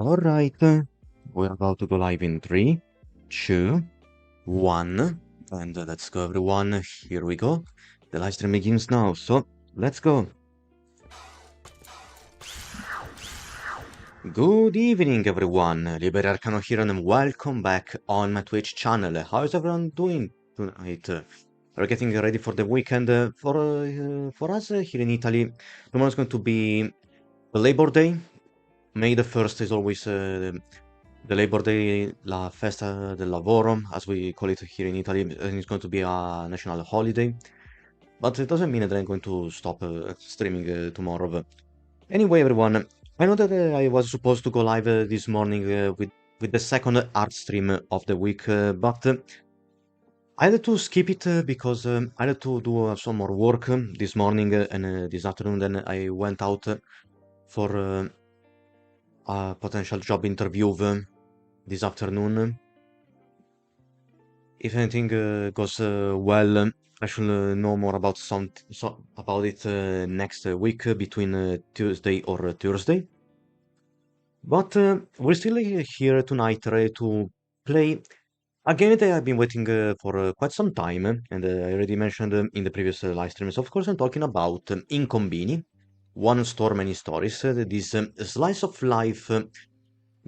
Alright, we're about to go live in 3, 2, 1, and let's go everyone, here we go. The live stream begins now, so let's go. Good evening everyone, Liber Arcano here and welcome back on my Twitch channel. How is everyone doing tonight? We're getting ready for the weekend. For us here in Italy, tomorrow is going to be Labor Day. May the 1st is always the Labor Day, la festa del lavoro, as we call it here in Italy, and it's going to be a national holiday. But it doesn't mean that I'm going to stop streaming tomorrow. But anyway, everyone, I know that I was supposed to go live this morning with the second art stream of the week, but I had to skip it because I had to do some more work this morning and this afternoon. Then I went out for a potential job interview this afternoon. If anything goes well, I should know more about about it next week between Tuesday or Thursday. But we're still here tonight ready to play a game that I've been waiting for quite some time, and I already mentioned in the previous live streams. Of course, I'm talking about Inkombini, One Store Many Stories. This slice of life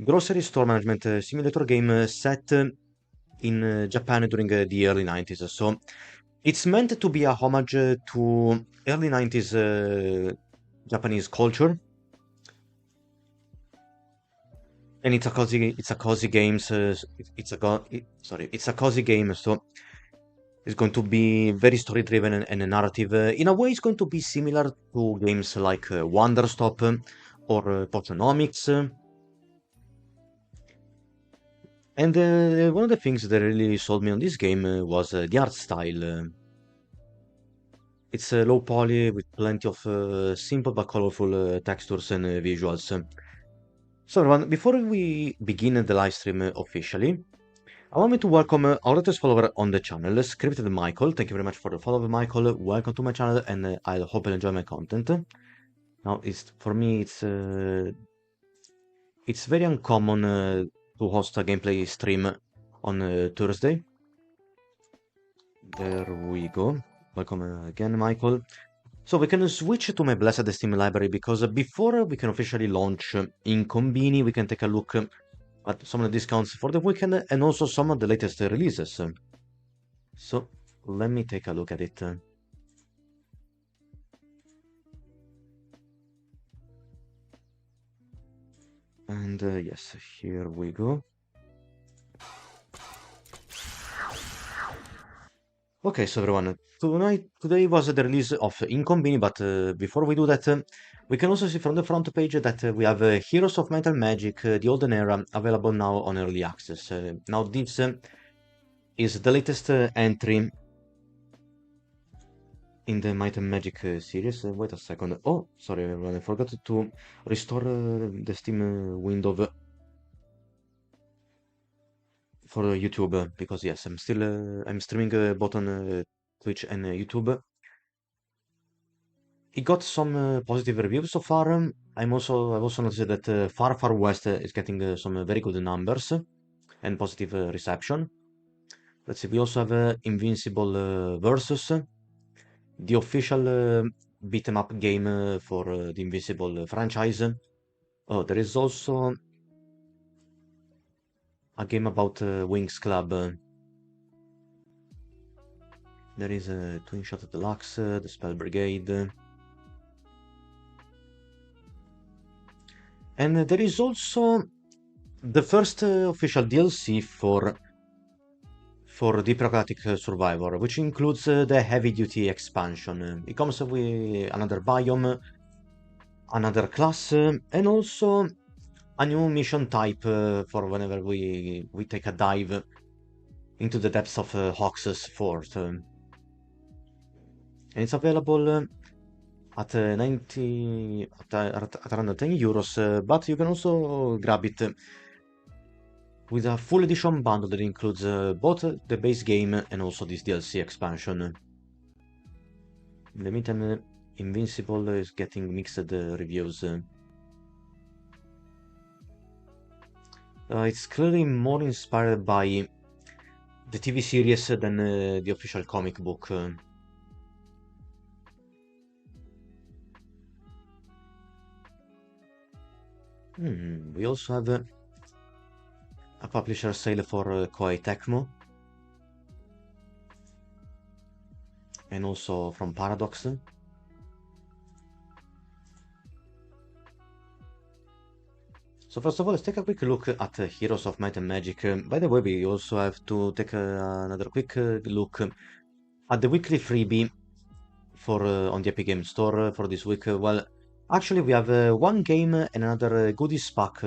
grocery store management simulator game set in Japan during the early 90s. So it's meant to be a homage to early 90s Japanese culture. And it's a cozy games. It's a cozy game. So it's going to be very story driven and narrative. In a way, it's going to be similar to games like Wonder Stop or Potsonomics. And one of the things that really sold me on this game was the art style. It's low poly with plenty of simple but colorful textures and visuals. So everyone, before we begin the live stream officially, allow me to welcome our latest follower on the channel, Scripted Michael. Thank you very much for the follow, Michael. Welcome to my channel, and I hope you enjoy my content. Now, for me, it's very uncommon to host a gameplay stream on Thursday. There we go. Welcome again, Michael. So we can switch to my Blessed Steam library because before we can officially launch Inkombini, we can take a look at some of the discounts for the weekend and also some of the latest releases. So let me take a look at it. And yes, here we go. Okay, so everyone, today was the release of Inkombini, but before we do that, we can also see from the front page that we have Heroes of Might and Magic, the Olden Era, available now on early access. Now this is the latest entry in the Might and Magic series. Wait a second. Oh, sorry everyone, I forgot to restore the Steam window for YouTube because yes, I'm streaming both on Twitch and YouTube. It got some positive reviews so far. I've also noticed that Far Far West is getting some very good numbers and positive reception. Let's see, we also have Invincible Versus, the official beat 'em up game for the Invincible franchise. Oh, there is also a game about Wings Club. There is a Twin Shot Deluxe, the Spell Brigade. And there is also the first official DLC for Deep Aquatic Survivor, which includes the Heavy Duty expansion. It comes with another biome, another class, and also a new mission type for whenever we take a dive into the depths of Hox's Fort. And it's available at 90 at around 10 euros, but you can also grab it with a full edition bundle that includes both the base game and also this DLC expansion. In the meantime, Invincible is getting mixed reviews. It's clearly more inspired by the TV series than the official comic book. We also have a publisher sale for Koei Tecmo, and also from Paradox. So first of all, let's take a quick look at Heroes of Might and Magic. By the way, we also have to take another quick look at the weekly freebie for on the Epic Games Store for this week. Well, actually, we have one game and another goodies pack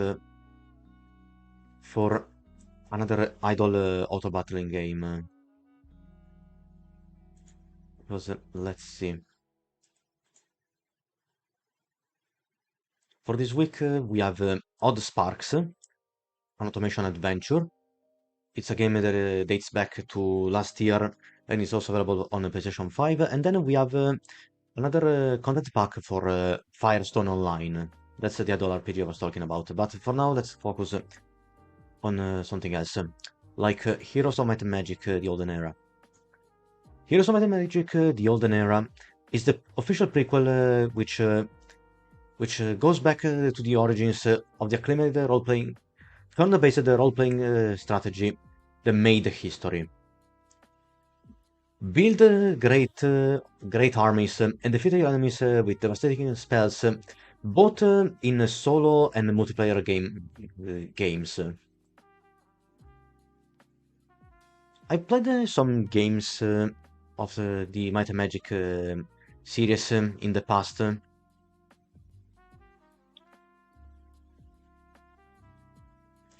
for another idol auto battling game. Because let's see. For this week, we have Odd Sparks, an automation adventure. It's a game that dates back to last year and is also available on the PlayStation 5. And then we have another content pack for Firestone Online. That's the idol RPG I was talking about. But for now, let's focus on something else, like Heroes of Might and Magic: The Olden Era. Heroes of Might and Magic: The Olden Era is the official prequel, which goes back to the origins of the acclaimed role-playing, turn-based role-playing strategy that made history. Build great armies and defeat your enemies with devastating spells, both in solo and multiplayer games. I played some games of the Might and Magic series in the past.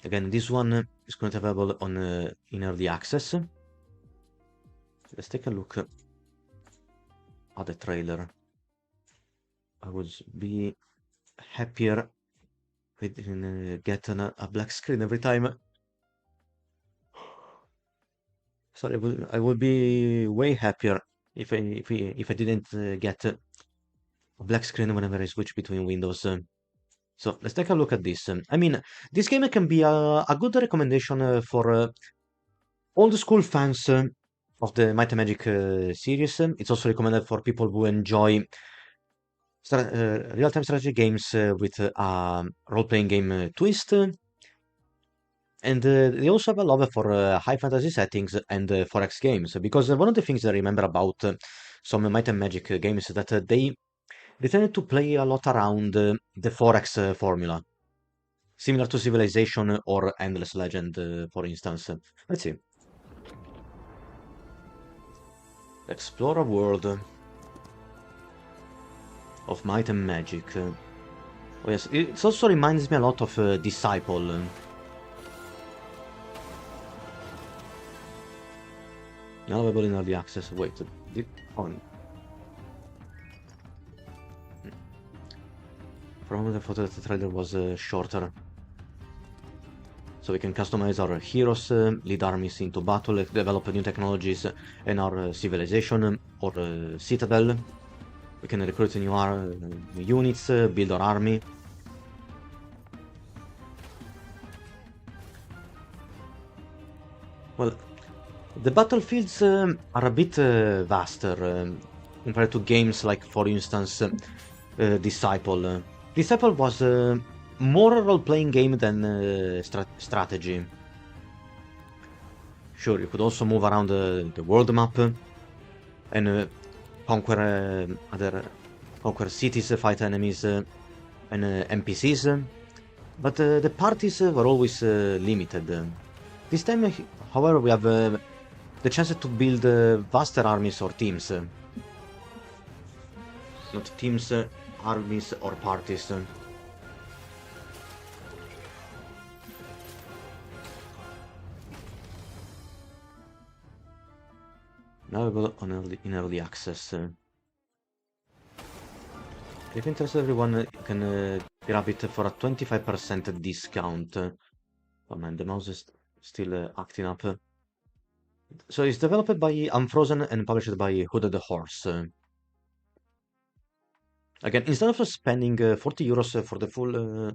Again, this one is currently available on in early access. Let's take a look at the trailer. I would be happier with getting a black screen every time. Sorry, I would be way happier if I didn't get a black screen whenever I switch between windows. So let's take a look at this. I mean, this game can be a good recommendation for old school fans of the Might and Magic series. It's also recommended for people who enjoy real-time strategy games with a role-playing game twist. And they also have a love for high fantasy settings and 4X games. Because one of the things I remember about some Might and Magic games is that they tended to play a lot around the 4X formula. Similar to Civilization or Endless Legend, for instance. Let's see. Explore a world of Might and Magic. Oh yes, it also reminds me a lot of Disciple. Now available in early access. Wait, on. From the photo, the trailer was shorter. So we can customize our heroes, lead armies into battle, develop new technologies in our civilization or citadel. We can recruit new units, build our army. Well, the battlefields are a bit vaster compared to games like, for instance, Disciple. Disciple was more a role-playing game than strategy. Sure, you could also move around the world map and conquer cities, fight enemies and NPCs, but the parties were always limited. This time, however, we have the chance to build vaster armies or teams. Not teams, armies or parties. Now we go in early access. If interested, everyone can grab it for a 25% discount. Oh man, the mouse is still acting up. So it's developed by Unfrozen and published by Hooded Horse. Again, instead of spending 40 euros for the full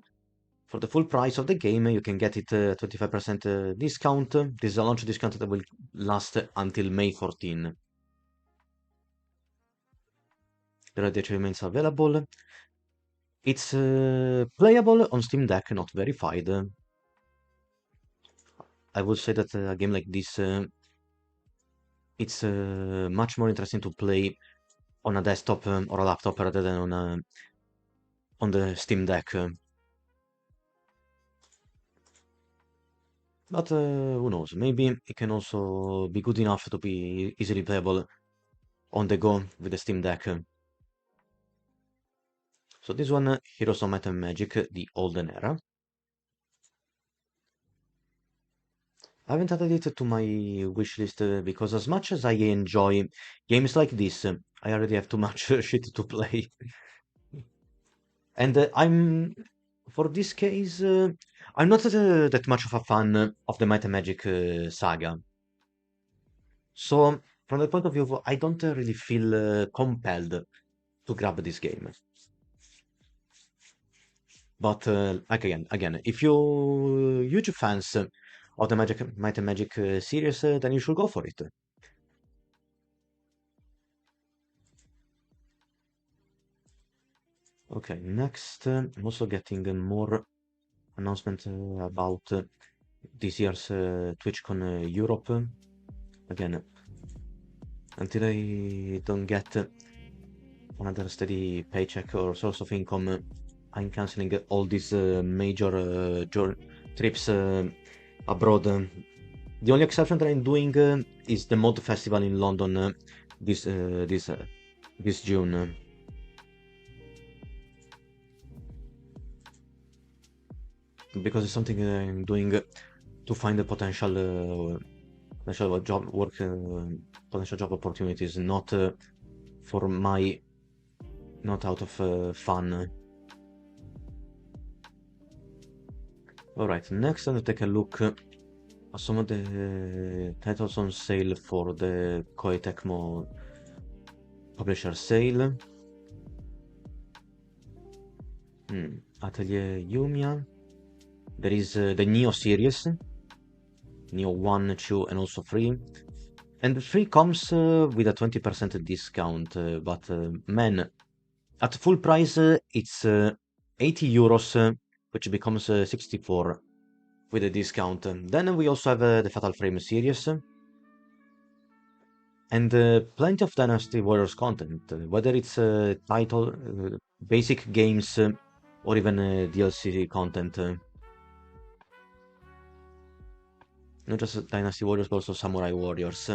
For the full price of the game, you can get it 25% discount. This is a launch discount that will last until May 14. The Red Dead remains available. It's playable on Steam Deck, not verified. I would say that a game like this, it's much more interesting to play on a desktop or a laptop rather than on the Steam Deck. But who knows? Maybe it can also be good enough to be easily playable on the go with the Steam Deck. So this one, Heroes of Might and Magic, the Olden Era. I haven't added it to my wishlist because as much as I enjoy games like this, I already have too much shit to play. And for this case, I'm not that much of a fan of the Might and Magic saga. So, from the point of view, I don't really feel compelled to grab this game. But like again, if you're huge fans of the Might and Magic series, then you should go for it. Okay, next, I'm also getting more announcement about this year's TwitchCon Europe. Again, until I don't get another steady paycheck or source of income, I'm canceling all these major trips abroad. The only exception that I'm doing is the Mod Festival in London this June. Because it's something I'm doing to find the potential potential job opportunities, not for my, not out of fun. All right, next I'm gonna take a look at some of the titles on sale for the Koei Tecmo publisher sale. Atelier Yumiya. There is the Neo series, Neo 1, 2, and also 3. And the 3 comes with a 20% discount, but man, at full price it's 80 euros, which becomes 64 with a discount. Then we also have the Fatal Frame series, and plenty of Dynasty Warriors content, whether it's title, basic games, or even DLC content. Not just Dynasty Warriors, but also Samurai Warriors.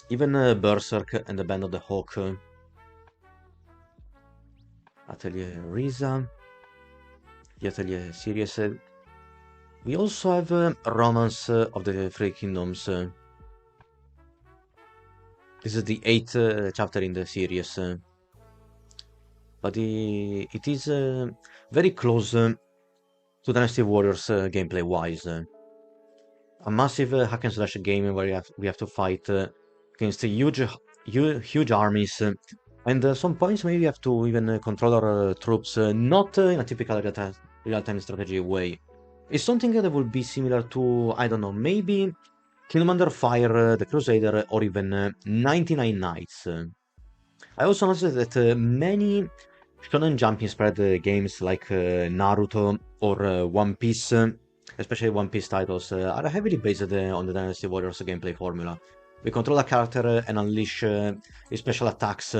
Even Berserk and the Band of the Hawk. Atelier Risa. The Atelier series. We also have Romance of the Three Kingdoms. This is the 8th chapter in the series. But it is very close to Dynasty Warriors gameplay-wise. A massive hack and slash game where we have to fight against huge armies, and at some points maybe we have to even control our troops, not in a typical real-time strategy way. It's something that would be similar to, I don't know, maybe Kingdom Under Fire, The Crusader, or even 99 Nights. I also noticed that many Shonen Jump inspired games like Naruto or One Piece, especially One Piece titles, are heavily based on the Dynasty Warriors gameplay formula. We control a character and unleash his special attacks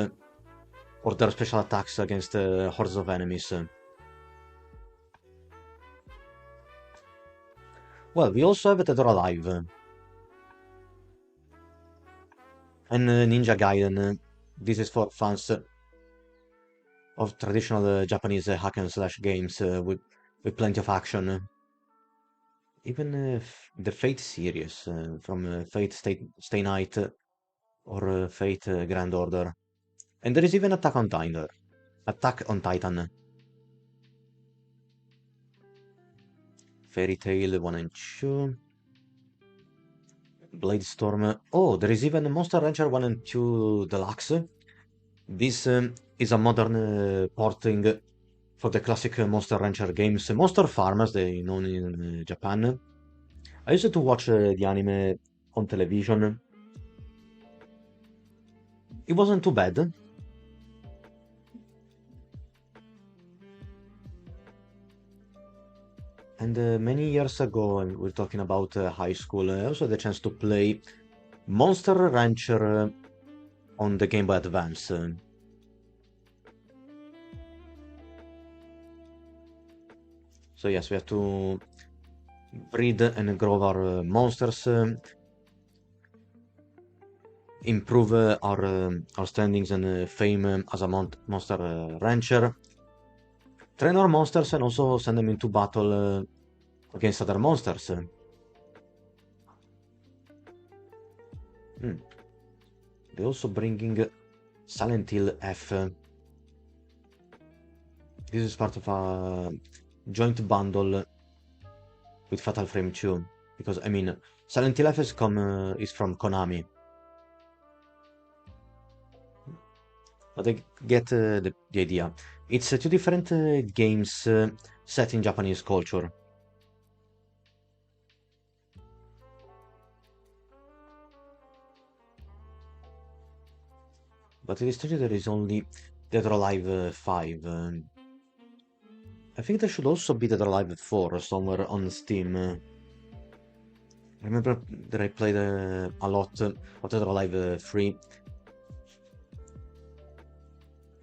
or their special attacks against hordes of enemies. Well, we also have Dead or Alive and Ninja Gaiden. This is for fans of traditional Japanese hack and slash games with plenty of action. Even the Fate series from Fate Stay Night or Fate Grand Order. And there is even Attack on Titan. Attack on Titan. Fairy Tail 1 and 2. Blade Storm. Oh, there is even Monster Rancher 1 and 2 Deluxe. This is a modern porting for the classic Monster Rancher games, Monster Farmers, they known in Japan. I used to watch the anime on television. It wasn't too bad. And many years ago, and we're talking about high school, I also had the chance to play Monster Rancher on the Game Boy Advance. So yes, we have to breed and grow our monsters, improve our standings and fame as a monster rancher, train our monsters, and also send them into battle against other monsters. They're also bringing Silent Hill F. This is part of a joint bundle with Fatal Frame 2, because I mean, Silent Hill F is from Konami. But I get the idea. It's two different games set in Japanese culture. But it is true there is only Dead or Alive 5. I think there should also be Dead or Alive 4 somewhere on Steam. I remember that I played a lot of Dead or Alive 3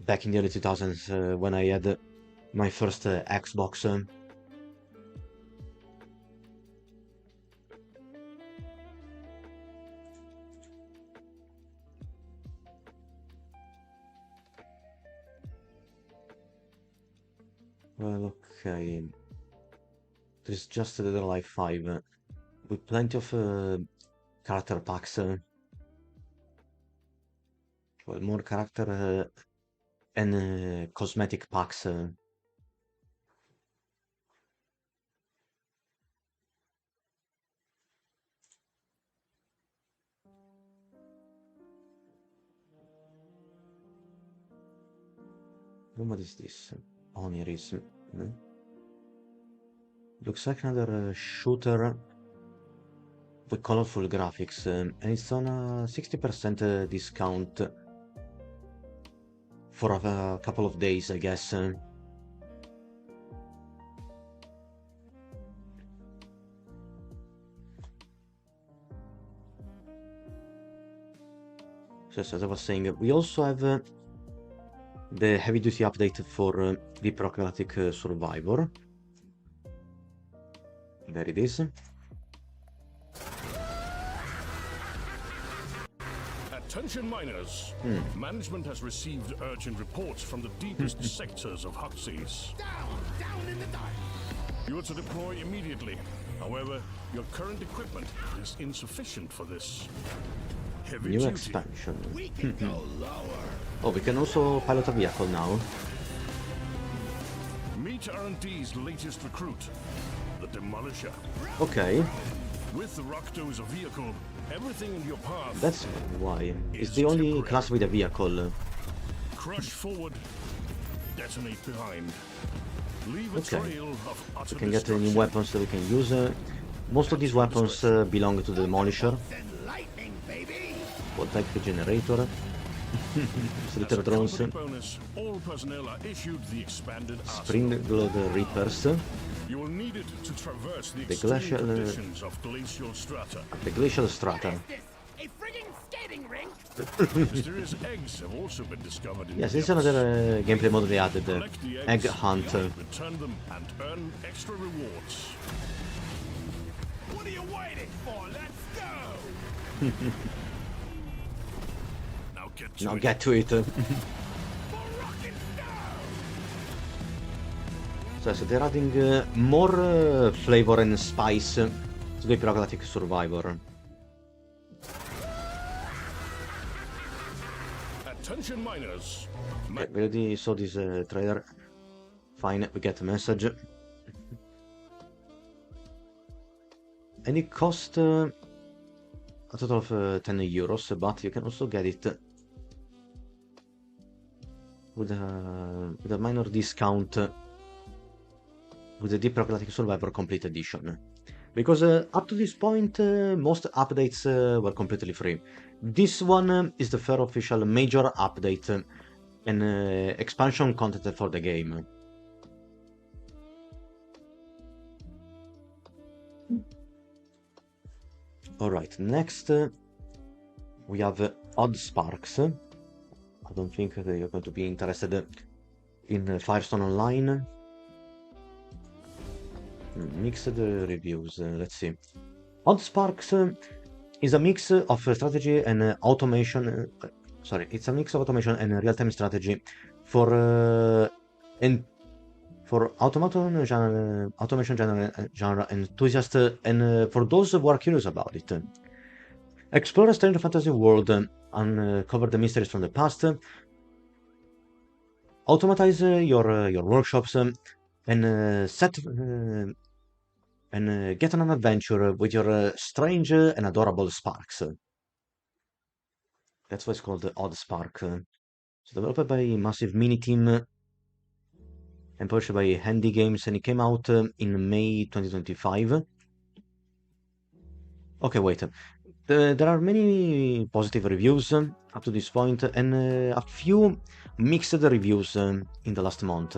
back in the early 2000s when I had my first Xbox. Well, okay. There's just Dead or Alive 5 with plenty of character packs. Well, more character and cosmetic packs. What is this? Onirism. Looks like another shooter with colorful graphics, and it's on a 60% discount for a couple of days, I guess. So, as I was saying, we also have the heavy-duty update for the Pro Galactic Survivor. There it is. Attention miners. Management has received urgent reports from the deepest sectors of Huxley's. Down in the dark. You are to deploy immediately. However, your current equipment is insufficient for this. Heavy New duty. expansion. We can go lower. Oh, we can also pilot a vehicle now. Meet R&D's latest recruit, the Demolisher. Okay, With the Rockdozer vehicle, everything in your path. that's why. It's the only class with a vehicle. Crush forward, detonate behind. Leave a Okay. trail of utter We can get new destruction. weapons that we can use. Most of these weapons belong to the Demolisher. Then lightning, baby. Voltaic Generator. Slither As a Drones. company bonus, all personnel are issued the expanded Spring arsenal. Blood Reapers. You will need it to traverse the The extreme glacial, conditions of glacial strata. The Glacial Strata. Is this a friggin' skating rink? Mysterious eggs have also been discovered in Yes, the this is depths. another gameplay mode they added. Collect the Egg eggs, Hunt. return them, and earn extra rewards. What are you waiting for? Let's go. Now get to Now it. get to it. For rock and stone. So they're adding more flavor and spice to the Pro Galactic Survivor. Attention miners. Okay, we already saw this trailer. Fine, we get a message. And it cost a total of 10 euros, but you can also get it with a minor discount with the Deep Rock Galactic Survivor Complete Edition. Because up to this point, most updates were completely free. This one is the first official major update and expansion content for the game. Alright, next we have Odd Sparks. I don't think you're going to be interested in Firestone Online. Mixed reviews, let's see. Odd Sparks is a mix of strategy and automation. Sorry, it's a mix of automation and real-time strategy for automation genre enthusiasts and for those who are curious about it. Explore a strange fantasy world, uncover the mysteries from the past, automatize your workshops, and get on an adventure with your strange and adorable sparks. That's why it's called the Odd Spark. It's developed by Massive Mini Team and published by Handy Games, and it came out in May 2025. Okay, wait. There are many positive reviews up to this point, and a few mixed reviews in the last month.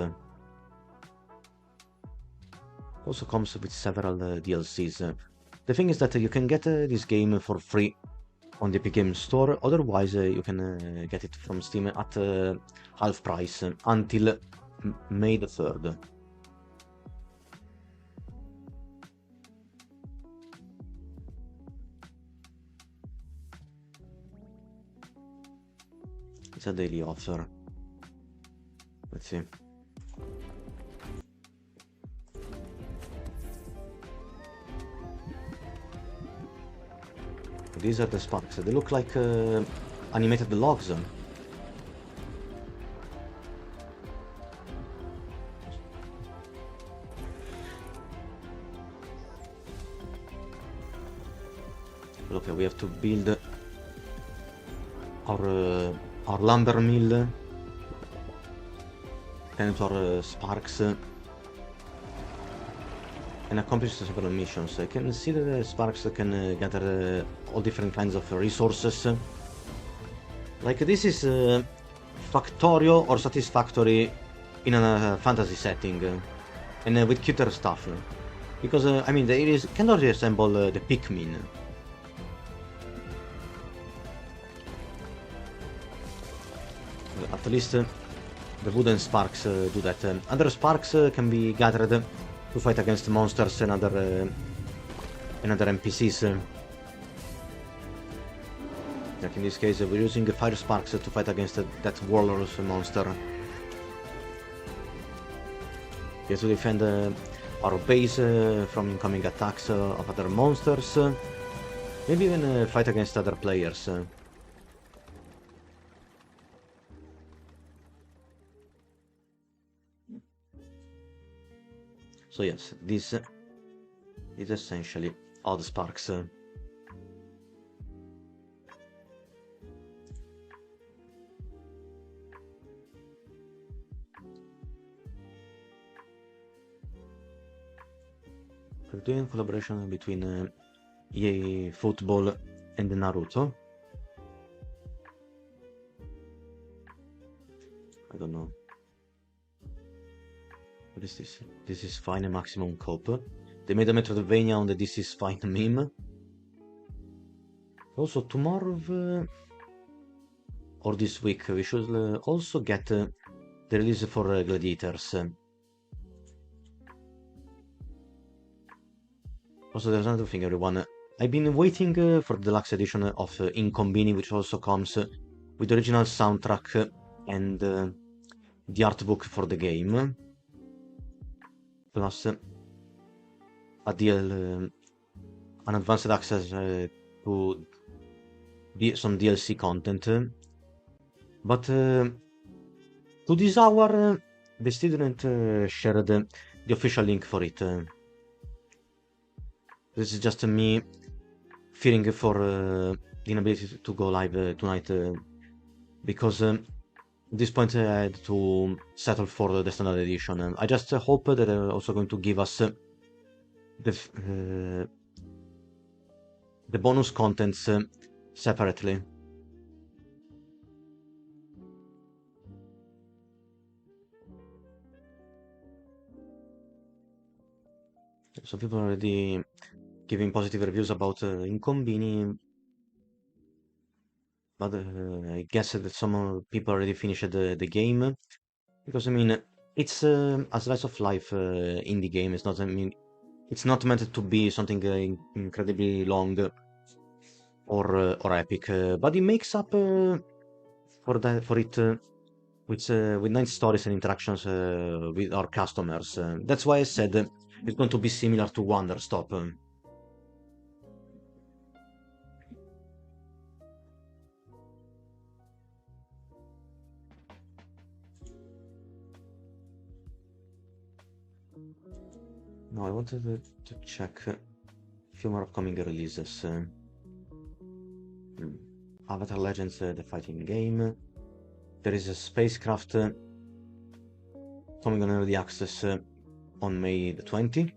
Also comes with several DLCs. The thing is that you can get this game for free on the Epic Games Store, otherwise you can get it from Steam at half price until May the 3rd. It's a daily offer. Let's see. These are the sparks. They look like animated logs. Okay, we have to build our lumber mill, connect our sparks, and accomplish several missions. I can see that the sparks can gather all different kinds of resources. Like this is factorial or satisfactory in a fantasy setting, and with cuter stuff. Because I mean, it is kind of resemble the Pikmin. At least the wooden sparks do that. Other sparks can be gathered to fight against monsters and other NPCs. Like in this case, we're using fire sparks to fight against that warlord monster. We have to defend our base from incoming attacks of other monsters. Maybe even fight against other players. So yes, this is essentially Odd Sparks. We're doing collaboration between EA Football and Naruto. I don't know. What is this? This is fine and maximum cope. They made a Metroidvania on the This is fine meme. Also tomorrow or this week we should also get the release for Gladiators. Also there's another thing, everyone. I've been waiting for the deluxe edition of INKONBINI, which also comes with the original soundtrack and the art book for the game. Plus an advanced access to some DLC content. But to this hour, they still didn't share the official link for it. This is just me fearing for the inability to go live tonight because At this point, I had to settle for the standard edition. I just hope that they're also going to give us the bonus contents separately. So people are already giving positive reviews about Inkombini, but I guess that some people already finished the game. Because I mean, it's a slice of life indie game. It's not. I mean, it's not meant to be something incredibly long or epic, but it makes up for it with nice stories and interactions with our customers. That's why I said it's going to be similar to Wonderstop. No, I wanted to check a few more upcoming releases. Avatar Legends, the fighting game. There is a spacecraft coming on early access on May the 20th.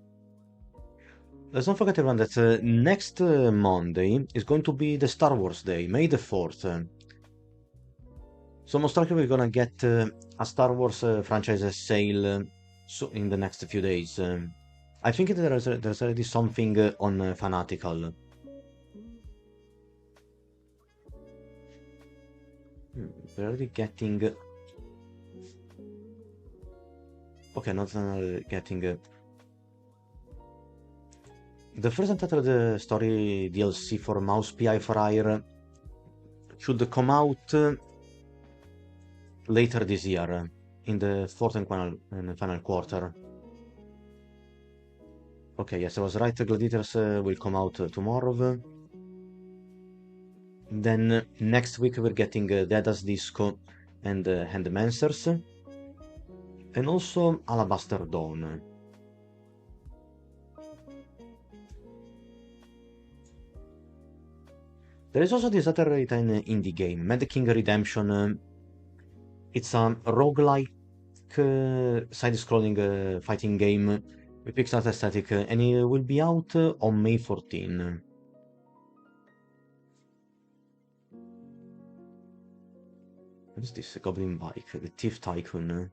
Let's not forget everyone that next Monday is going to be the Star Wars Day, May the 4th. So most likely we're gonna get a Star Wars franchise sale so in the next few days. I think there's already something on Fanatical. We're already getting... Okay, not getting... The first Untitled Story DLC for Mouse PI for Hire should come out later this year, in the fourth and final quarter. Okay, yes, I was right. Gladiators will come out tomorrow. Then next week we're getting Dead as Disco and Handmancers. And also Alabaster Dawn. There is also this other Italian indie game, Mad King Redemption. It's a roguelike side-scrolling fighting game with pixel art aesthetic, and it will be out on May 14. What is this? Goblin Bike, the Thief Tycoon,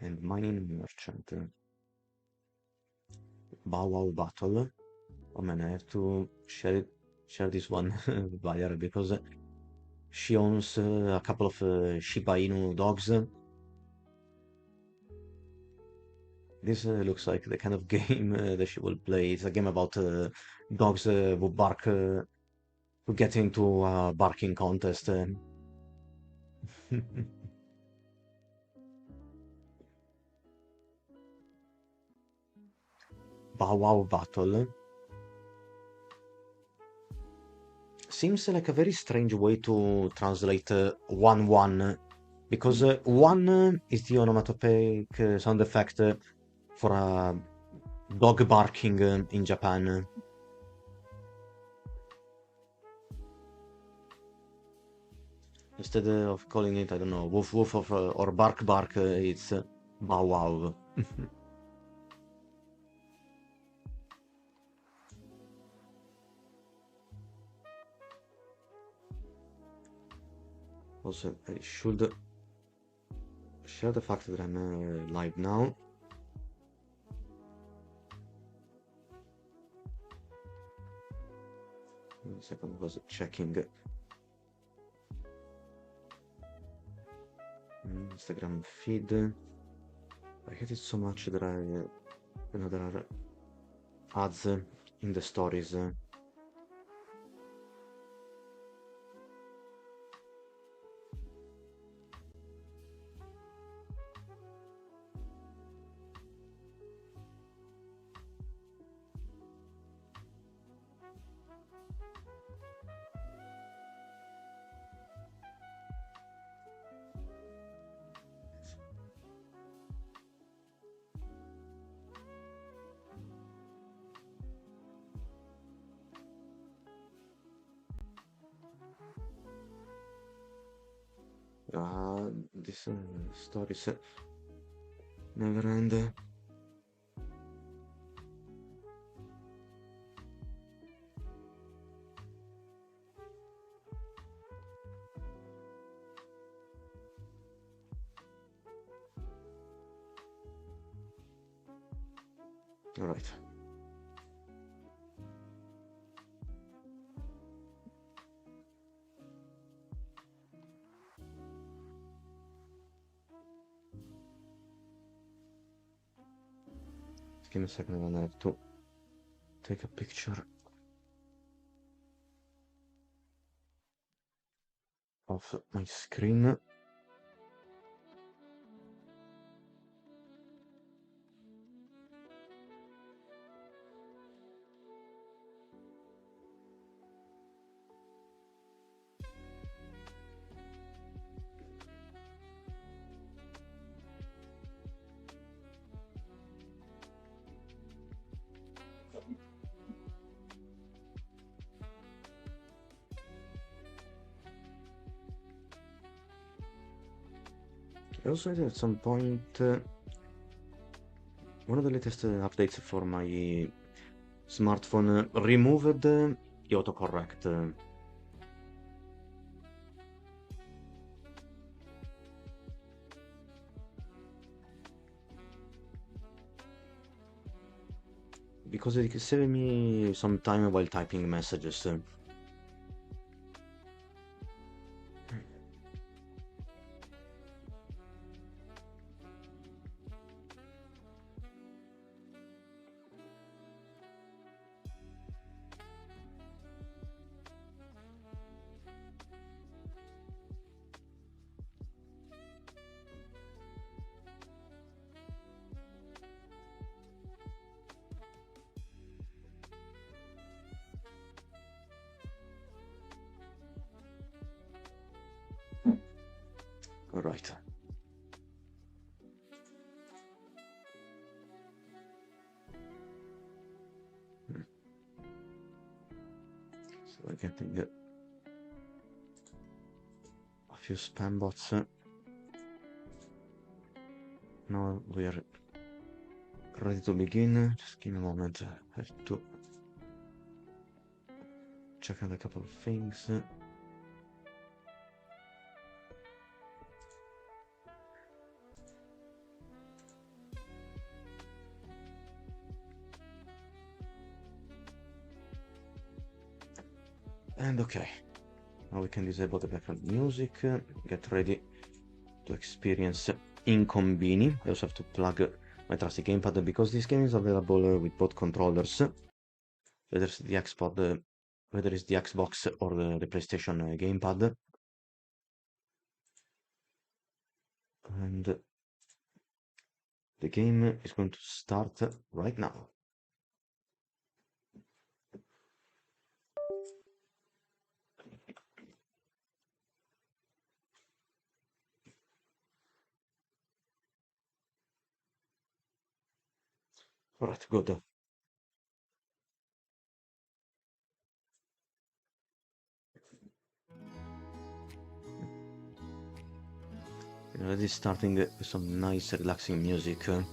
and Mining Merchant. Bow Wow Battle. Oh man, I have to share this one with Bayer because she owns a couple of Shiba Inu dogs. This looks like the kind of game that she will play. It's a game about dogs who bark, who get into a barking contest. Bow Wow Battle seems like a very strange way to translate 1-1, because 1 is the onomatopoeic sound effect for a dog barking in Japan. Instead of calling it, I don't know, woof woof or bark bark, it's bow wow. Also, I should share the fact that I'm live now. One second, I was checking Instagram feed. I hate it so much that there are ads in the stories. This stories never end. All right. Just give me a second, I have to take a picture of my screen. I also read at some point one of the latest updates for my smartphone removed the autocorrect. Because it saved me some time while typing messages. All right. So we're getting a few spam bots. Now we are ready to begin. Just give me a moment. I have to check out a couple of things. And okay, now we can disable the background music, get ready to experience INKONBINI. I also have to plug my trusty gamepad because this game is available with both controllers, whether it's the Xbox or the PlayStation gamepad. And the game is going to start right now. Alright, good. Already starting with some nice relaxing music. I'm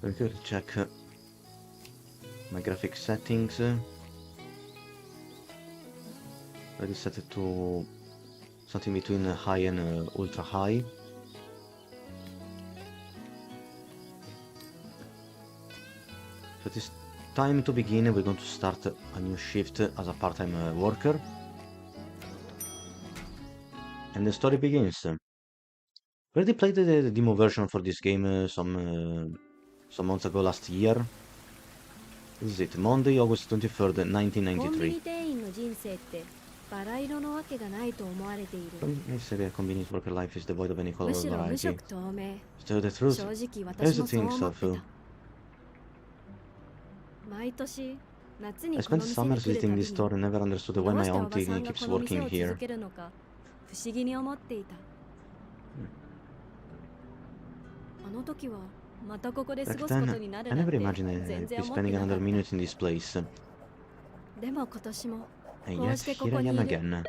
going to check my graphic settings. Already set it to something between high and ultra high. So it is time to begin. We're going to start a new shift as a part-time worker. And the story begins. Already played the demo version for this game some months ago last year. This is it, Monday, August 23rd, 1993. They say a convenience worker life is devoid of any color or variety. To tell the truth, I used to think so too. I spent summers visiting this store and never understood why my auntie keeps working here. Back then, I never imagined I'd be spending another minute in this place. And yet, here I am again.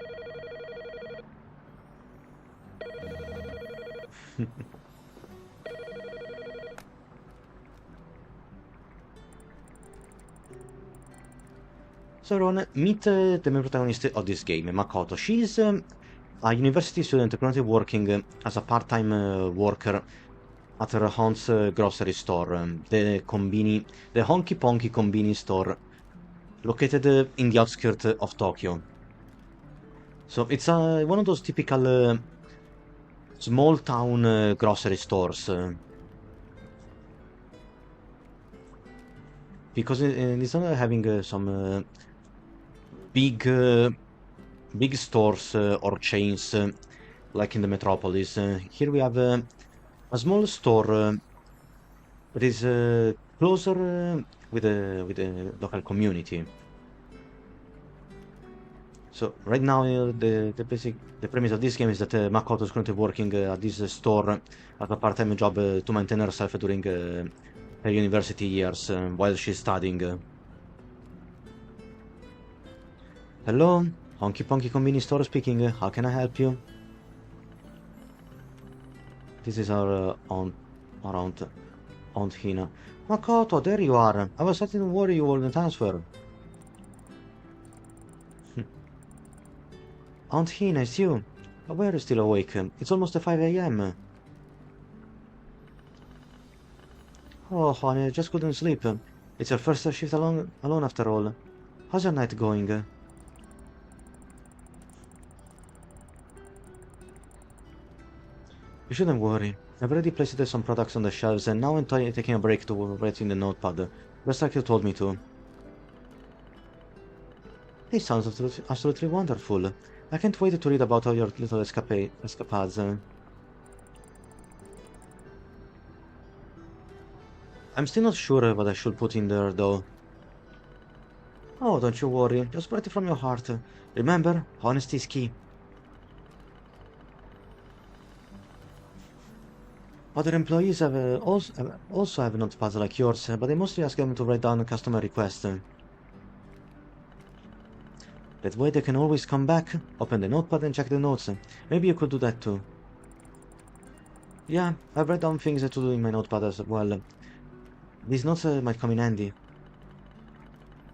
So everyone, meet the main protagonist of this game, Makoto. She's a university student currently working as a part-time worker at her aunt's grocery store, the Honky Ponky Konbini store, located in the outskirts of Tokyo. So it's one of those typical small town grocery stores. Because it's not having some big big stores or chains like in the metropolis. Here we have a small store that is closer with the local community. So right now the premise of this game is that Makoto is currently working at this store as a part-time job to maintain herself during her university years while she's studying. Hello, Honky Ponky Convenience Store speaking. How can I help you? This is our Aunt Hina. Makoto, there you are. I was starting to worry you were the transfer. Aunt Hina, it's you. Why are you still awake? It's almost 5 a.m. Oh, honey, I just couldn't sleep. It's your first shift alone after all. How's your night going? You shouldn't worry. I've already placed some products on the shelves and now I'm taking a break to write in the notepad, just like you told me to. This sounds absolutely wonderful. I can't wait to read about all your little escapades. I'm still not sure what I should put in there, though. Oh, don't you worry. Just write it from your heart. Remember, honesty is key. Other employees also have notepads like yours, but I mostly ask them to write down a customer request. That way they can always come back, open the notepad and check the notes. Maybe you could do that too. Yeah, I've written down things to do in my notepad as well. These notes might come in handy.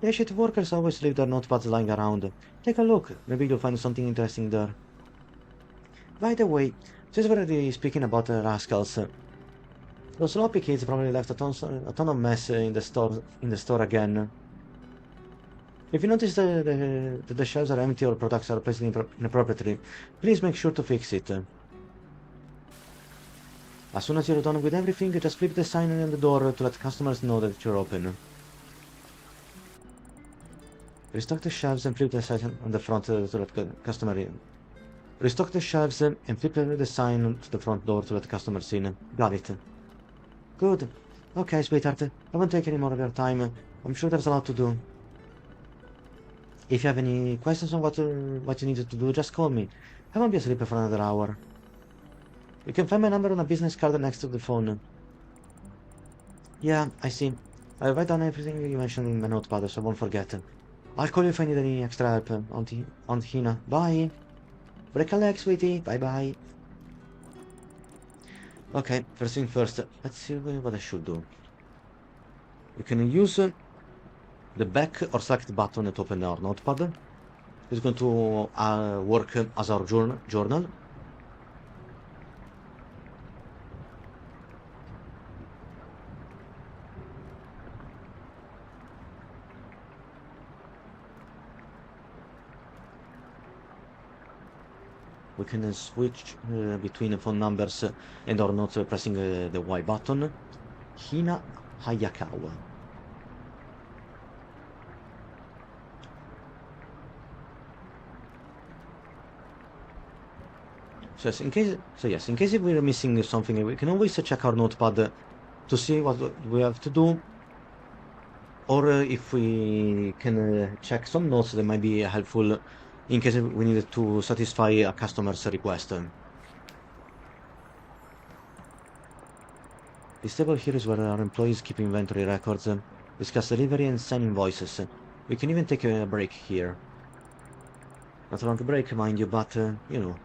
Yeah, shift workers always leave their notepads lying around. Take a look, maybe you'll find something interesting there. By the way, since we're already speaking about rascals, those sloppy kids probably left a ton of mess in the store again. If you notice that the shelves are empty or products are placed inappropriately, please make sure to fix it. As soon as you're done with everything, just flip the sign on the door to let customers know that you're open. Restock the shelves and flip the sign on the front to let customers in. Restock the shelves and flip the sign to the front door to let customers in. Got it. Good. Okay, sweetheart. I won't take any more of your time. I'm sure there's a lot to do. If you have any questions on what you need to do, just call me. I won't be asleep for another hour. You can find my number on a business card next to the phone. Yeah, I see. I write down everything you mentioned in my notepad, so I won't forget. I'll call you if I need any extra help, Aunt Hina. Bye! Break a leg, sweetie. Bye-bye. Okay, first thing first. Let's see what I should do. You can use the back or select button to open our notepad. It's going to work as our journal. We can switch between the phone numbers and our notes pressing the Y button. Hina Hayakawa. So yes, in case if we're missing something, we can always check our notepad to see what we have to do, or if we can check some notes that might be helpful in case we need to satisfy a customer's request. This table here is where our employees keep inventory records, discuss delivery and sign invoices. We can even take a break here. Not a long break, mind you, but, you know.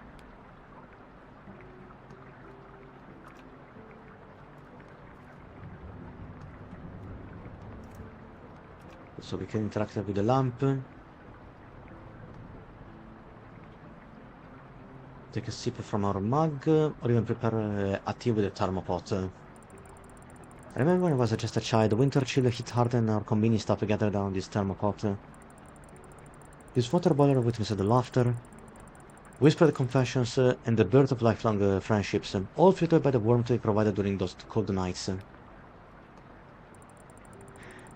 So we can interact with the lamp. Take a sip from our mug, or even prepare a tea with a thermopot. I remember when I was just a child, the winter chill hit hard and our convenience stopped gathered down this thermopot. This water boiler witnessed the laughter, whispered confessions, and the birth of lifelong friendships, all filtered by the warmth it provided during those cold nights.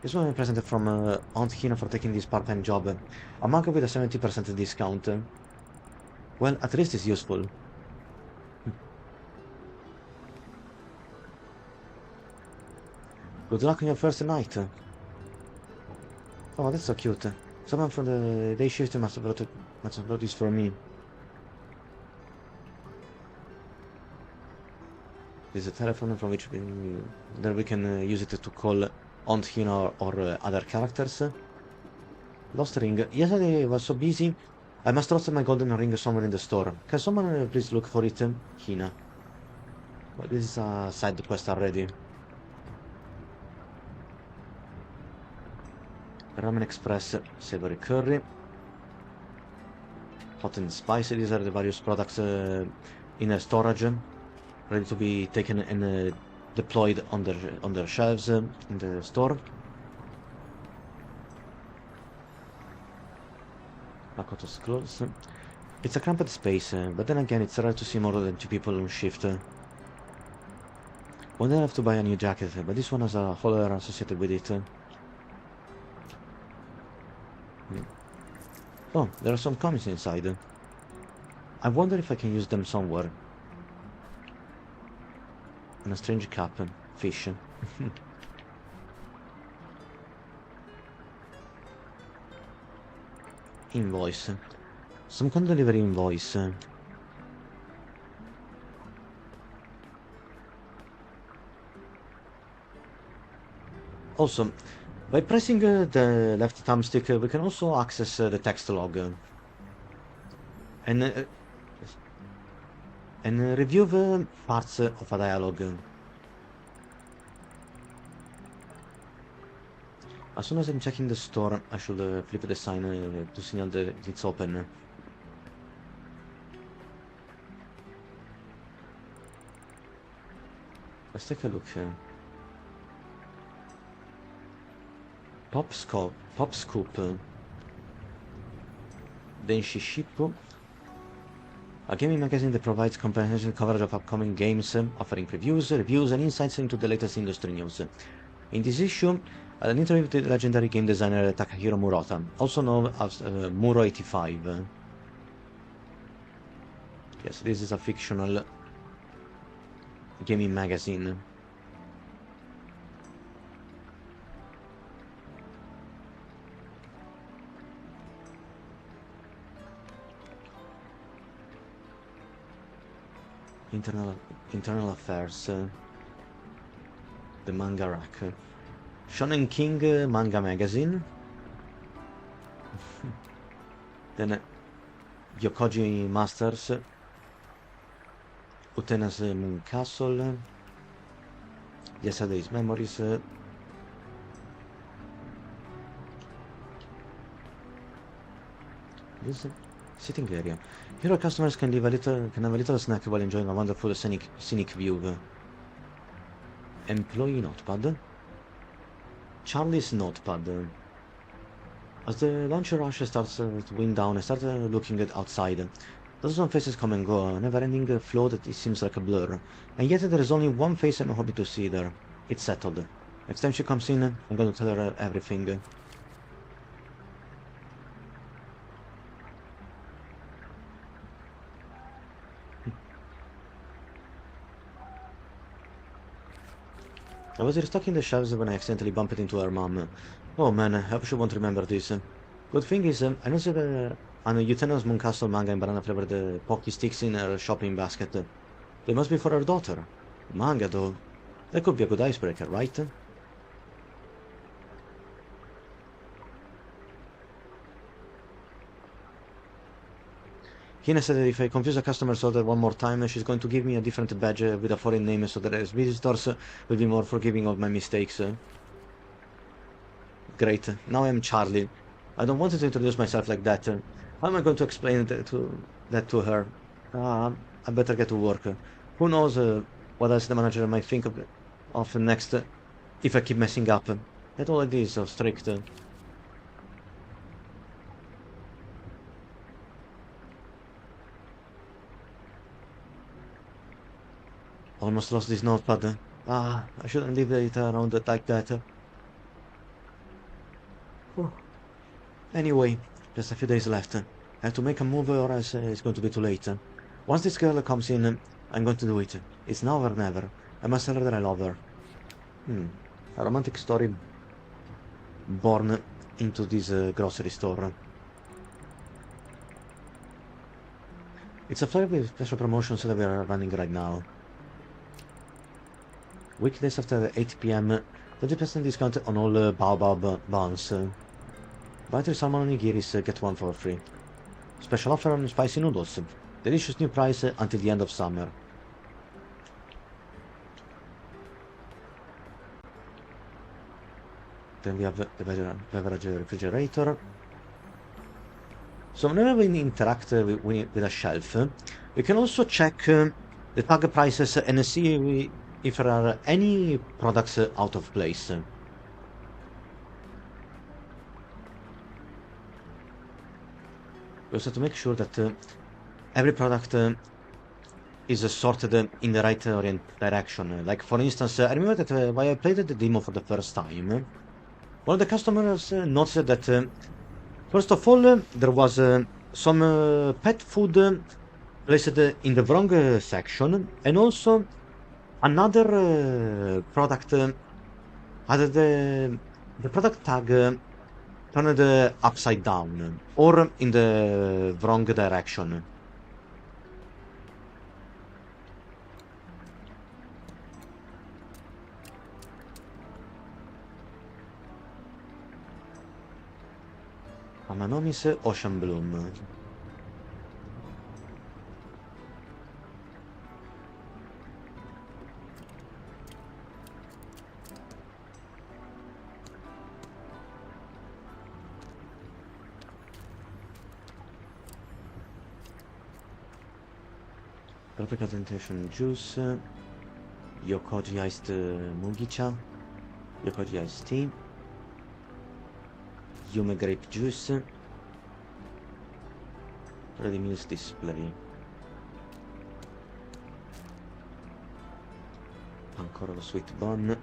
This one presented from Aunt Hina for taking this part-time job. A mug with a 70% discount. Well, at least it's useful. Good luck on your first night. Oh, that's so cute. Someone from the day shift must have brought this for me. There's a telephone from which we can use it to call Aunt Hina or other characters. Lost ring. Yesterday I was so busy. I must have lost my golden ring somewhere in the store. Can someone please look for it? Hina. Well, this is a side quest already. Ramen Express, savory curry. Hot and spicy. These are the various products in a storage, ready to be taken and deployed on their shelves in the store. Makoto's clothes. It's a cramped space, but then again it's rare to see more than 2 people on shift. One day I have to buy a new jacket, but this one has a holder associated with it. Oh, there are some comics inside. I wonder if I can use them somewhere. And a strange cap. Fish. Invoice. Some kind of delivery invoice. Also, by pressing the left thumbstick, we can also access the text log and review the parts of a dialogue. As soon as I'm checking the store, I should flip the sign to signal that it's open. Let's take a look. Pop Scoop. Denshi Shippo. A gaming magazine that provides comprehensive coverage of upcoming games, offering previews, reviews, and insights into the latest industry news. In this issue, an interview with the legendary game designer Takahiro Murata, also known as Muro85. Yes, this is a fictional gaming magazine. Internal affairs. The manga rack. Shonen King manga magazine. Then Yokoji Masters. Utena's Moon Castle. Yesterday's Memories. This sitting area. Here customers can have a little snack while enjoying a wonderful scenic view. Employee notepad. Charlie's notepad. As the lunch rush starts to wind down, I start looking at outside. Dozens of faces come and go, a never-ending flow that it seems like a blur. And yet there is only one face I'm hoping to see there. It's settled. Next time she comes in, I'm going to tell her everything. I was restocking the shelves when I accidentally bumped into her mom. Oh man, I hope she won't remember this. Good thing is, I noticed an Utena's Moon Castle manga and banana flavored Pocky sticks in her shopping basket. They must be for her daughter. Manga though. That could be a good icebreaker, right? Hina said that if I confuse a customer's order one more time, she's going to give me a different badge with a foreign name so that as visitors will be more forgiving of my mistakes. great. Now I'm Charlie. I don't want to introduce myself like that. How am I going to explain that to her? I better get to work. Who knows what else the manager might think of next if I keep messing up. That all it is so strict. Almost lost this notepad. I shouldn't leave it around like that. Whew. Anyway, just a few days left. I have to make a move or else it's going to be too late. Once this girl comes in, I'm going to do it. It's now or never. I must tell her that I love her. A romantic story born into this grocery store. It's a flyer with special promotions that we are running right now. Weekdays after 8 PM, 20% discount on all baobab buns. Buy 3 salmon onigiris, get 1 for free. Special offer on spicy noodles. Delicious new price until the end of summer. Then we have the beverage refrigerator. So whenever we interact with a shelf, we can also check the tag prices and see if there are any products out of place. We also have to make sure that every product is sorted in the right direction. Like for instance, I remember that when I played the demo for the first time, one of the customers noticed that first of all there was some pet food placed in the wrong section, and also another product had the product tag turned upside down or in the wrong direction. Amanomi's Ocean Bloom. Paprika Temptation Juice, Yokoji Iced Mugicha, Yokoji Iced Tea, Yume Grape Juice, Ready Meals Display, Pancoral Sweet Bun,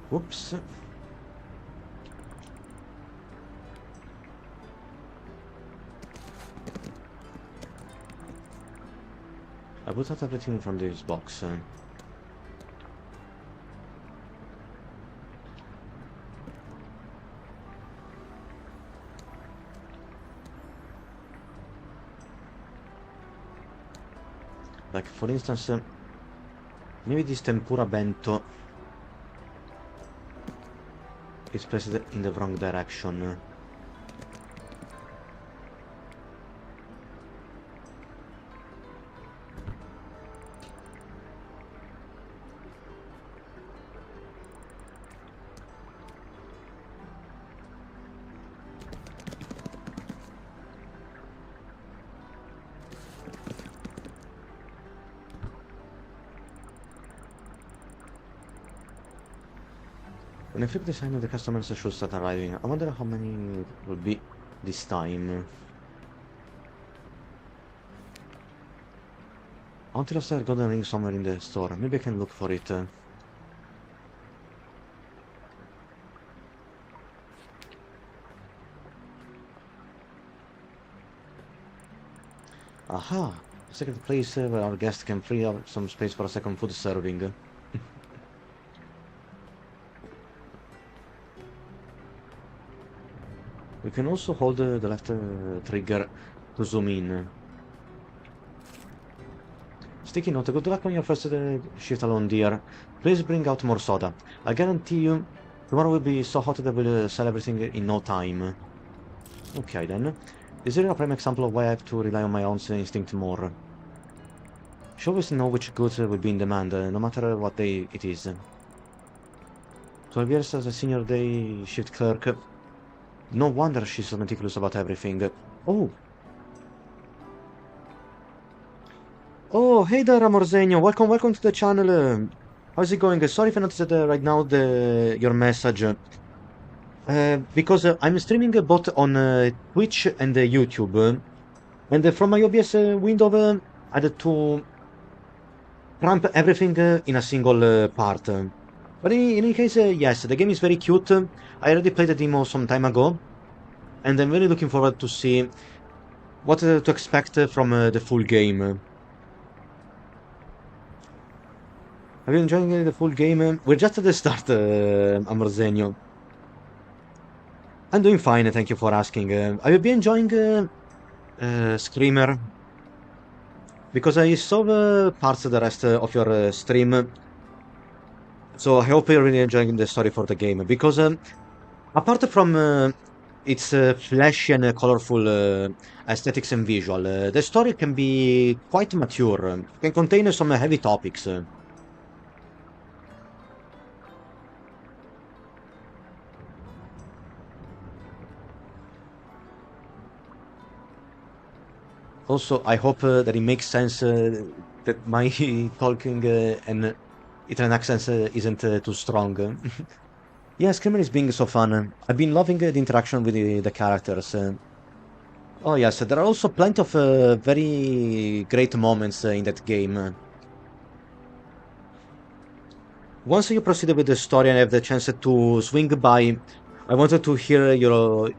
whoops, I put out everything from this box. Like for instance, maybe this tempura bento is placed in the wrong direction. When I flip the sign, the customers should start arriving. I wonder how many will be this time. I want to lost a golden ring somewhere in the store. Maybe I can look for it. Aha! A second place where our guests can free up some space for a second food serving. We can also hold the left trigger to zoom in. Sticky note, good luck on your first shift alone, dear. Please bring out more soda. I guarantee you, tomorrow will be so hot that we'll sell everything in no time. Okay then. This is a prime example of why I have to rely on my own instinct more. She always know which goods will be in demand, no matter what day it is. 12 years as a senior day shift clerk. No wonder she's so meticulous about everything. Oh! Oh, hey there, Amorzenio. Welcome to the channel. How's it going? Sorry if I noticed right now your message. Because I'm streaming both on Twitch and YouTube. And from my OBS window, I had to cramp everything in a single part. But in any case, yes, the game is very cute. I already played the demo some time ago, and I'm really looking forward to see what to expect from the full game. Have you enjoying the full game? We're just at the start, Amorzenio. I'm doing fine, thank you for asking. Have you been enjoying Screamer? Because I saw the parts of the rest of your stream, so I hope you're really enjoying the story for the game. Because apart from its flashy and colorful aesthetics and visual, the story can be quite mature, can contain some heavy topics. Also, I hope that it makes sense that my talking and Italian accent isn't too strong. Yeah, Screamer is being so fun. I've been loving the interaction with the characters. Oh yes, there are also plenty of very great moments in that game. Once you proceed with the story and have the chance to swing by, I wanted to hear your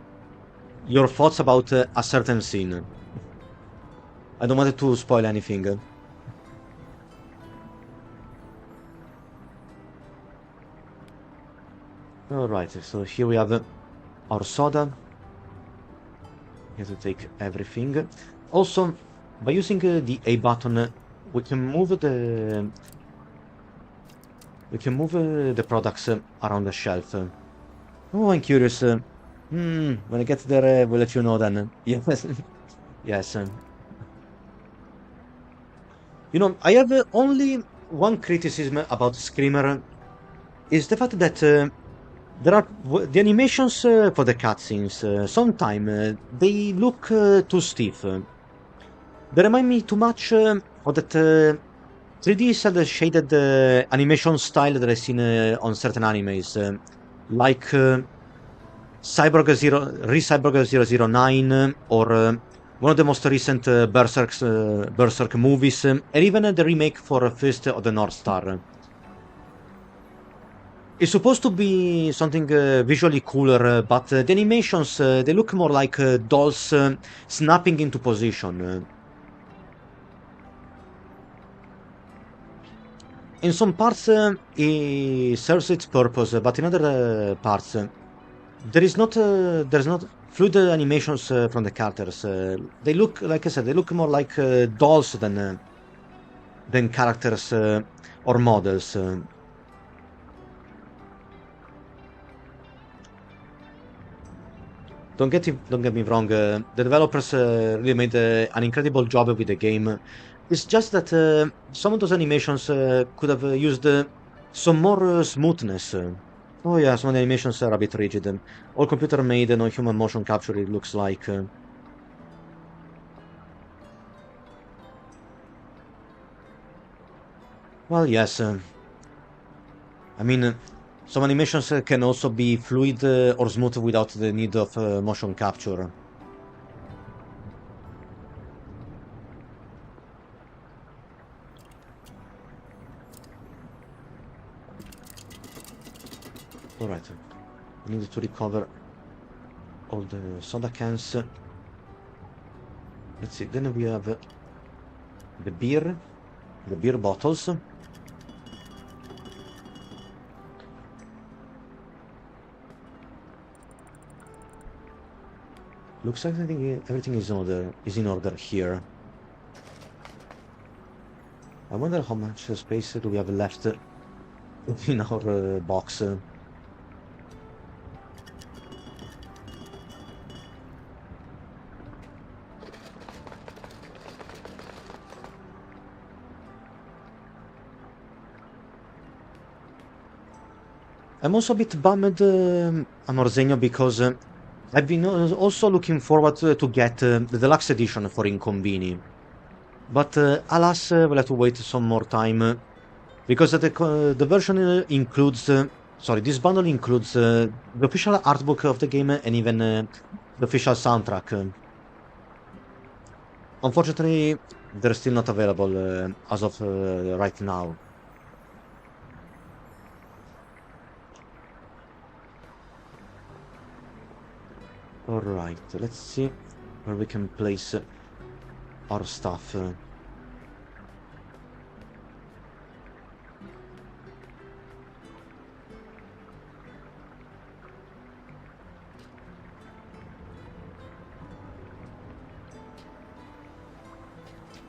thoughts about a certain scene. I don't want to spoil anything. Alright, so here we have our soda. We have to take everything. Also, by using the A button, we can move the products around the shelf. Oh, I'm curious. When I get there, we'll let you know then. Yes, yes. You know, I have only one criticism about Screamer, is the fact that there are the animations for the cutscenes. Sometimes they look too stiff. They remind me too much of that 3D cel shaded animation style that I've seen on certain animes, like Cyborg 009, or one of the most recent Berserk movies, and even the remake for Fist of the North Star. It's supposed to be something visually cooler, but the animations, they look more like dolls snapping into position. In some parts, it serves its purpose, but in other parts, there's not fluid animations from the characters. They look, like I said, they look more like dolls than characters or models. Don't get me wrong. The developers really made an incredible job with the game. It's just that some of those animations could have used some more smoothness. Oh yeah, some of the animations are a bit rigid. All computer made, no human motion capture, it looks like. Well, yes. I mean, some animations can also be fluid or smooth without the need of motion capture. Alright, we need to recover all the soda cans. Let's see, then we have the beer bottles. Looks like everything is in order here. I wonder how much space do we have left in our box. I'm also a bit bummed, Amorzegno, because I've been also looking forward to get the deluxe edition for Inkombini. But alas, we'll have to wait some more time because the version includes, sorry, this bundle includes the official artbook of the game and even the official soundtrack. Unfortunately, they're still not available as of right now. Alright, let's see where we can place our stuff.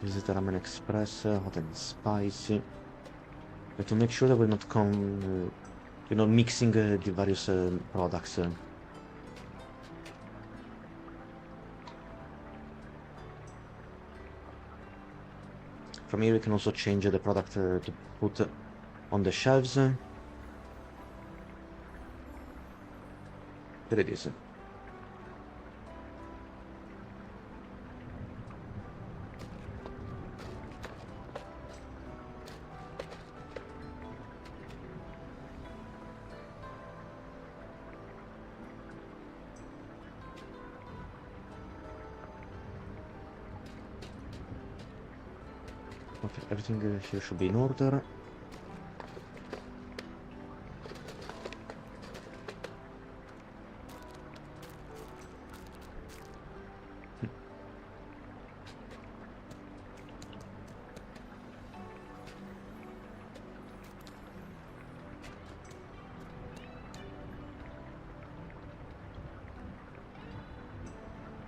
Visit Ramen Express, hot and spicy. But to make sure that we're not mixing the various products. From here we can also change the product to put on the shelves. There it is. Okay, everything here should be in order.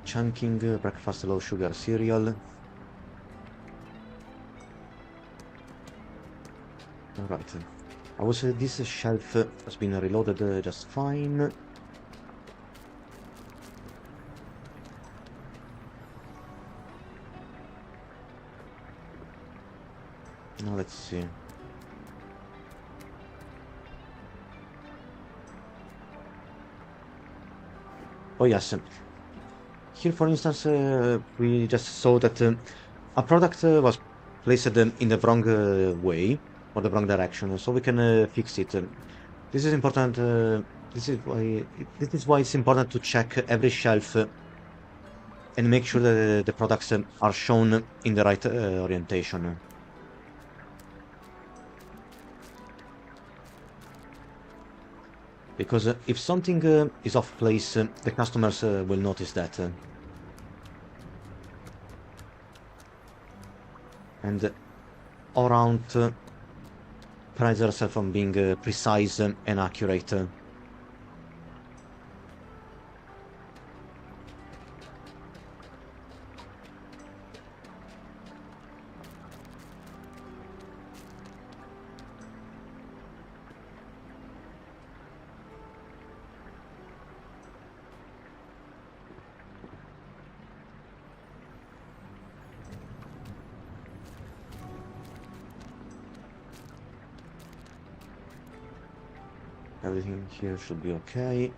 Chunking breakfast low sugar cereal. Alright. I will say this shelf has been reloaded just fine. Now let's see. Oh yes. Here for instance we just saw that a product was placed in the wrong way or the wrong direction, so we can fix it. This is important. This is why it's important to check every shelf and make sure that the products are shown in the right orientation. Because if something is off place, the customers will notice that. And all around prides herself on being precise and accurate. Everything here should be okay.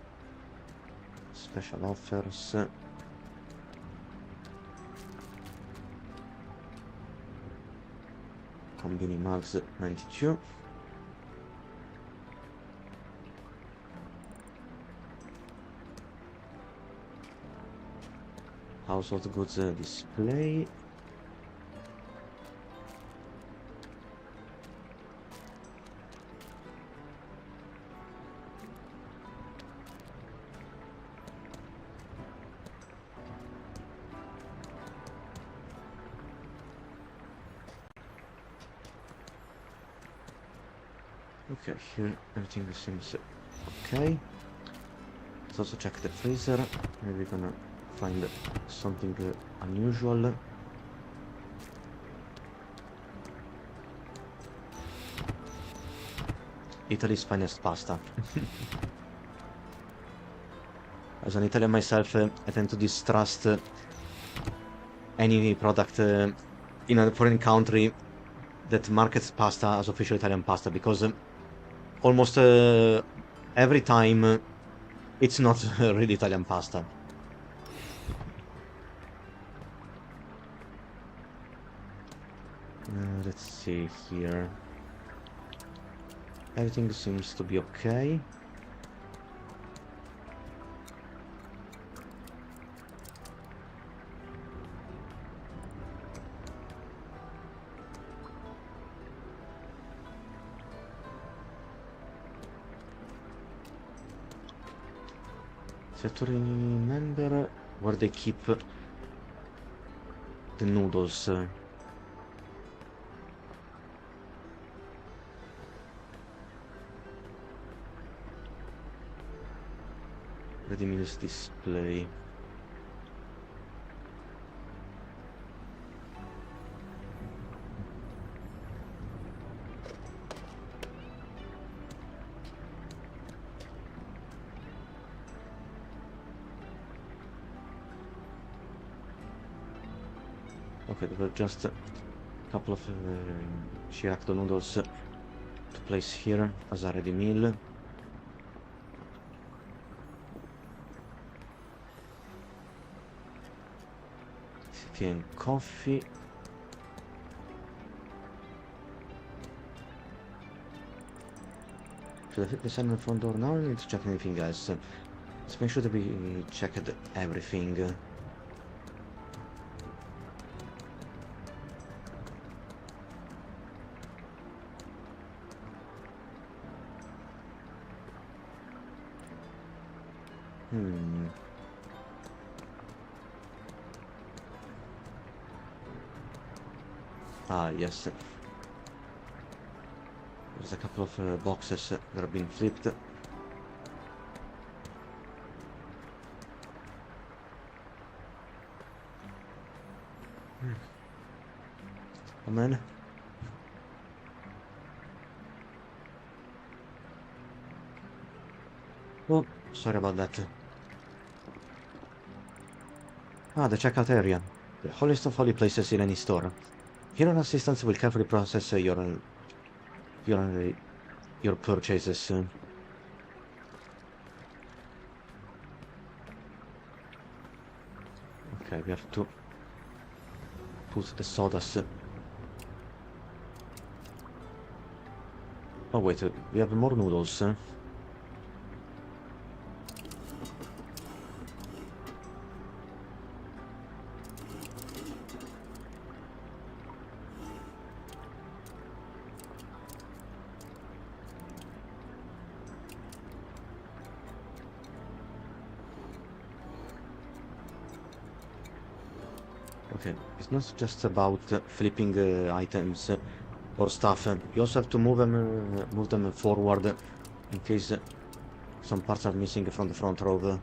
Special offers. Combini Max 92. Household goods display. Okay, here everything seems okay. Let's also check the freezer. Maybe we're gonna find something unusual. Italy's finest pasta. As an Italian myself, I tend to distrust any product in a foreign country that markets pasta as official Italian pasta, because almost every time it's not really Italian pasta. Let's see here. Everything seems to be okay. So I have to remember where they keep the noodles. Ready meals display. Okay, there were just a couple of Shirak noodles to place here as a ready meal. Tea and coffee. Should I hit the sign on the front door now? I need to check anything else. Let's make sure that we checked everything. Ah, yes. There's a couple of boxes that have been flipped. Come in. Oh, sorry about that. Ah, the checkout area. The holiest of holy places in any store. Here an assistant will carefully process your purchases. Okay, we have to put the sodas. Oh wait, we have more noodles. Okay, it's not just about flipping items or stuff. You also have to move them forward in case some parts are missing from the front row.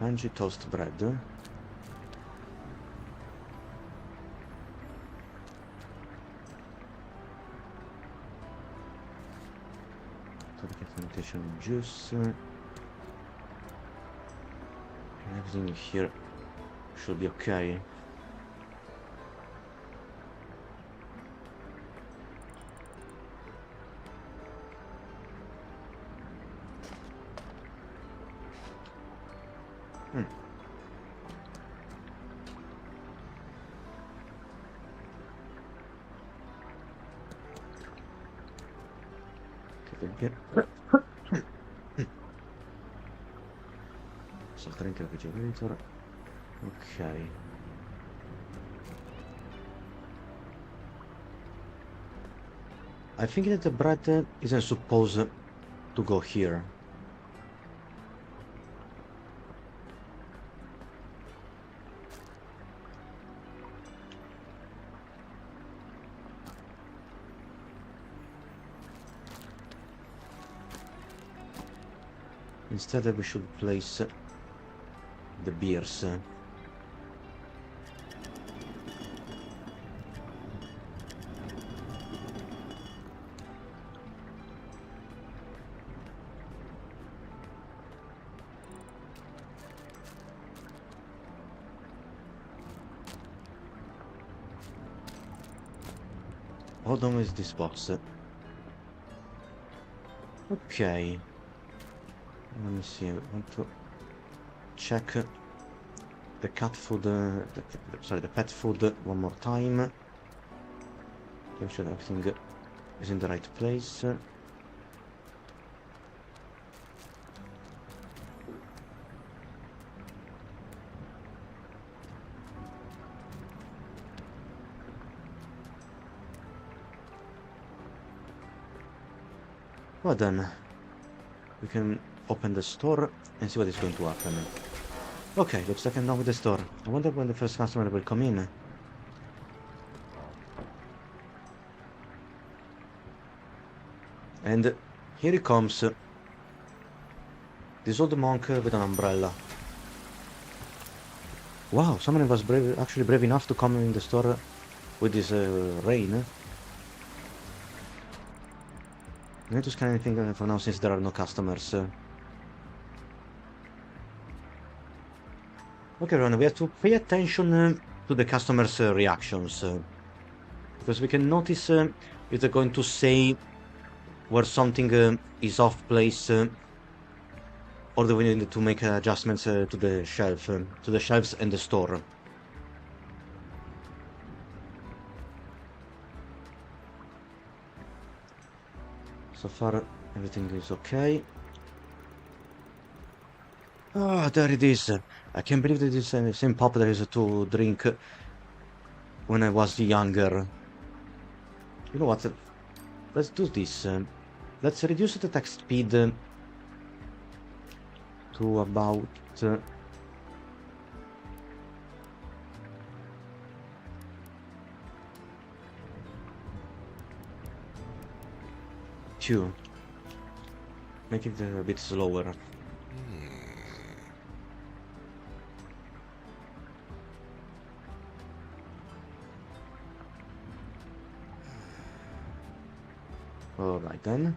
Angie toast bread. To get fermentation juice. Everything here should be okay. Saltare anche il refrigerator. Ok. I think that the bread isn't supposed to go here. Instead, we should place the beers. Hold on with this box. Okay. Let me see. I want to check the cat food. Sorry, the pet food one more time. Make sure everything is in the right place. Well then, we can open the store and see what is going to happen. Okay, looks like I'm done with the store. I wonder when the first customer will come in. And here he comes. This old monk with an umbrella. Wow, someone was actually brave enough to come in the store with this rain. I need to scan anything for now since there are no customers. Okay, everyone, we have to pay attention to the customers' reactions. Because we can notice if they're going to say where something is off place or do we need to make adjustments to the shelves and the store. So far, everything is okay. Ah, there it is. I can't believe that it's the same pop that I used to drink when I was younger. You know what? Let's do this. Let's reduce the text speed to about 2. Make it a bit slower. Alright then.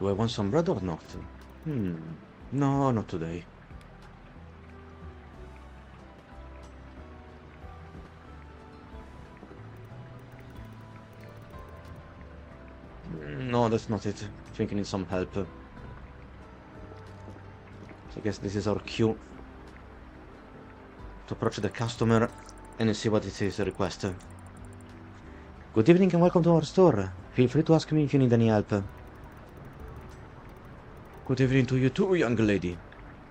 Do I want some bread or not? No, not today. No, that's not it. I think I need some help. So I guess this is our cue to approach the customer and see what it is request. Good evening and welcome to our store. Feel free to ask me if you need any help. Good evening to you too, young lady.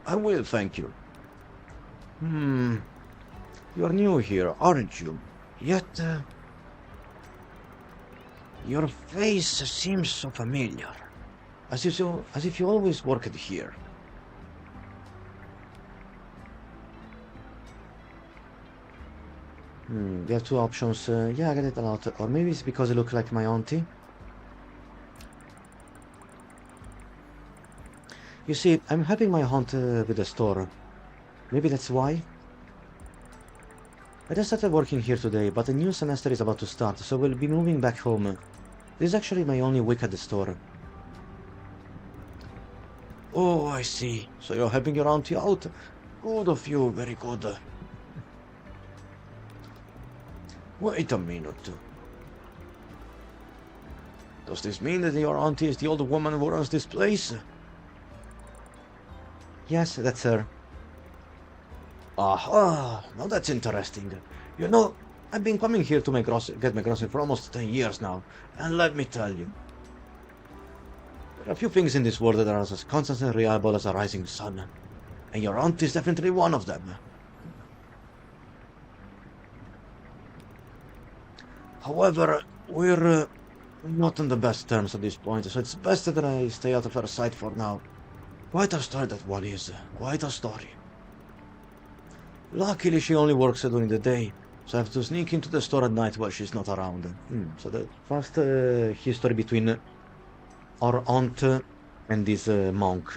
I will, thank you. You are new here, aren't you? Yet, your face seems so familiar. As if you always worked here. We have two options. Yeah, I get it a lot. Or maybe it's because I look like my auntie. You see, I'm helping my aunt with the store. Maybe that's why. I just started working here today, but the new semester is about to start, so we'll be moving back home. This is actually my only week at the store. Oh, I see. So you're helping your auntie out? Good of you, very good. Wait a minute. Does this mean that your auntie is the old woman who runs this place? Yes, that's her. Aha, now that's interesting. You know, I've been coming here to get my grocery for almost 10 years now, and let me tell you. There are a few things in this world that are as constant and reliable as a rising sun, and your aunt is definitely one of them. However, we're not on the best terms at this point, so it's best that I stay out of her sight for now. Quite a story that one is, quite a story. Luckily, she only works during the day, so I have to sneak into the store at night while she's not around. So the first history between our aunt and this monk.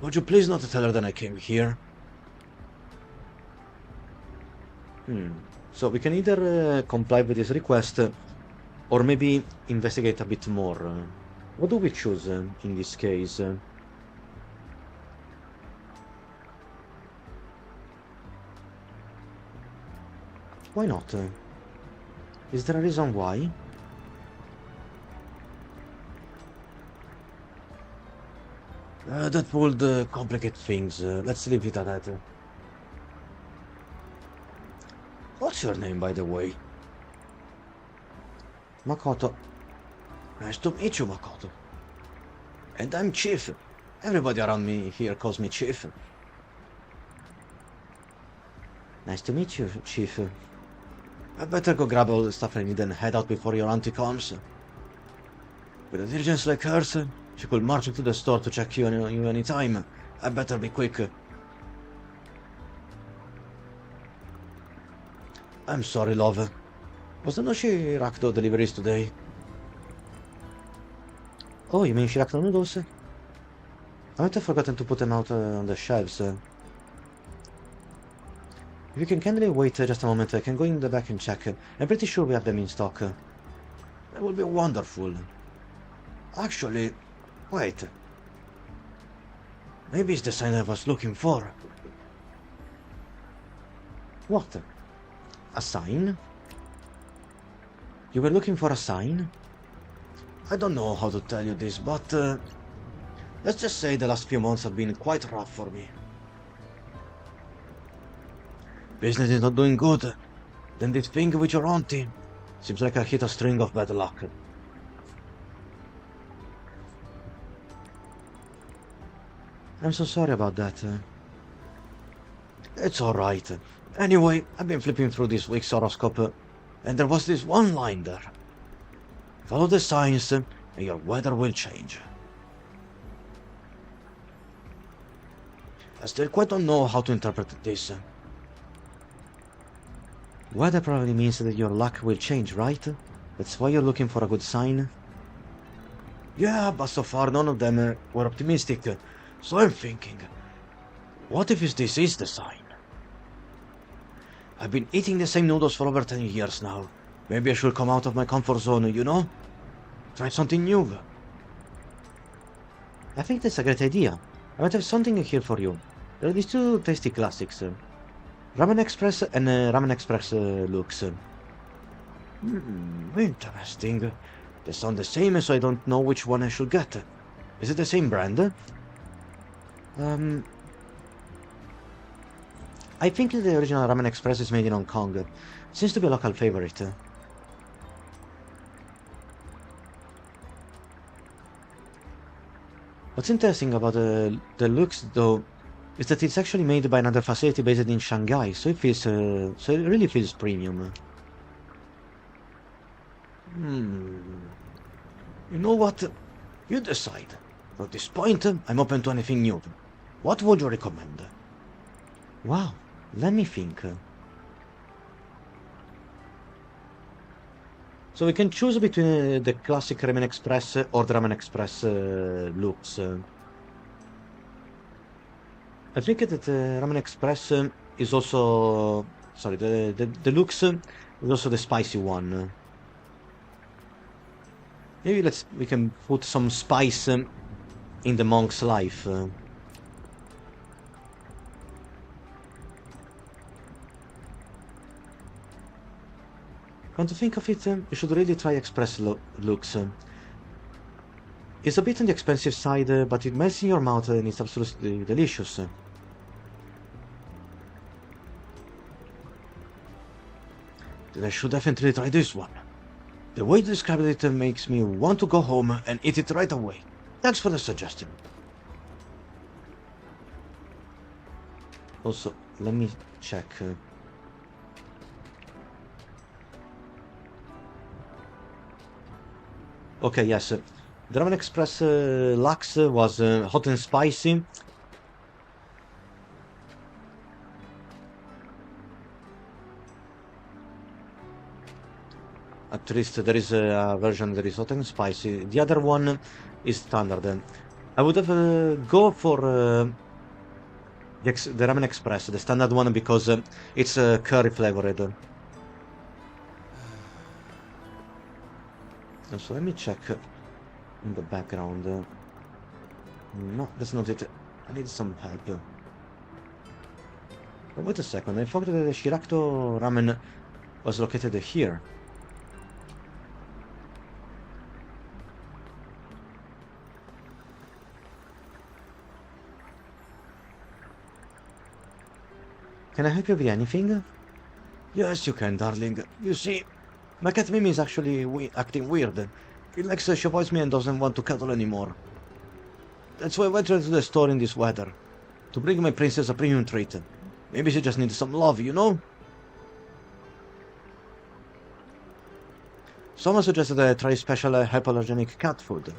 Would you please not tell her that I came here? So we can either comply with this request, or maybe investigate a bit more. What do we choose in this case? Why not? Is there a reason why? That would complicate things. Let's leave it at that. What's your name, by the way? Makoto. Nice to meet you, Makoto. And I'm Chief. Everybody around me here calls me Chief. Nice to meet you, Chief. I better go grab all the stuff I need and head out before your auntie comes. With a diligence like hers, she could march into the store to check you any time. I better be quick. I'm sorry, love. Wasn't no Shiracto deliveries today? Oh, you mean Shiracto noodles? I might have forgotten to put them out on the shelves. If you can kindly wait just a moment, I can go in the back and check. I'm pretty sure we have them in stock. That would be wonderful. Actually, wait. Maybe it's the sign I was looking for. What? A sign? You were looking for a sign? I don't know how to tell you this, but let's just say the last few months have been quite rough for me. Business is not doing good. Then this thing with your auntie seems like I hit a string of bad luck. I'm so sorry about that. It's alright. Anyway, I've been flipping through this week's horoscope, and there was this one line there. Follow the signs, and your weather will change. I still quite don't know how to interpret this. Weather probably means that your luck will change, right? That's why you're looking for a good sign? Yeah, but so far none of them were optimistic, so I'm thinking, what if this is the sign? I've been eating the same noodles for over 10 years now. Maybe I should come out of my comfort zone, you know? Try something new. I think that's a great idea. I might have something here for you. There are these two tasty classics. Ramen Express and Ramen Express Lux. Interesting. They sound the same, so I don't know which one I should get. Is it the same brand? I think the original Ramen Express is made in Hong Kong. Seems to be a local favorite. What's interesting about the Lux, though, is that it's actually made by another facility based in Shanghai, so it feels, so it really feels premium. You know what? You decide. At this point, I'm open to anything new. What would you recommend? Wow, let me think. So we can choose between the classic Ramen Express or the Ramen Express Lux. I think that the Ramen Express is also... Sorry, the Lux is also the spicy one. Maybe we can put some spice in the monk's life. Come to think of it, you should really try Express Lux. It's a bit on the expensive side, but it melts in your mouth and it's absolutely delicious. Then I should definitely try this one. The way you described it makes me want to go home and eat it right away. Thanks for the suggestion. Also, let me check. Okay, yes. The Ramen Express Lux was hot and spicy. At least there is a version that is hot and spicy. The other one is standard. I would have go for the Ramen Express, the standard one, because it's curry flavored. So let me check in the background. No, that's not it. I need some help. Oh, wait a second, I forgot that the Shirakto ramen was located here. Can I help you with anything? Yes, you can, darling. You see, my cat Mimi is actually acting weird. It likes to avoid me and doesn't want to cuddle anymore. That's why I went to the store in this weather. To bring my princess a premium treat. Maybe she just needs some love, you know? Someone suggested that I try special hypoallergenic cat food.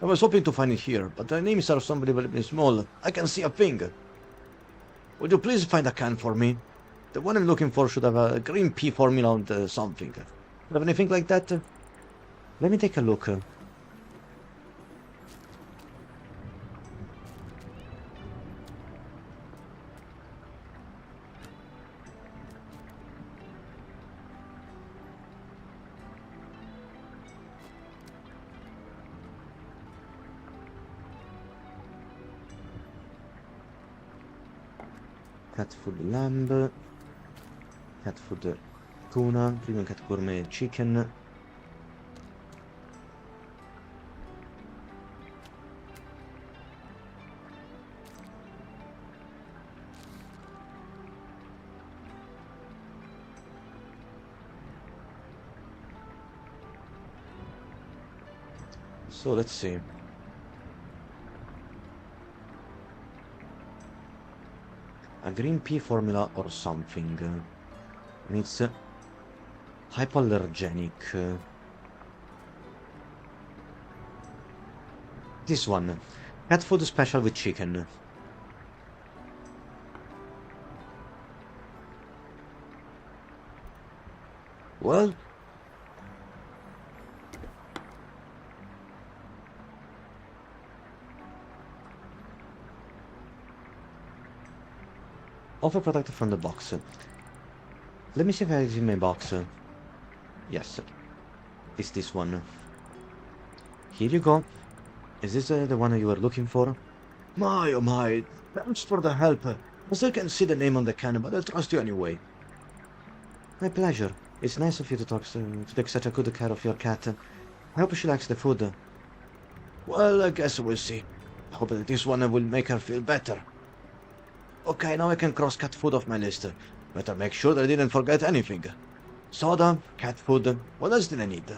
I was hoping to find it here, but the names are unbelievably small. I can't see a thing. Would you please find a can for me? The one I'm looking for should have a green pea formula and something. Have anything like that? Let me take a look. Cat food lamb, cat food tuna, premium cat gourmet chicken. So let's see. A green pea formula or something. And it's hypoallergenic. This one. Cat food special with chicken. Well, offer product from the box. Let me see if I have in my box. Yes, it's this one. Here you go. Is this the one you were looking for? My, oh my, thanks for the help. I still can't see the name on the can, but I'll trust you anyway. My pleasure. It's nice of you to take such a good care of your cat. I hope she likes the food. Well, I guess we'll see. I hope that this one will make her feel better. Okay, now I can cross cat food off my list. Better make sure that I didn't forget anything. Soda, cat food, what else did I need?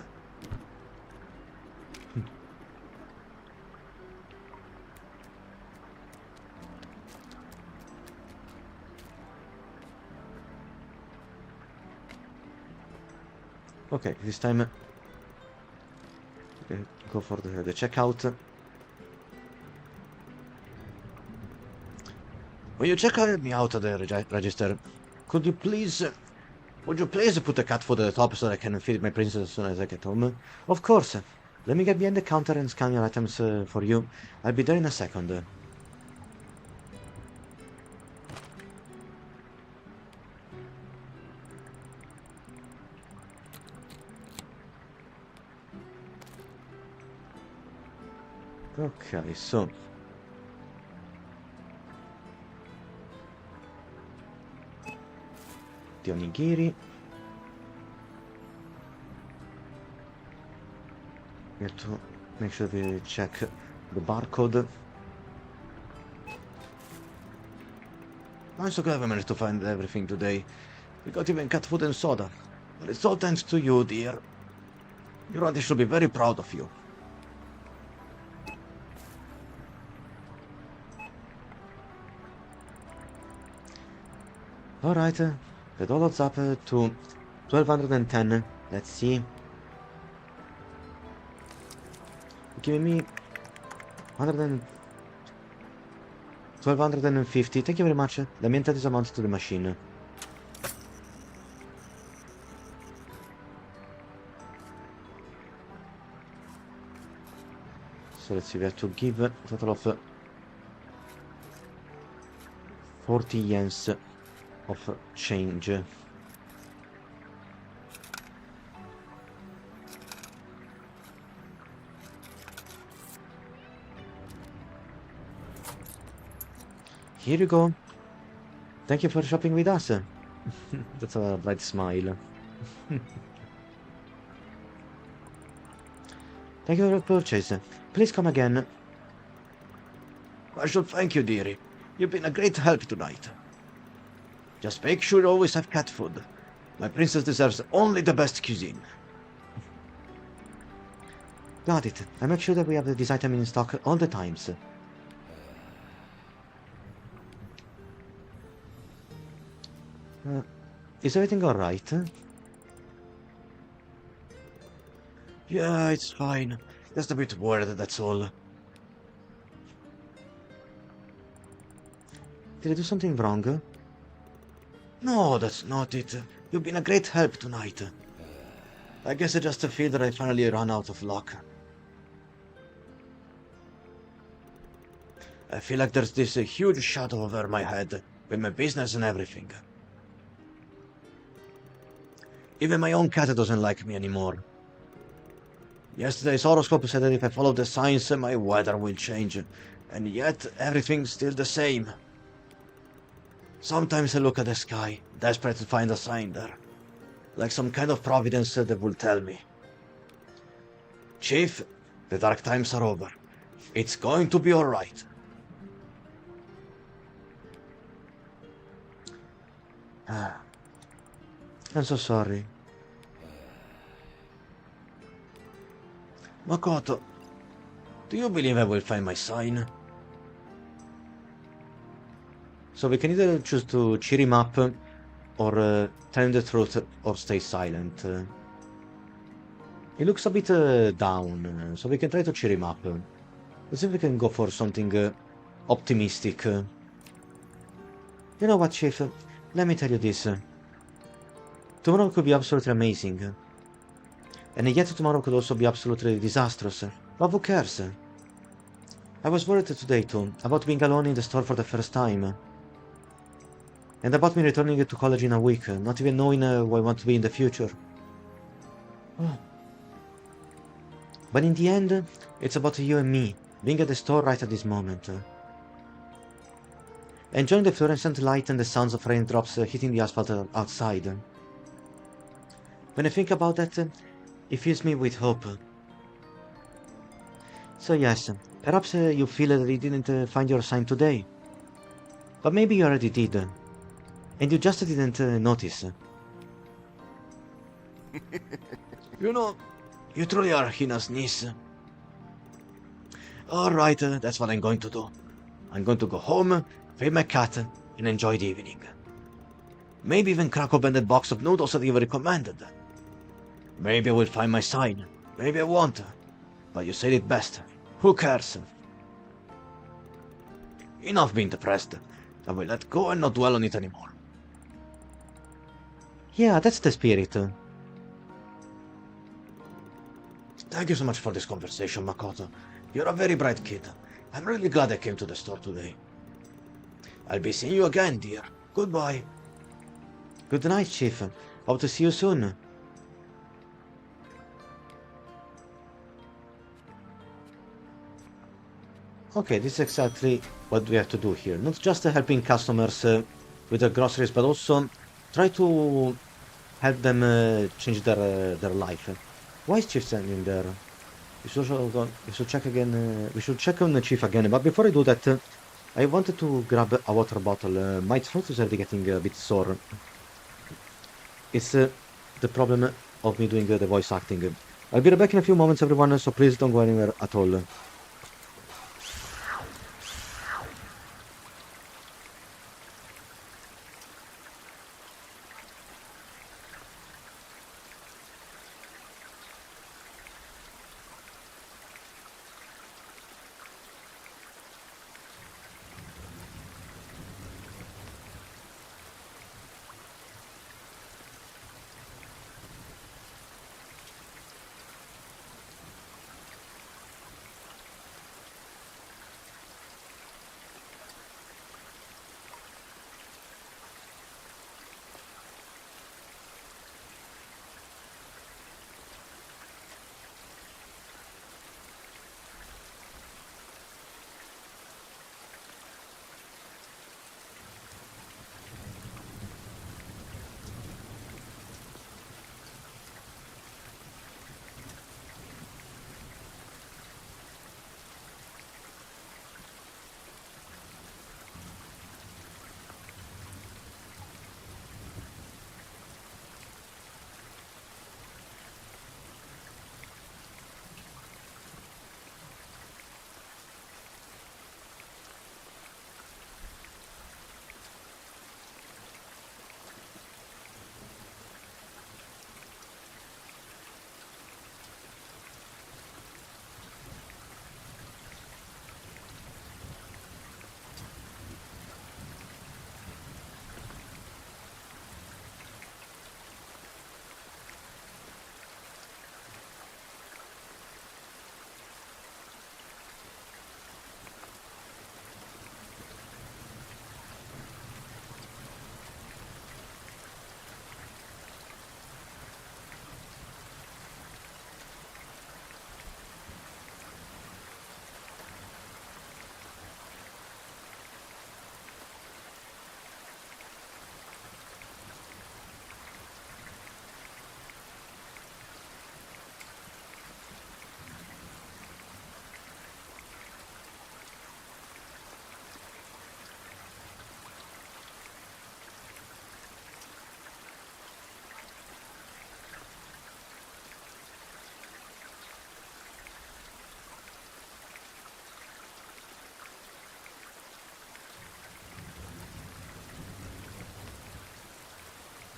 Okay, this time go for the checkout. When you check me out at the register, would you please put the cat food at the top so that I can feed my princess as soon as I get home? Of course. Let me get behind the counter and scan your items for you. I'll be there in a second. Okay, so the onigiri. We have to make sure we check the barcode. I'm so glad we managed to find everything today. We got even cat food and soda. But it's all thanks to you, dear. Your auntie should be very proud of you. Alright, the dollar's up to 1210. Let's see. Give me 1250. Thank you very much. Let me enter this amount to the machine. So let's see, we have to give a total of 40 yens of change. Here you go. Thank you for shopping with us. That's a bright smile. Thank you for your purchase. Please come again. I should thank you, dearie. You've been a great help tonight. Just make sure you always have cat food. My princess deserves only the best cuisine. Got it. I make sure that we have this item in stock all the times. Is everything alright? Yeah, it's fine. Just a bit worried, that's all. Did I do something wrong? No, that's not it. You've been a great help tonight. I guess I just feel that I finally ran out of luck. I feel like there's this huge shadow over my head, with my business and everything. Even my own cat doesn't like me anymore. Yesterday's horoscope said that if I follow the signs, my weather will change, and yet everything's still the same. Sometimes I look at the sky, desperate to find a sign there, like some kind of providence that will tell me, Chief, the dark times are over. It's going to be alright. I'm so sorry. Makoto, do you believe I will find my sign? So we can either choose to cheer him up, or tell him the truth, or stay silent. He looks a bit down, so we can try to cheer him up. Let's see if we can go for something optimistic. You know what, Chief? Let me tell you this. Tomorrow could be absolutely amazing. And yet tomorrow could also be absolutely disastrous. But who cares? I was worried today too, about being alone in the store for the first time. And about me returning to college in a week, not even knowing who I want to be in the future. But in the end, it's about you and me, being at the store right at this moment. Enjoying the fluorescent light and the sounds of raindrops hitting the asphalt outside. When I think about that, it fills me with hope. So yes, perhaps you feel that you didn't find your sign today. But maybe you already did. And you just didn't notice. You know, you truly are Hina's niece. Alright, that's what I'm going to do. I'm going to go home, feed my cat, and enjoy the evening. Maybe even crack open that box of noodles that you recommended. Maybe I will find my sign. Maybe I won't. But you said it best. Who cares? Enough being depressed. I will let go and not dwell on it anymore. Yeah, that's the spirit. Thank you so much for this conversation, Makoto. You're a very bright kid. I'm really glad I came to the store today. I'll be seeing you again, dear. Goodbye. Good night, Chief. Hope to see you soon. Okay, this is exactly what we have to do here. Not just helping customers with their groceries, but also try to help them change their life. Why is Chief standing there? We should check again. We should check on the Chief again. But before I do that, I wanted to grab a water bottle. My throat is already getting a bit sore. It's the problem of me doing the voice acting. I'll be right back in a few moments, everyone, so please don't go anywhere at all.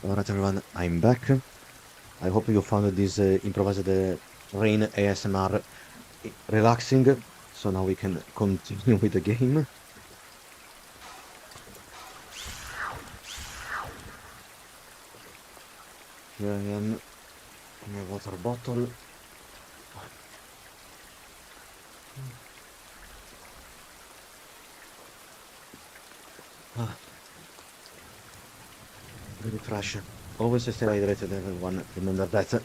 Alright, everyone, I'm back. I hope you found this improvised rain ASMR relaxing. So now we can continue with the game. Here I am in my water bottle. Ah, really fresh. Always stay hydrated, everyone. Remember that.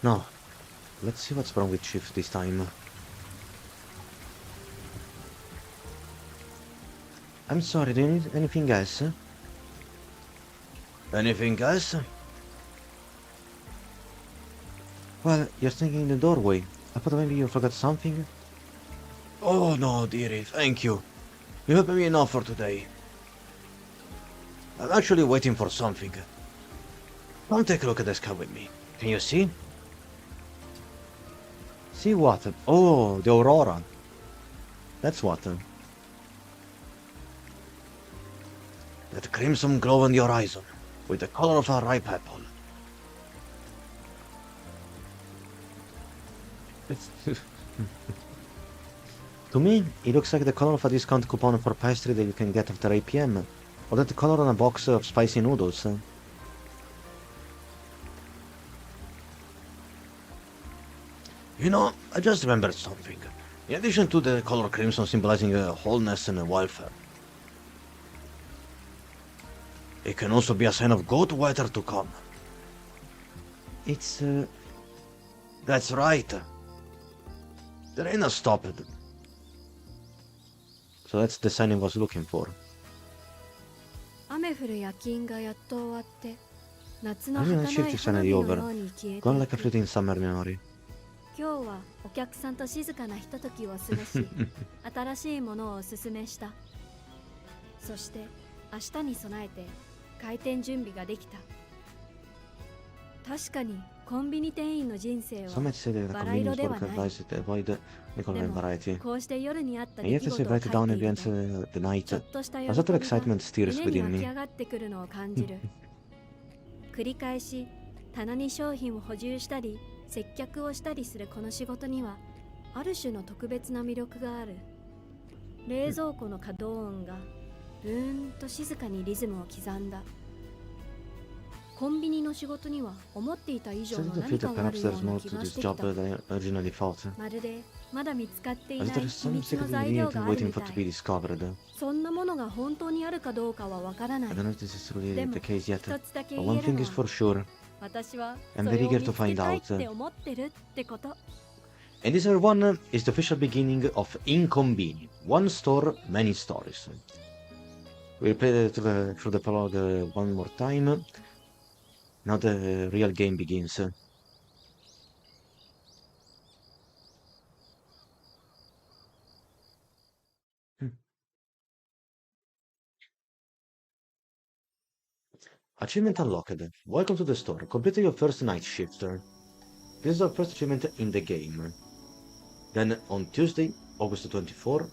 No, let's see what's wrong with Chief this time. I'm sorry, do you need anything else? Anything else? Well, you're standing in the doorway. I thought maybe you forgot something. Oh no, dearie, thank you. You helped me enough for today. I'm actually waiting for something. Come take a look at the sky with me. Can you see? See what? Oh, the aurora. That's what. That crimson glow on the horizon, with the color of a ripe apple. To me, it looks like the color of a discount coupon for pastry that you can get after 8 p.m. Or that color on a box of spicy noodles. You know, I just remembered something. In addition to the color crimson symbolizing wholeness and welfare, it can also be a sign of good weather to come. It's, That's right. The rain has stopped. So that's the sign I was looking for. 雨降る夜勤がやっと終わって夏の I mean, 儚 shift い is 花 finally 火の over. ように消えてい Gone like a く fleeting summer memory. 今日はお客さんと静かなひとときを過ごし新しいものをおすすめしたそして明日に備えて開店準備ができた。確かにコンビニ店員の人生は Some might say that the バラ色 convenience では worker ない。 advised to avoid the で economic も variety. こうして夜にあった And 出 you 来 have to 事を write 書 it down いている against と the night. ちょっとした喜 A び subtle が excitement stirs 胸に within 湧き me. 上がってくるのを感じる。繰り返し棚に商品を補充したり接客をしたりするこの仕事にはある種の特別な魅力がある。冷蔵庫の稼働音がブーンと静かにリズムを刻んだ。コンビニの仕事には思っていた以上 So の the 何 feel か that があ perhaps るよ there's うな more 気 to がし this てき job た。 than I originally thought. まるでまだ見つかってい As な there い is 秘 some 密の secret 材料 ingredient がある waiting みた for to be い。 discovered. そんなものが本当にあるかどうかはわからな I い。 don't know if this is really でも the case yet. 一つだけ But 言 one える thing の is は for sure. 私は I'm それ very を eager 見 to つけ find たい out. って思ってるってこと。 And this one is the official beginning of INKONBINI. One store, many stories. We'll play through the prologue one more time. Now the real game begins. Achievement unlocked. Welcome to the store. Complete your first night shift. This is our first achievement in the game. Then on Tuesday, August 24,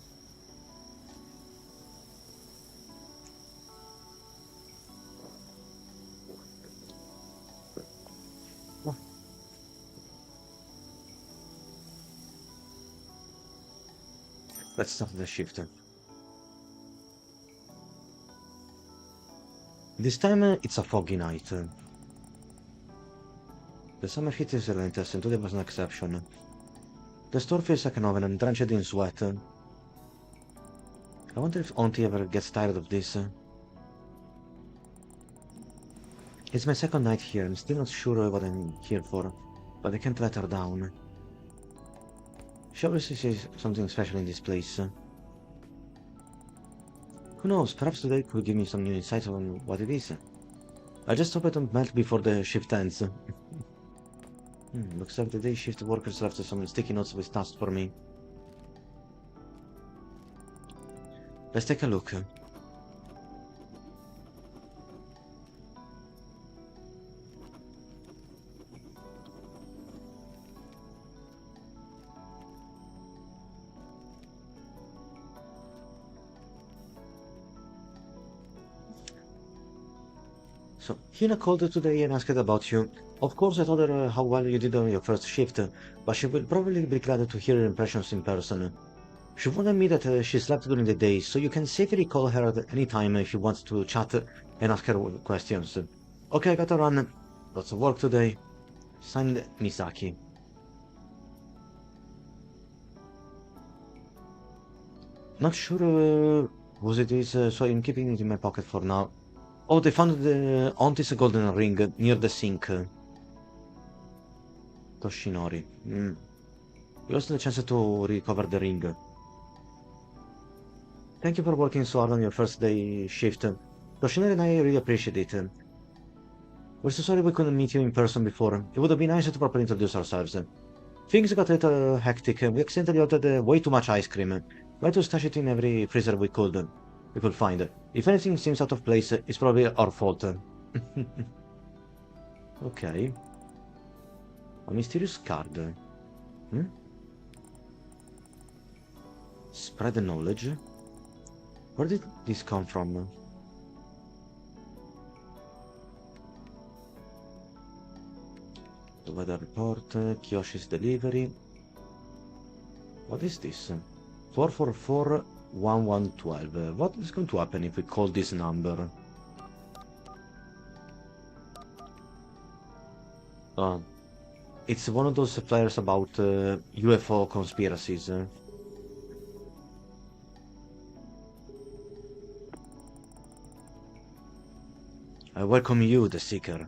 let's start the shift. This time it's a foggy night. The summer heat is relentless and today was no exception. The store feels like an oven and drenched in sweat. I wonder if Auntie ever gets tired of this. It's my second night here. I'm still not sure what I'm here for, but I can't let her down. She obviously sees something special in this place. Who knows, perhaps today could give me some new insight on what it is. I just hope I don't melt before the shift ends. Looks like the day shift workers left some sticky notes with tasks for me. Let's take a look. So, Hina called today and asked about you. Of course, I told her how well you did on your first shift, but she will probably be glad to hear your impressions in person. She warned me that she slept during the day, so you can safely call her at any time if you want to chat and ask her questions. Okay, I gotta run. Lots of work today. Signed, Misaki. Not sure whose it is, so I'm keeping it in my pocket for now. Oh, they found the Auntie's golden ring near the sink. Toshinori. We lost the chance to recover the ring. Thank you for working so hard on your first day shift. Toshinori and I really appreciate it. We're so sorry we couldn't meet you in person before. It would have been nicer to properly introduce ourselves. Things got a little hectic. We accidentally ordered way too much ice cream. We had to stash it in every freezer we could find. If anything seems out of place, it's probably our fault. Okay. A mysterious card. Spread the knowledge. Where did this come from? The weather report, Kiyoshi's delivery. What is this? 444-1112. What is going to happen if we call this number? It's one of those flyers about UFO conspiracies. I welcome you, the Seeker.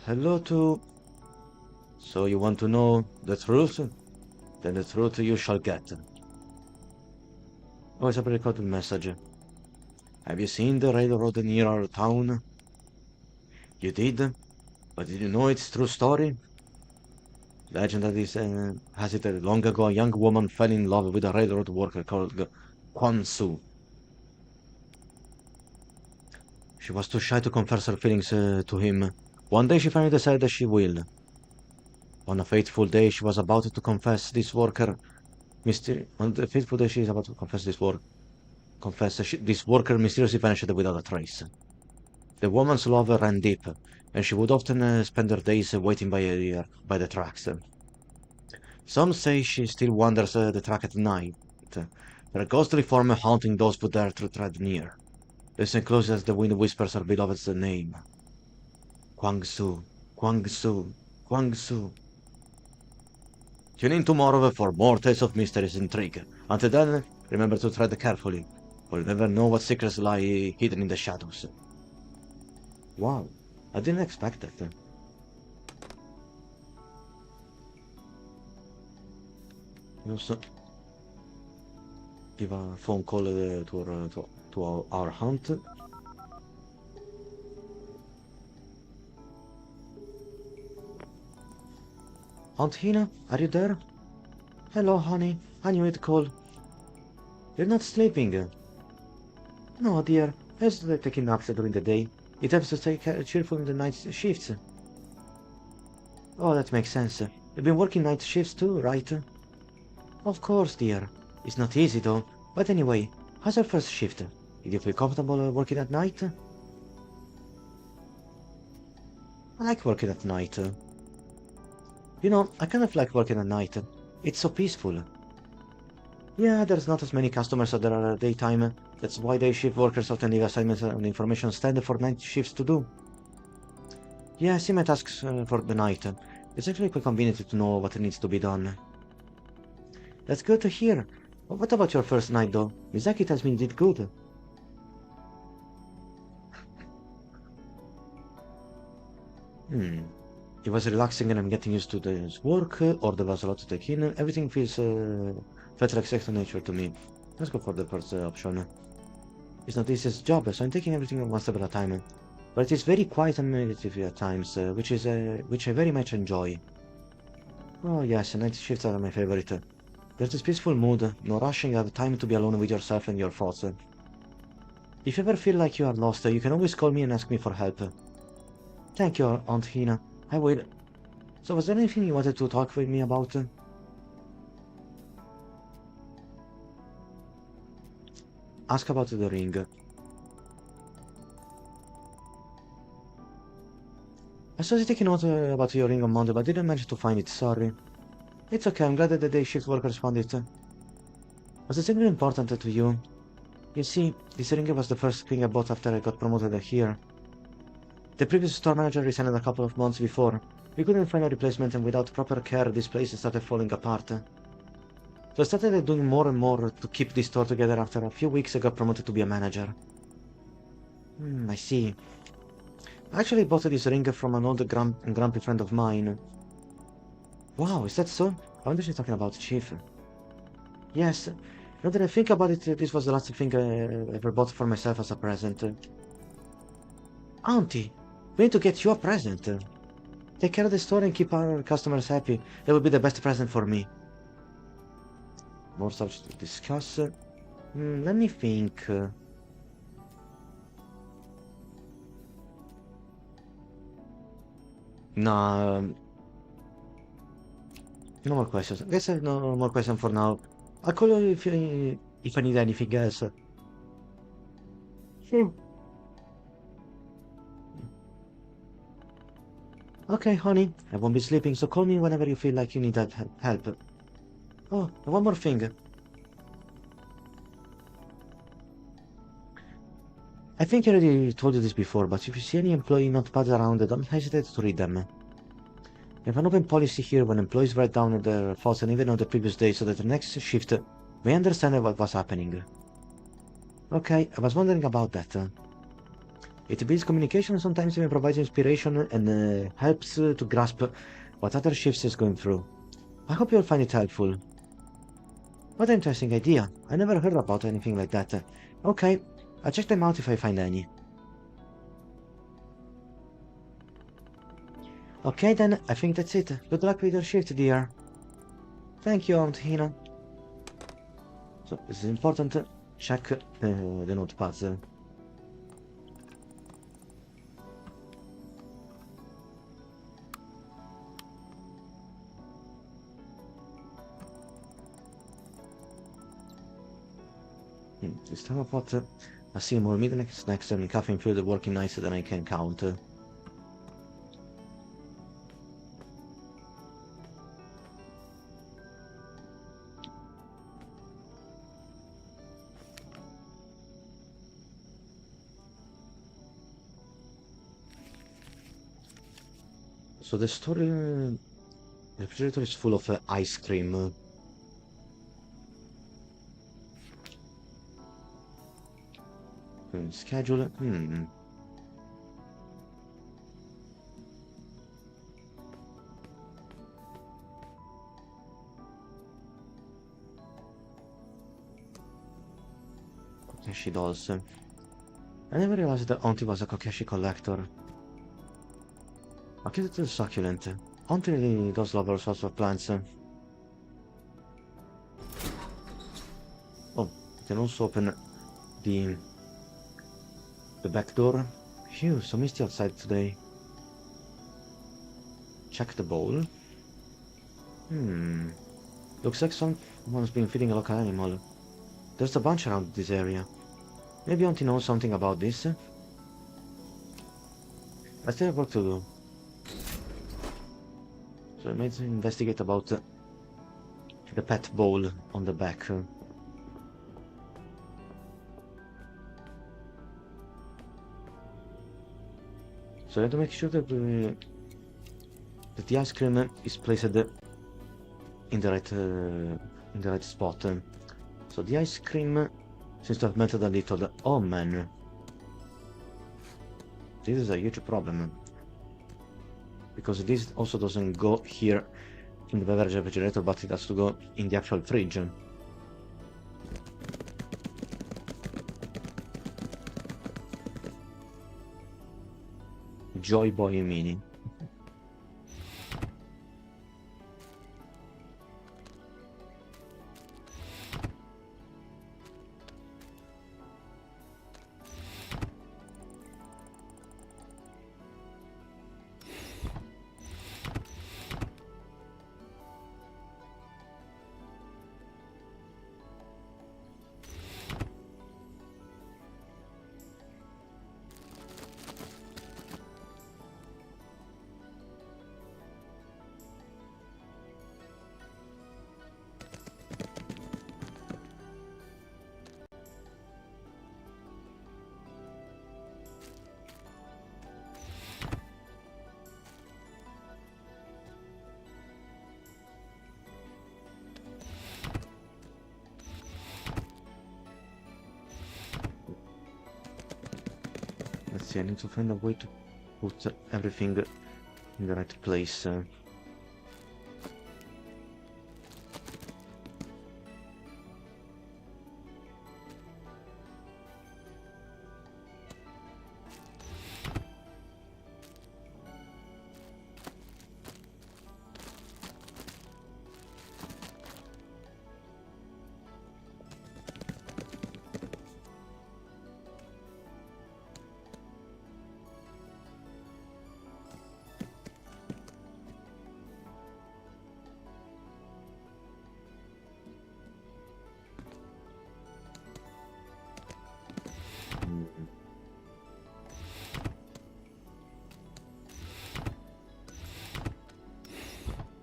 Hello to... So you want to know the truth? Then the truth you shall get. Oh, it's a pre-recorded message. Have you seen the railroad near our town? You did? But did you know its true story? Legend that is, has it that long ago a young woman fell in love with a railroad worker called Kwan Su. She was too shy to confess her feelings to him. One day she finally decided that she will. On a fateful day, she was about to confess this worker. On the fateful day, she is about to confess this this worker mysteriously vanished without a trace. The woman's love ran deep, and she would often spend her days waiting by the tracks. Some say she still wanders the track at night, her ghostly form haunting those who dare to tread near. Listen close as the wind whispers her beloved's name. Kwang-Su, Kwang-Su, Kwang-Su. Tune in tomorrow for more tales of mysteries and intrigue. Until then, remember to tread carefully. We'll never know what secrets lie hidden in the shadows. Wow, I didn't expect that. Also, give a phone call to our hunt. Aunt Hina, are you there? Hello, honey. I knew you'd call. You're not sleeping. No, dear. I just like taking naps during the day. It helps to stay cheerful in the night shifts. Oh, that makes sense. You've been working night shifts too, right? Of course, dear. It's not easy though. But anyway, how's your first shift? Did you feel comfortable working at night? I like working at night. You know, I kind of like working at night. It's so peaceful. Yeah, there's not as many customers as there are at daytime. That's why day shift workers often leave assignments and information standard for night shifts to do. Yeah, I see my tasks for the night. It's actually quite convenient to know what needs to be done. That's good to hear. What about your first night though? Mizaki tells me you did good. It was relaxing and I'm getting used to this work, or there was a lot to take in. Everything felt like second nature to me. Let's go for the first option. It's not the easiest job, so I'm taking everything one step at a time. But it is very quiet and meditative at times, which I very much enjoy. Oh yes, night shifts are my favorite. There's this peaceful mood, no rushing, have time to be alone with yourself and your thoughts. If you ever feel like you are lost, you can always call me and ask me for help. Thank you, Aunt Hina. I will. So was there anything you wanted to talk with me about? Ask about the ring. I started taking note about your ring on Monday, but didn't manage to find it, sorry. It's okay, I'm glad that the day shift workers found it. Was it really important to you? You see, this ring was the first thing I bought after I got promoted here. The previous store manager resigned a couple of months before. We couldn't find a replacement, and without proper care, this place started falling apart. So I started doing more and more to keep this store together. After a few weeks, I got promoted to be a manager. I see. I actually bought this ring from an old grumpy friend of mine. Wow, is that so? I wonder if she's talking about Chief. Yes. Now that I think about it, this was the last thing I ever bought for myself as a present. Auntie, we need to get you a present. Take care of the store and keep our customers happy. That would be the best present for me. More subjects to discuss. Let me think. Nah. No more questions. I guess I have no more questions for now. I'll call you if I need anything else. Sure. Okay, honey. I won't be sleeping, so call me whenever you feel like you need that help. Oh, and one more thing. I think I already told you this before, but if you see any employee notepads around, don't hesitate to read them. We have an open policy here when employees write down their thoughts and even on the previous day so that the next shift may understand what was happening. Okay, I was wondering about that. It builds communication and sometimes even provides inspiration and helps to grasp what other shifts is going through. I hope you'll find it helpful. What an interesting idea. I never heard about anything like that. Okay, I'll check them out if I find any. Okay then, I think that's it. Good luck with your shift, dear. Thank you, Aunt Hina. So, this is important. Check the notepads. This time apart, I see more midnight snacks and caffeine fueled working nights than I can count. So the story, the refrigerator is full of ice cream. Schedule. Kokeshi dolls. I never realized that Auntie was a Kokeshi collector. A cute little succulent. Auntie really does love all sorts of plants. Oh, you can also open the back door. Phew, so misty outside today. Check the bowl. Looks like someone's been feeding a local animal. There's a bunch around this area. Maybe Auntie knows something about this. I still have work to do. So I might investigate about the pet bowl on the back. So I have to make sure that the ice cream is placed in the right spot. So the ice cream seems to have melted a little. Oh man, this is a huge problem because this also doesn't go here in the beverage refrigerator, but it has to go in the actual fridge. Joy Boy Mini. Let's see, I need to find a way to put everything in the right place.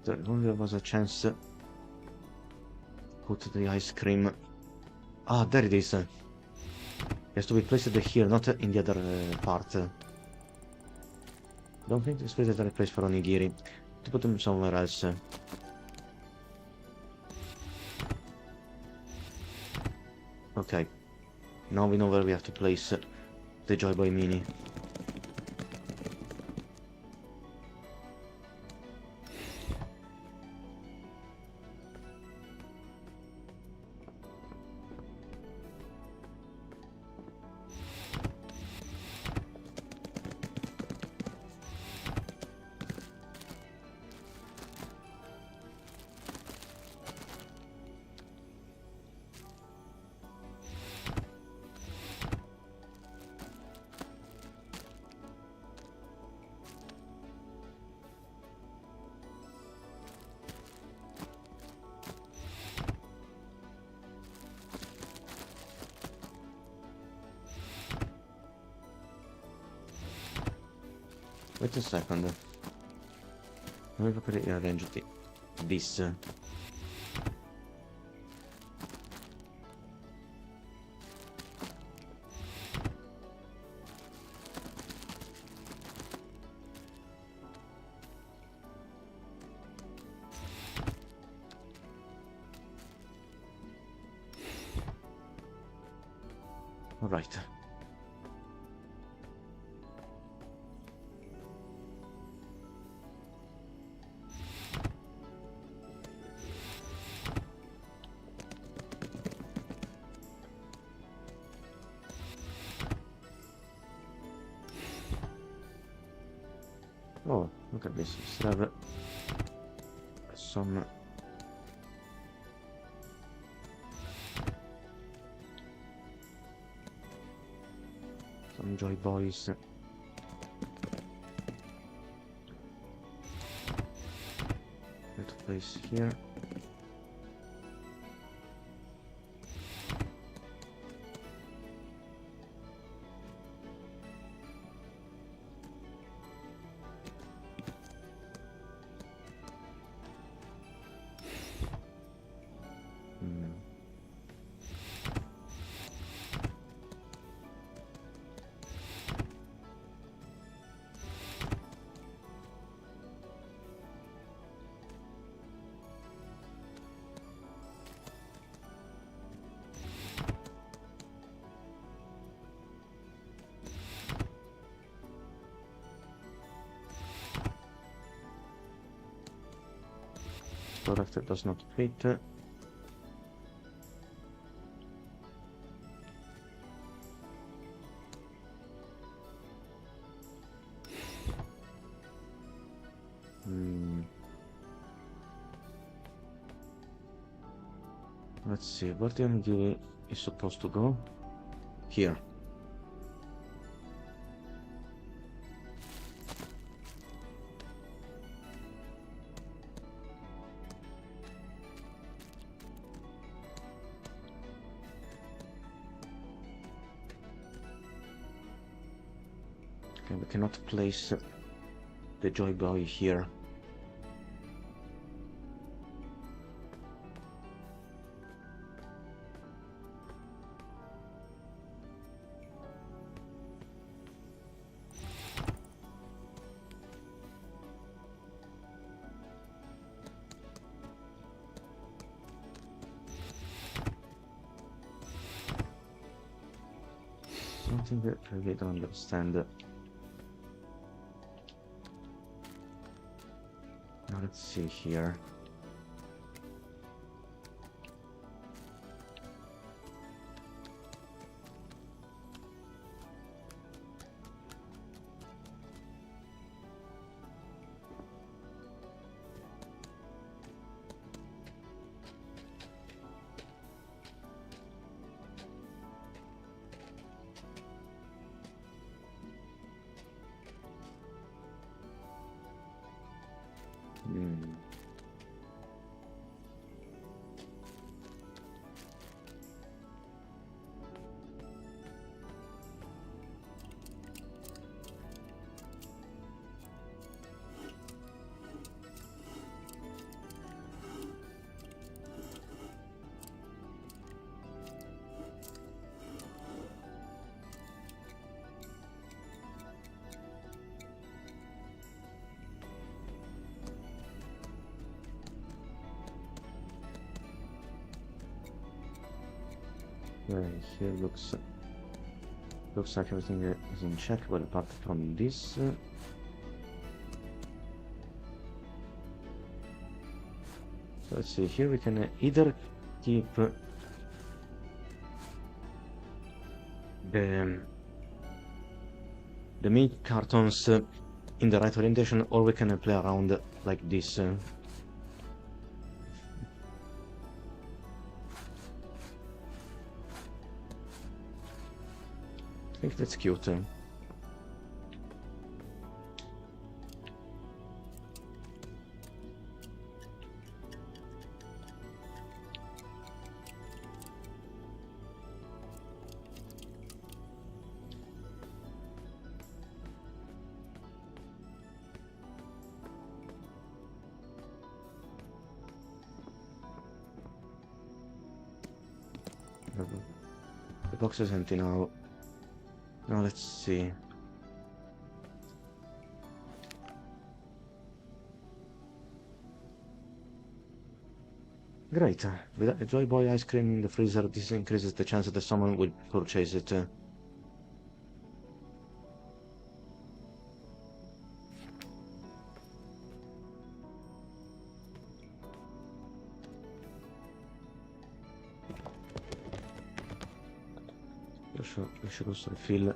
There only was a chance to put the ice cream. Ah, there it is. It has to be placed here, not in the other part. Don't think this place is the right place for onigiri. To put them somewhere else. Okay. Now we know where we have to place the Joy Boy Mini. Wait a second. Come proprio riarrangiati. This. All right. Oh, look at this. We still have some Joy Boys. Let's place here. Product that does not fit. Let's see, where the energy is supposed to go? Here. Okay, we cannot place the Joy Boy here. Something that I really don't understand. Now let's see here. Here looks like everything is in check, but apart from this, so let's see. Here we can either keep the meat cartons in the right orientation, or we can play around like this. I think that's cute. The box is empty now. Now let's see. Great. With a Joy Boy ice cream in the freezer, this increases the chance that someone will purchase it. We should also refill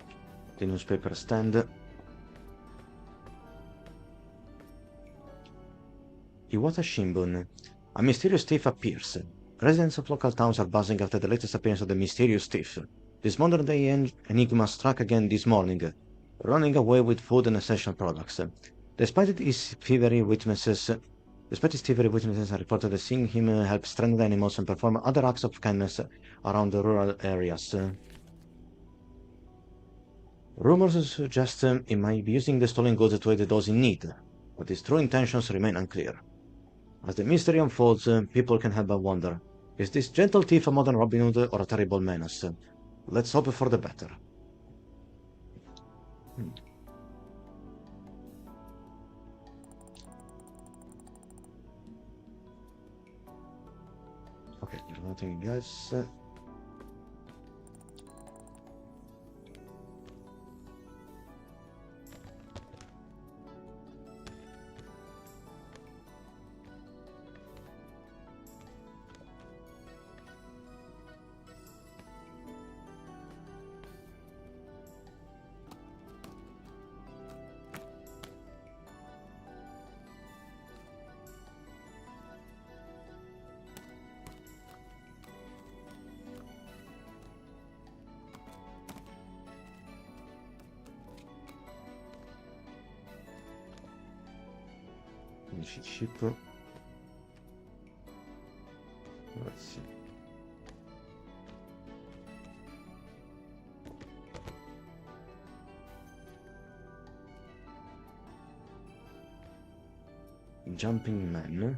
the newspaper stand. Iwata Shimbun. A mysterious thief appears. Residents of local towns are buzzing after the latest appearance of the mysterious thief. This modern-day enigma struck again this morning, running away with food and essential products. Despite his thievery, witnesses are reported as seeing him help stranded animals and perform other acts of kindness around the rural areas. Rumors suggest he might be using the stolen goods to aid those in need, but his true intentions remain unclear. As the mystery unfolds, people can help but wonder, is this gentle thief a modern Robin Hood or a terrible menace? Let's hope for the better. Okay, there's nothing else. Ship. Let's see. Jumping Man.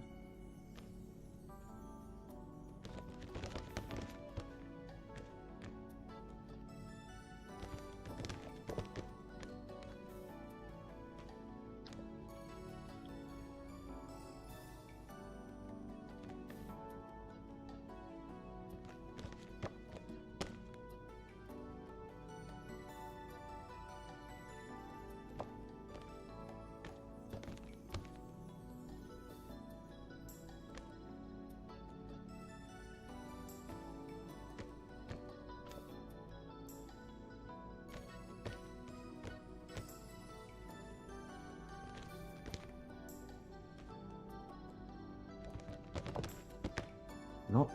No.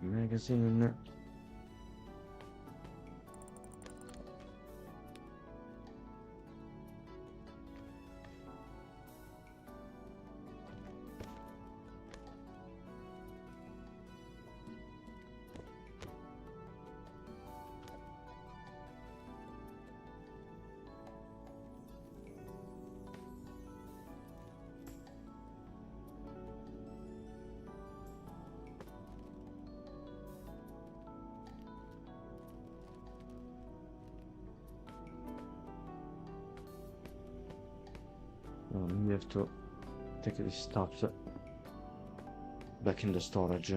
Magazine. Oh, we have to take these stops. back in the storage.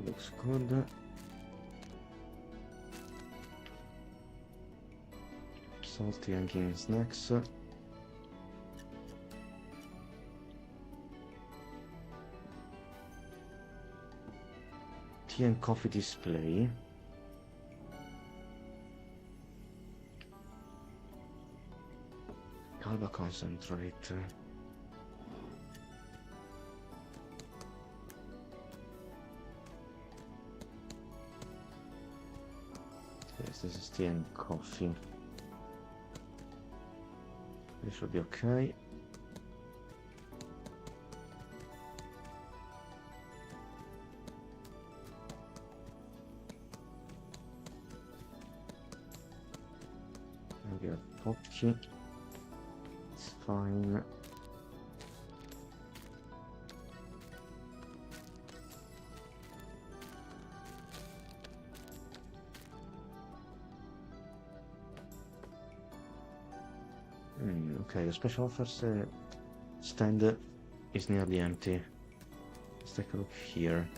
Looks good. Salty and green snacks. Tea and coffee display. Calva concentrate. Yes, this is tea and coffee. This should be okay. And we have Pocky. It's fine. Okay, the special offers stand is nearly empty. Let's take a look here.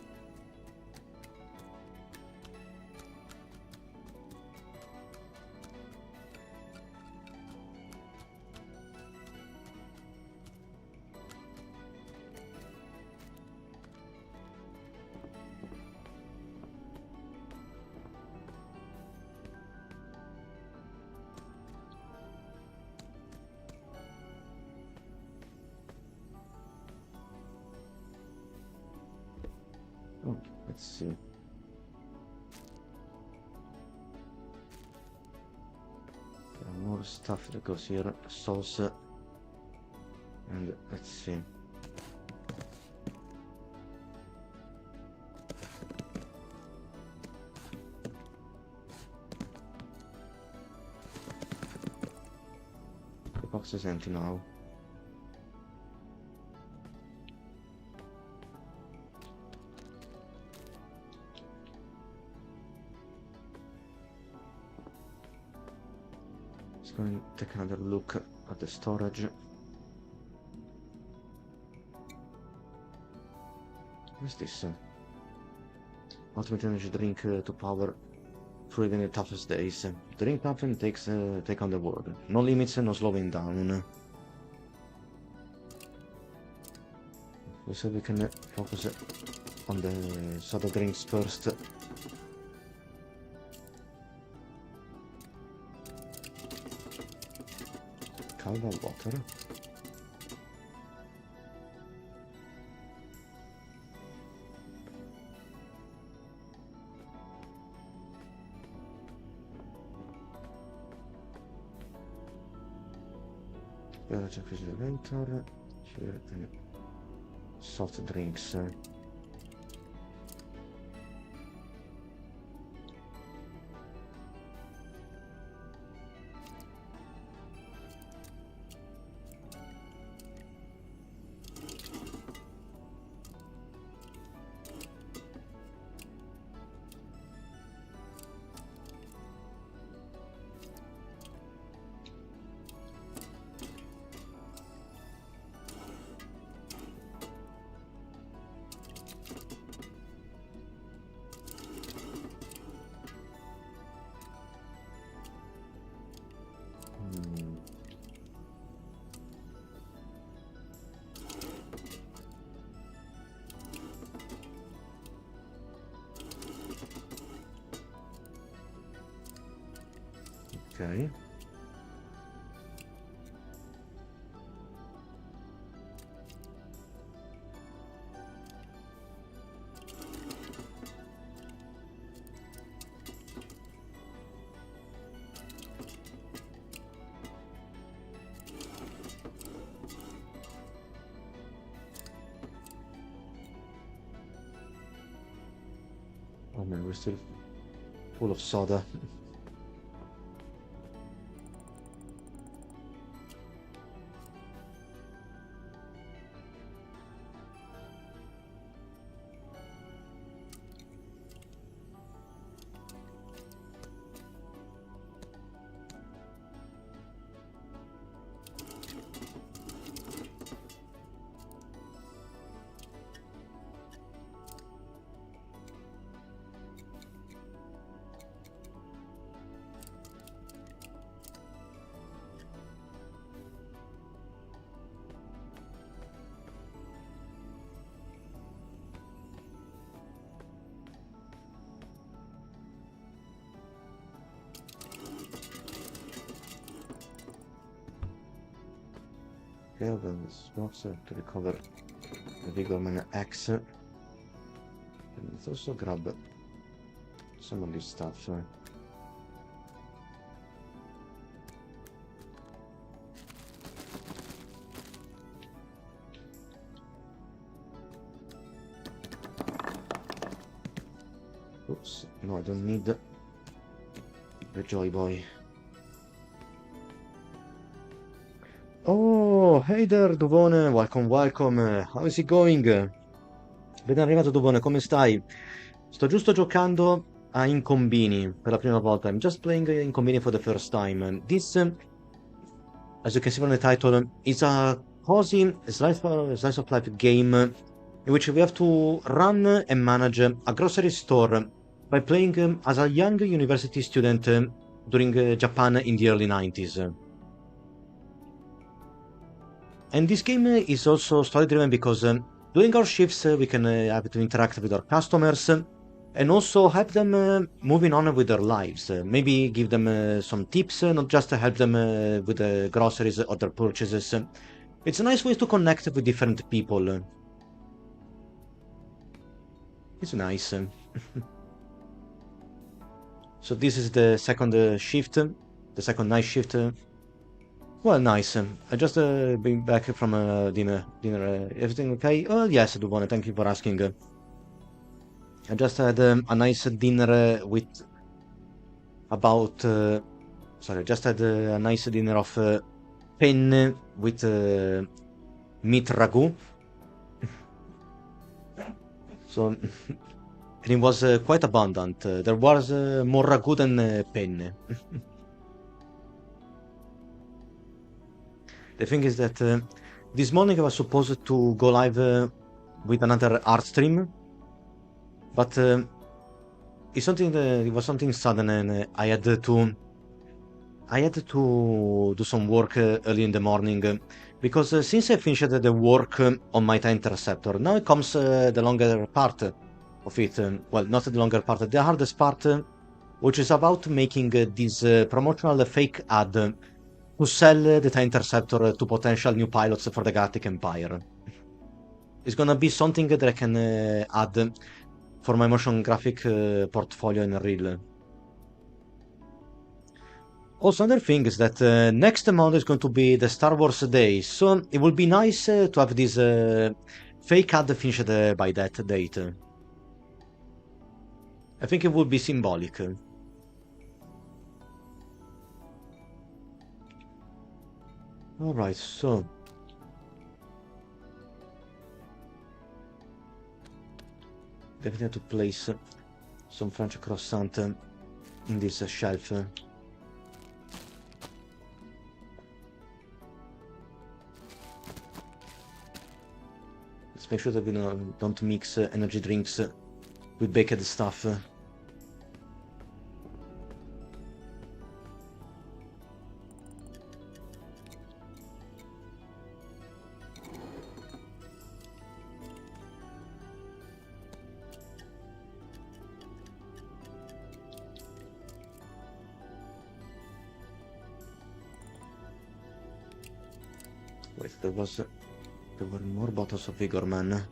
Oh, let's see. There are more stuff that goes here. Sauce. And let's see. The box is empty now. Let's go and take another look at the storage. What's this? Ultimate energy drink to power through even the toughest days. Drink up and take on the world. No limits, no slowing down. We said we can focus on the soda drinks first. Calva water. Beverage refrigerator. Here and soft drinks. Okay. Oh man, we're still full of soda. Fail the box to recover the Vigorman X. And let's also grab some of this stuff. Oops, no, I don't need the Joy Boy. Oh, hey there, Duvone, welcome. How is it going? Ben arrivato, Duvone, come stai? Sto giusto giocando a Inkombini per la prima volta. I'm just playing Inkombini for the first time. This, as you can see from the title, is a cozy slice of life game in which we have to run and manage a grocery store by playing as a young university student during Japan in the early 90s. And this game is also story-driven because during our shifts we can have to interact with our customers and also help them moving on with their lives. Maybe give them some tips, not just help them with the groceries or their purchases. It's a nice way to connect with different people. It's nice. So this is the second shift, the second night shift. Well, nice. I just been back from dinner. Everything okay? Oh, yes, Duvone, thank you for asking. I just had a nice dinner with about... sorry, I just had a nice dinner of penne with meat ragu. So, and it was quite abundant. There was more ragu than penne. The thing is that this morning I was supposed to go live with another art stream, but it was something sudden, and I had to do some work early in the morning because since I finished the work on my time interceptor, now it comes the longer part of it. Well, not the longer part, the hardest part, which is about making this promotional fake ad to sell the TIE Interceptor to potential new pilots for the Galactic Empire. It's gonna be something that I can add for my motion graphic portfolio in Reel. Also, another thing is that next month is going to be the Star Wars Day, so it would be nice to have this fake ad finished by that date. I think it would be symbolic. Alright, so... definitely have to place some French croissant in this shelf. Let's make sure that we don't mix energy drinks with baked stuff. Wait, there were more bottles of Vigor Man.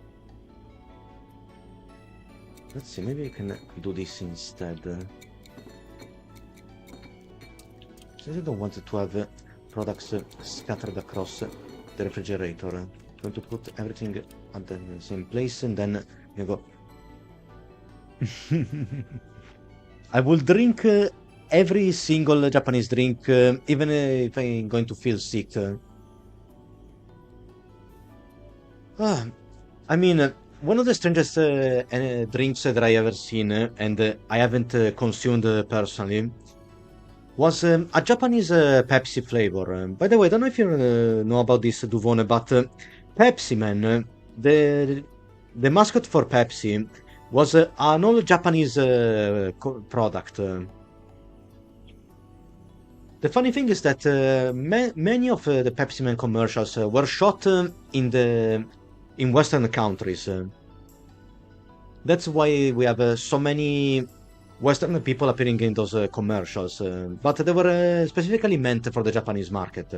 Let's see, maybe I can do this instead. Since I don't want to have products scattered across the refrigerator, I'm going to put everything at the same place and then you go. I will drink every single Japanese drink, even if I'm going to feel sick. I mean, one of the strangest drinks that I ever seen, and I haven't consumed personally, was a Japanese Pepsi flavor. By the way, I don't know if you know about this, Duvone, but Pepsi Man, the mascot for Pepsi, was an old Japanese product. The funny thing is that many of the Pepsi Man commercials were shot in Western countries. That's why we have so many Western people appearing in those commercials, but they were specifically meant for the Japanese market.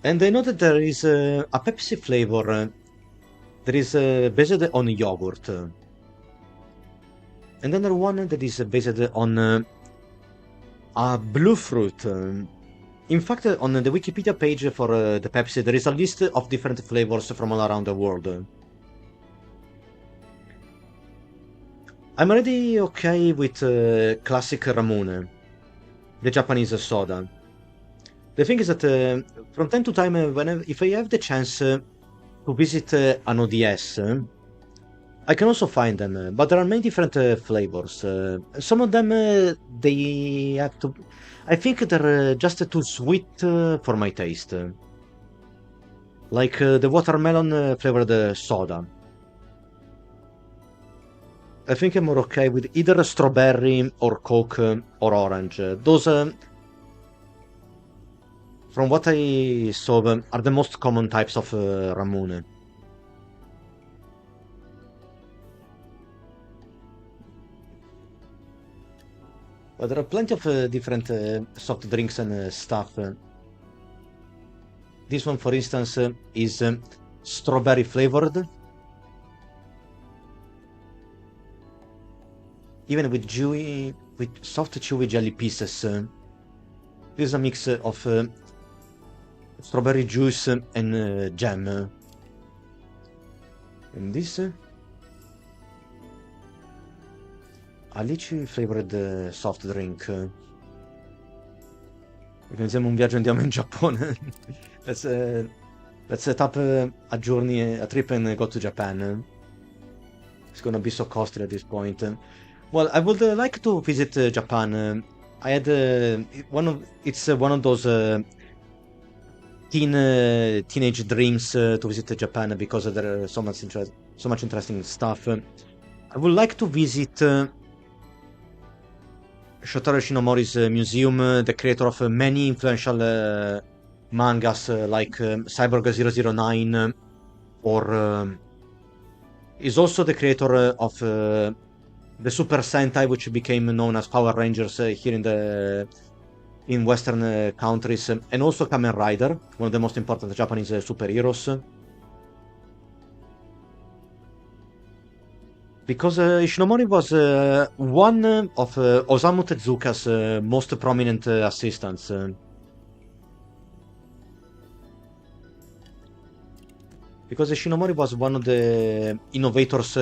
And I know that there is a Pepsi flavor that is based on yogurt. And then there one that is based on a blue fruit. In fact, on the Wikipedia page for the Pepsi, there is a list of different flavors from all around the world. I'm already okay with classic Ramune, the Japanese soda. The thing is that from time to time, if I have the chance to visit an ODS, I can also find them, but there are many different flavors. Some of them, they have to... I think they're just too sweet for my taste. Like the watermelon flavored soda. I think I'm more okay with either strawberry or Coke or orange. Those, from what I saw, are the most common types of Ramune. But there are plenty of different soft drinks and stuff. This one, for instance, is strawberry flavored. Even with soft chewy jelly pieces. This is a mix of strawberry juice and jam. And this? A lychee flavored soft drink. Organizziamo un viaggio, andiamo in Giappone. let's set up a trip and go to Japan. It's gonna be so costly at this point. Well, I would like to visit Japan. I had it's one of those teenage dreams to visit Japan because there are so much interesting stuff. I would like to visit Shotaro Shinomori's museum, the creator of many influential mangas like Cyborg 009, or is also the creator of the Super Sentai, which became known as Power Rangers here in Western countries, and also Kamen Rider, one of the most important Japanese superheroes. Because Ishinomori was one of Osamu Tezuka's most prominent assistants. Because Ishinomori was one of the innovators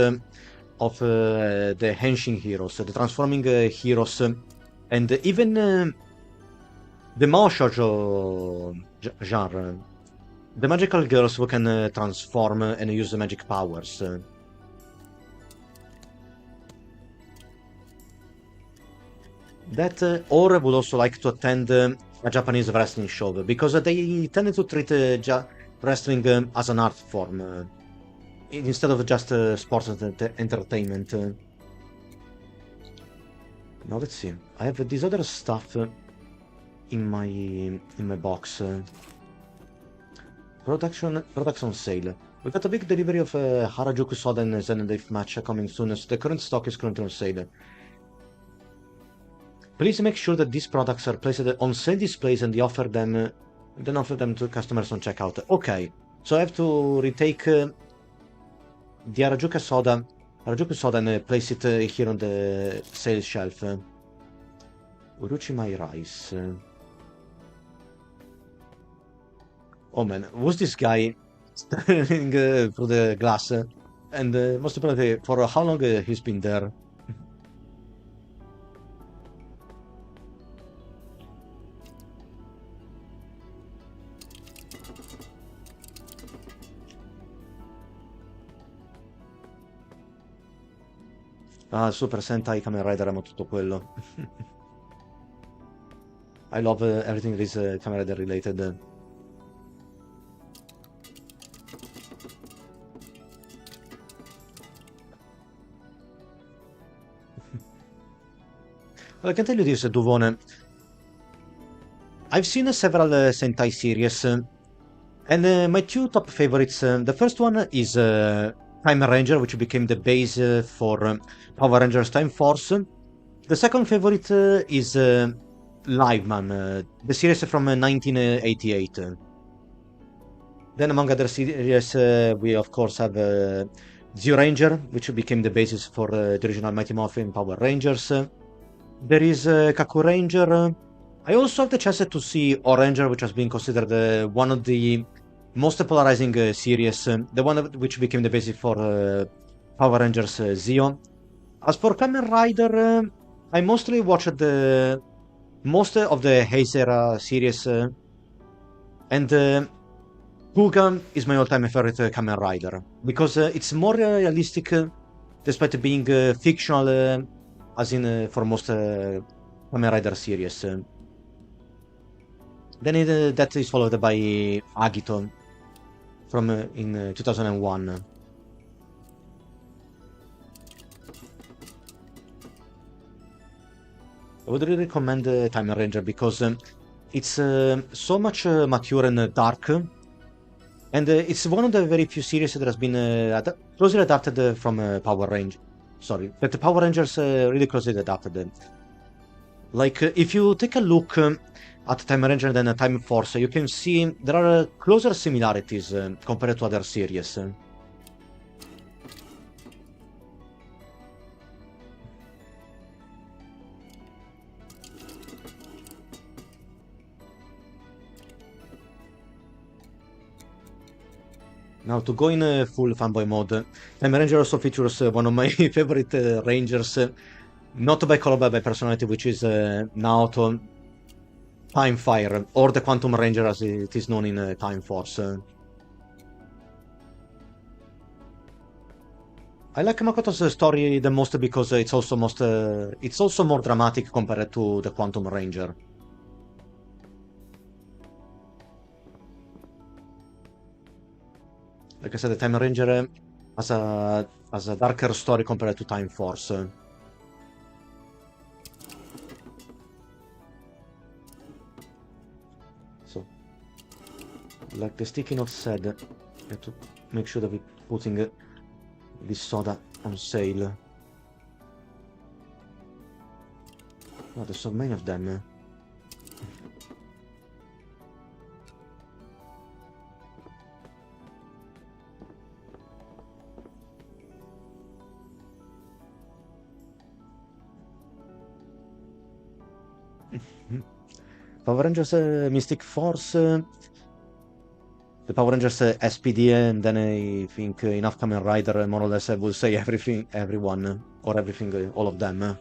of the Henshin heroes, the transforming heroes, and even the Mao Shoujo genre. The magical girls who can transform and use magic powers. That or would also like to attend a Japanese wrestling show, because they tend to treat wrestling as an art form instead of just sports entertainment. Now let's see. I have this other stuff in my box. Products on sale. We got a big delivery of Harajuku Soda and Zen Death match coming soon, so the current stock is currently on sale. Please make sure that these products are placed on sale displays and offer them to customers on checkout. Okay, so I have to retake the Harajuku Soda and place it here on the sales shelf. Uruchimai rice. Oh man, who's this guy staring through the glass? And most importantly, for how long he's been there? Ah, Super Sentai, Kamen Rider, amo tutto quello. I love everything that is Kamen Rider related. Well, I can tell you this, Duvone. I've seen several Sentai series, and my two top favorites. The first one is Time Ranger, which became the base for Power Rangers Time Force. The second favorite is Liveman, the series from 1988. Then among other series, we of course have Zeo Ranger, which became the basis for the original Mighty Morphin Power Rangers. There is Kaku Ranger. I also have the chance to see Oranger, which has been considered one of the most polarizing series, the one which became the basis for Power Rangers Zeo. As for Kamen Rider, I mostly watched most of the Heisei era series, and Kuga is my all-time favorite Kamen Rider, because it's more realistic, despite being fictional, as in for most Kamen Rider series. Then that is followed by Agito from in 2001. I would really recommend Time Ranger because it's so much mature and dark, and it's one of the very few series that has been closely adapted from Power Rangers. Sorry, that the Power Rangers really closely adapted. Like, if you take a look at Time Ranger and Time Force, you can see there are closer similarities compared to other series. Now, to go in full fanboy mode, Time Ranger also features one of my favorite Rangers, not by color but by personality, which is Naoto Time Fire, or the Quantum Ranger as it is known in Time Force. I like Makoto's story the most because it's also more dramatic compared to the Quantum Ranger. Like I said, the Time Ranger has a darker story compared to Time Force. So, like the sticky note said, I have to make sure that we're putting this soda on sale. Oh, there's so many of them. Power Rangers Mystic Force, the Power Rangers SPD, and then I think enough Kamen Rider, more or less, I will say everything, everyone, or everything, all of them.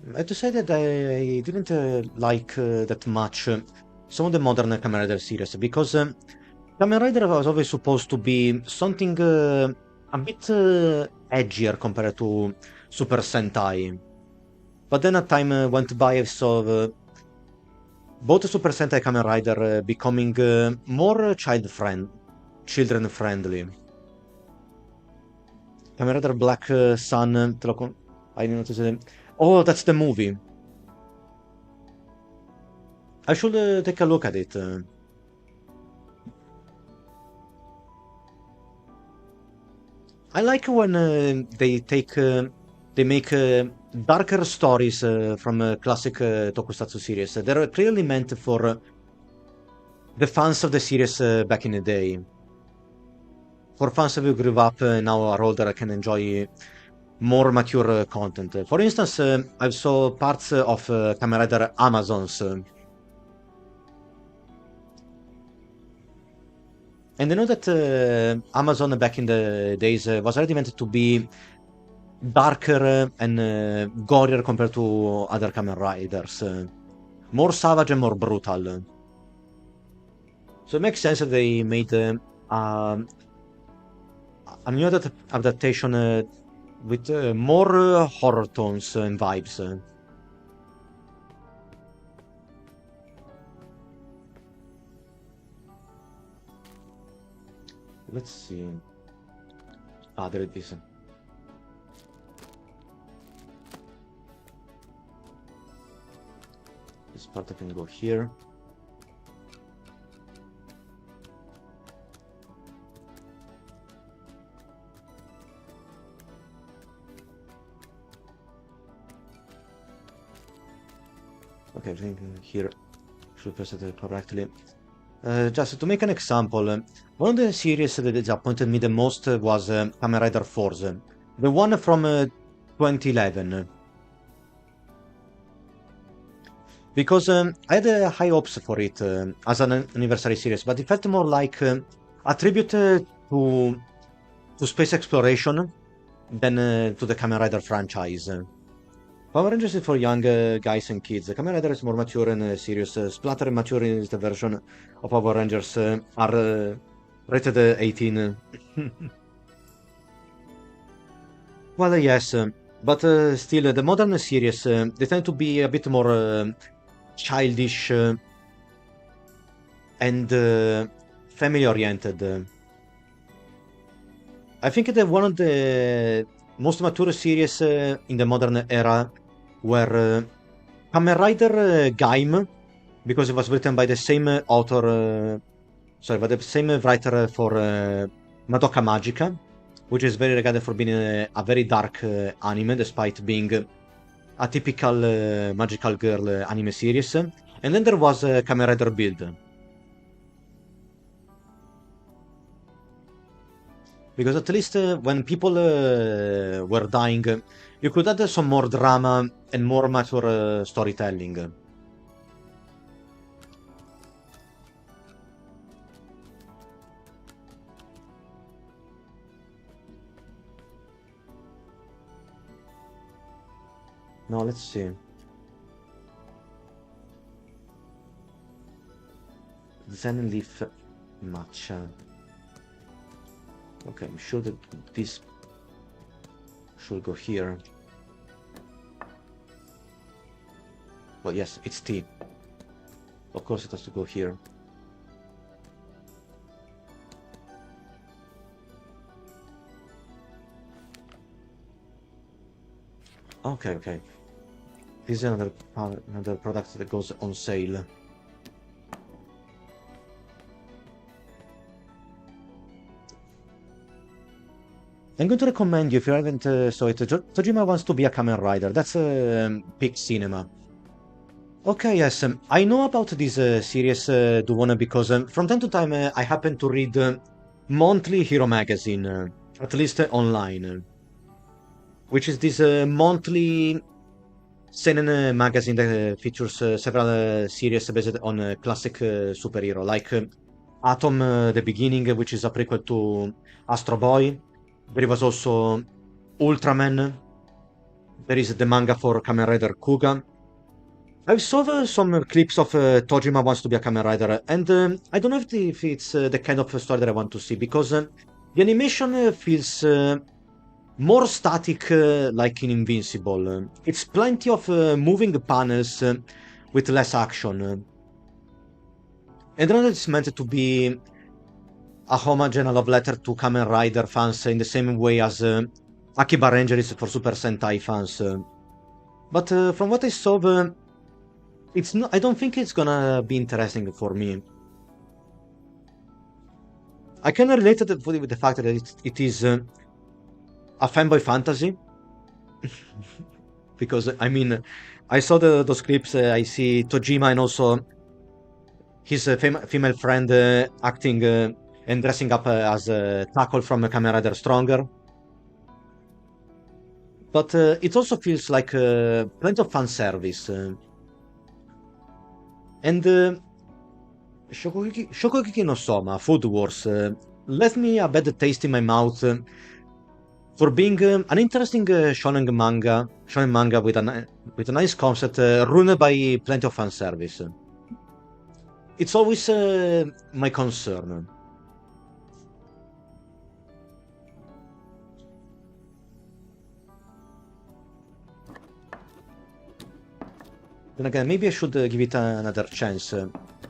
I have to say that I didn't like that much some of the modern Kamen Rider series because Kamen Rider was always supposed to be something a bit edgier compared to Super Sentai. But then as time went by, I saw both Super Sentai and Kamen Rider becoming more children friendly. Kamen Rider Black Sun, I didn't notice. Oh, that's the movie. I should take a look at it. I like when they make darker stories from classic tokusatsu series. They're clearly meant for the fans of the series back in the day. For fans who grew up now are older, can enjoy more mature content. For instance, I saw parts of Kamen Rider Amazons. And I know that Amazon back in the days was already meant to be darker and gorier compared to other Kamen Riders. More savage and more brutal. So it makes sense that they made a new adaptation with more horror tones and vibes. Let's see. Ah, there it is. this part I can go here. Okay, I think here should press it correctly. Just to make an example, one of the series that disappointed me the most was Kamen Rider Force, the one from 2011. Because I had high hopes for it as an anniversary series, but it felt more like a tribute to space exploration than to the Kamen Rider franchise. Power Rangers is for young guys and kids. Kamen Rider is more mature and serious. Splatter and Mature is the version of Power Rangers are rated 18. Well, yes, but still, the modern series they tend to be a bit more childish and family-oriented. I think that one of the most mature series in the modern era were Kamen Rider Gaim, because it was written by the same author, sorry, by the same writer for Madoka Magica, which is very regarded for being a very dark anime, despite being a typical magical girl anime series. And then there was Kamen Rider Build. Because at least when people were dying, you could add some more drama and more mature storytelling. Now let's see. Zen Leaf Matcha. Okay, I'm sure that this should go here. Well, yes, it's tea. Of course it has to go here. Okay, okay. This is another product that goes on sale. I'm going to recommend you, if you haven't saw it, Tojima Wants to Be a Kamen Rider. That's peak cinema. Okay, yes, I know about this series, Duwona, because from time to time I happen to read Monthly Hero Magazine, at least online, which is this monthly seinen magazine that features several series based on classic superhero, like Atom, The Beginning, which is a prequel to Astro Boy. There was also Ultraman. There is the manga for Kamen Rider Kuga. I saw some clips of Tojima Wants to Be a Kamen Rider, and I don't know if it's the kind of story that I want to see, because the animation feels more static, like in Invincible. It's plenty of moving panels with less action. And then it's meant to be a homage and a love letter to Kamen Rider fans in the same way as Akiba Ranger is for Super Sentai fans. But from what I saw, it's not, I don't think it's gonna be interesting for me. I can relate it with the fact that it is a fanboy fantasy. Because, I mean, I saw those clips, I see Tojima and also his female friend acting and dressing up as Tackle from Kamen Rider Stronger. But it also feels like plenty of fan service. And Shokugeki no Soma, Food Wars, left me a bad taste in my mouth for being an interesting shonen manga with a nice concept, ruined by plenty of fan service. It's always my concern. Then again, maybe I should give it another chance.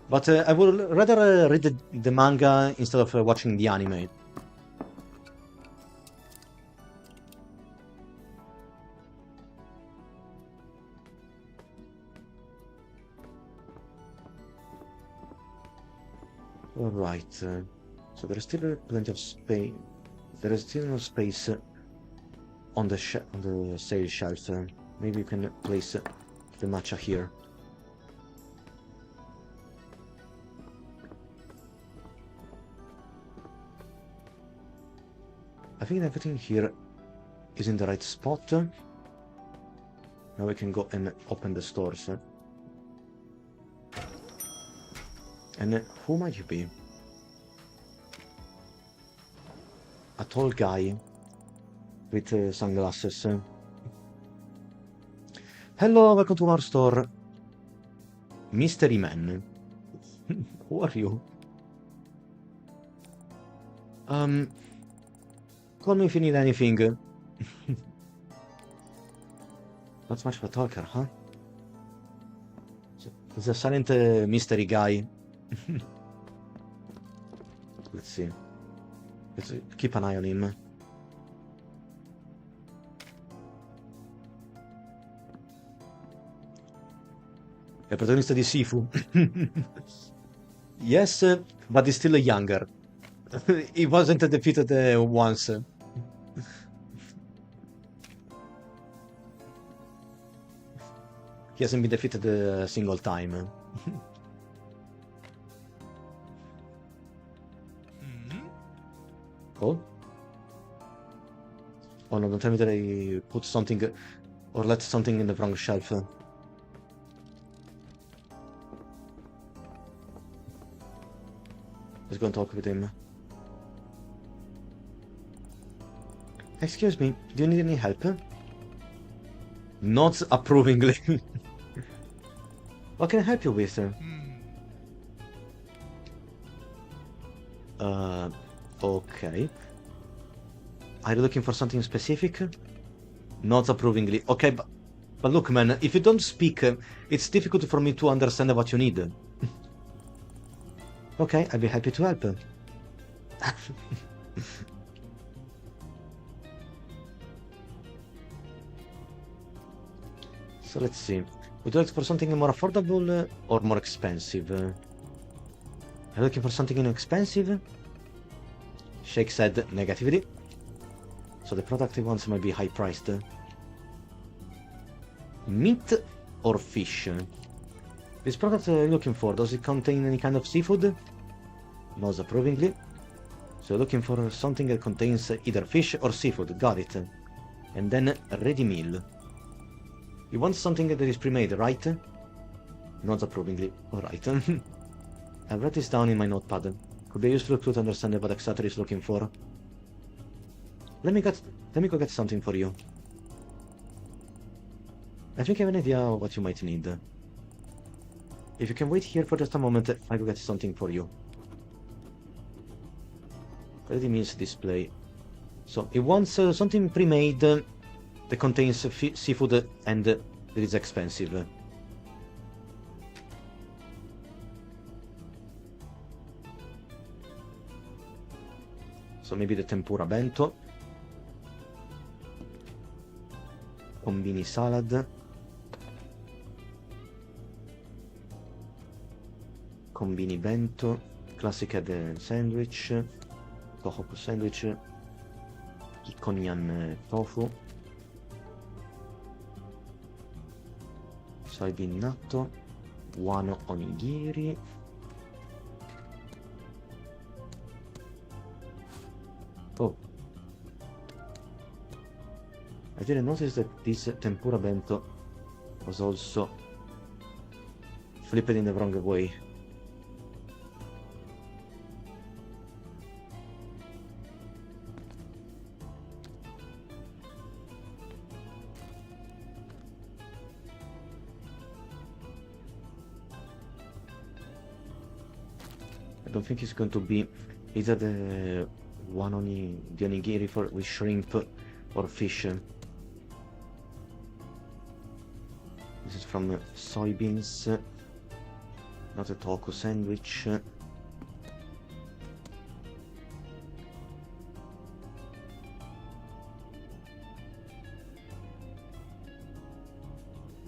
But I would rather read the manga instead of watching the anime. Alright, so there's still plenty of space. There is still no space on the sale shelf. Maybe you can place the matcha here. I think everything here is in the right spot. Now we can go and open the stores. And who might you be? A tall guy with sunglasses. Hello, welcome to our store. Mystery Man. Who are you? Call me if you need anything. Not much of a talker, huh? He's a silent mystery guy. Let's see. Let's keep an eye on him. È il protagonista di Sifu. Yes, but he's still younger. He wasn't defeated once. He hasn't been defeated a single time. Oh? Oh no, don't tell me that I put something or let something in the wrong shelf. Let's go and talk with him. Excuse me, do you need any help? Not approvingly. What can I help you with? Okay. Are you looking for something specific? Not approvingly. Okay, but look, man, if you don't speak, it's difficult for me to understand what you need. Okay, I'll be happy to help. So let's see. Would you like for something more affordable or more expensive? Are you looking for something inexpensive? Shake said negatively. So the product he wants might be high priced. Meat or fish? This product you're looking for, does it contain any kind of seafood? Not approvingly. So looking for something that contains either fish or seafood, got it. And then ready meal. You want something that is pre-made, right? Not approvingly, alright. I've written this down in my notepad. Could be a useful clue to understand what exactly is looking for. Let me go get something for you. I think I have an idea of what you might need. If you can wait here for just a moment, I will get something for you. Ready meals display. So it wants something pre-made that contains seafood and it is expensive. So maybe the tempura bento. Konbini salad. Konbini bento. Classic head sandwich. Tohoku sandwich. Ikonyan tofu. Soybean natto. Wano onigiri. Oh, I didn't notice that this tempura bento was also flipped in the wrong way. I don't think it's going to be either the the onigiri with shrimp or fish. This is from soybeans, not a taco sandwich.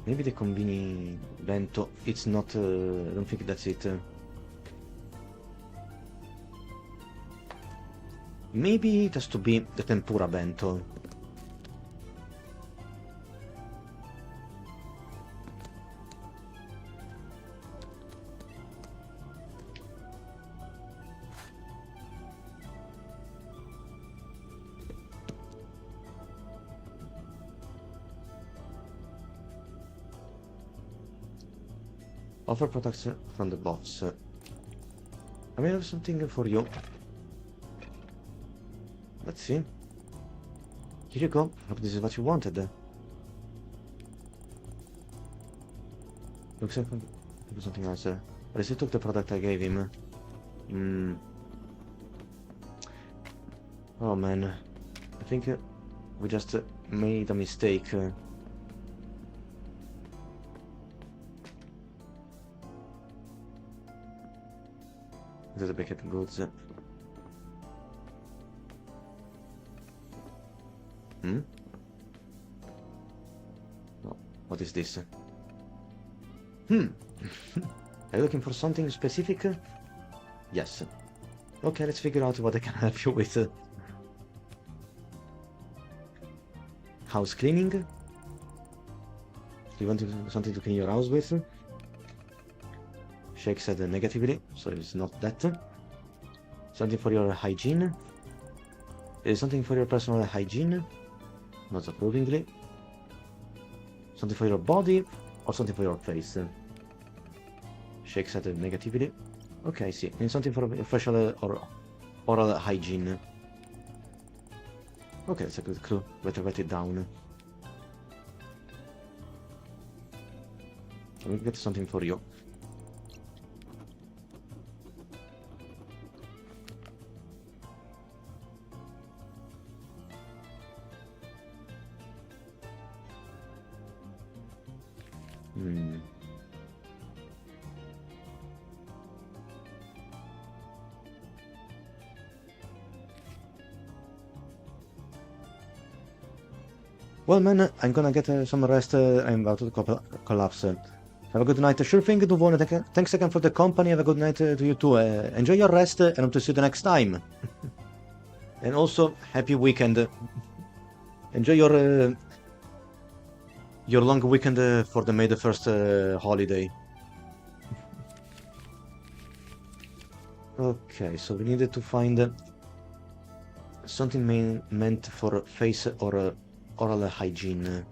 Maybe the konbini bento, it's not, I don't think that's it. Maybe it has to be the tempura bento. Offer products from the box. I may have something for you. Let's see. Here you go. Hope this is what you wanted. Looks like something else. At least he took the product I gave him. Oh man. I think we just made a mistake. This is a baked goods. Oh, what is this? Are you looking for something specific? Yes. Okay, let's figure out what I can help you with. House cleaning? Do you want something to clean your house with? Shake said negatively, so it's not that. Something for your hygiene? Is something for your personal hygiene? Not approvingly. Something for your body or something for your face? Shake said negatively. Okay, I see. And something for facial or oral hygiene. Okay, that's a good clue. Better write it down. Let me get something for you. Well, man, I'm gonna get some rest. I'm about to collapse. Have a good night. Sure thing, Duvone. Thanks again for the company. Have a good night to you too. Enjoy your rest, and hope to see you the next time. And also, happy weekend. Enjoy your long weekend for the May the 1st holiday. Okay, so we needed to find something meant for face or oral hygiene.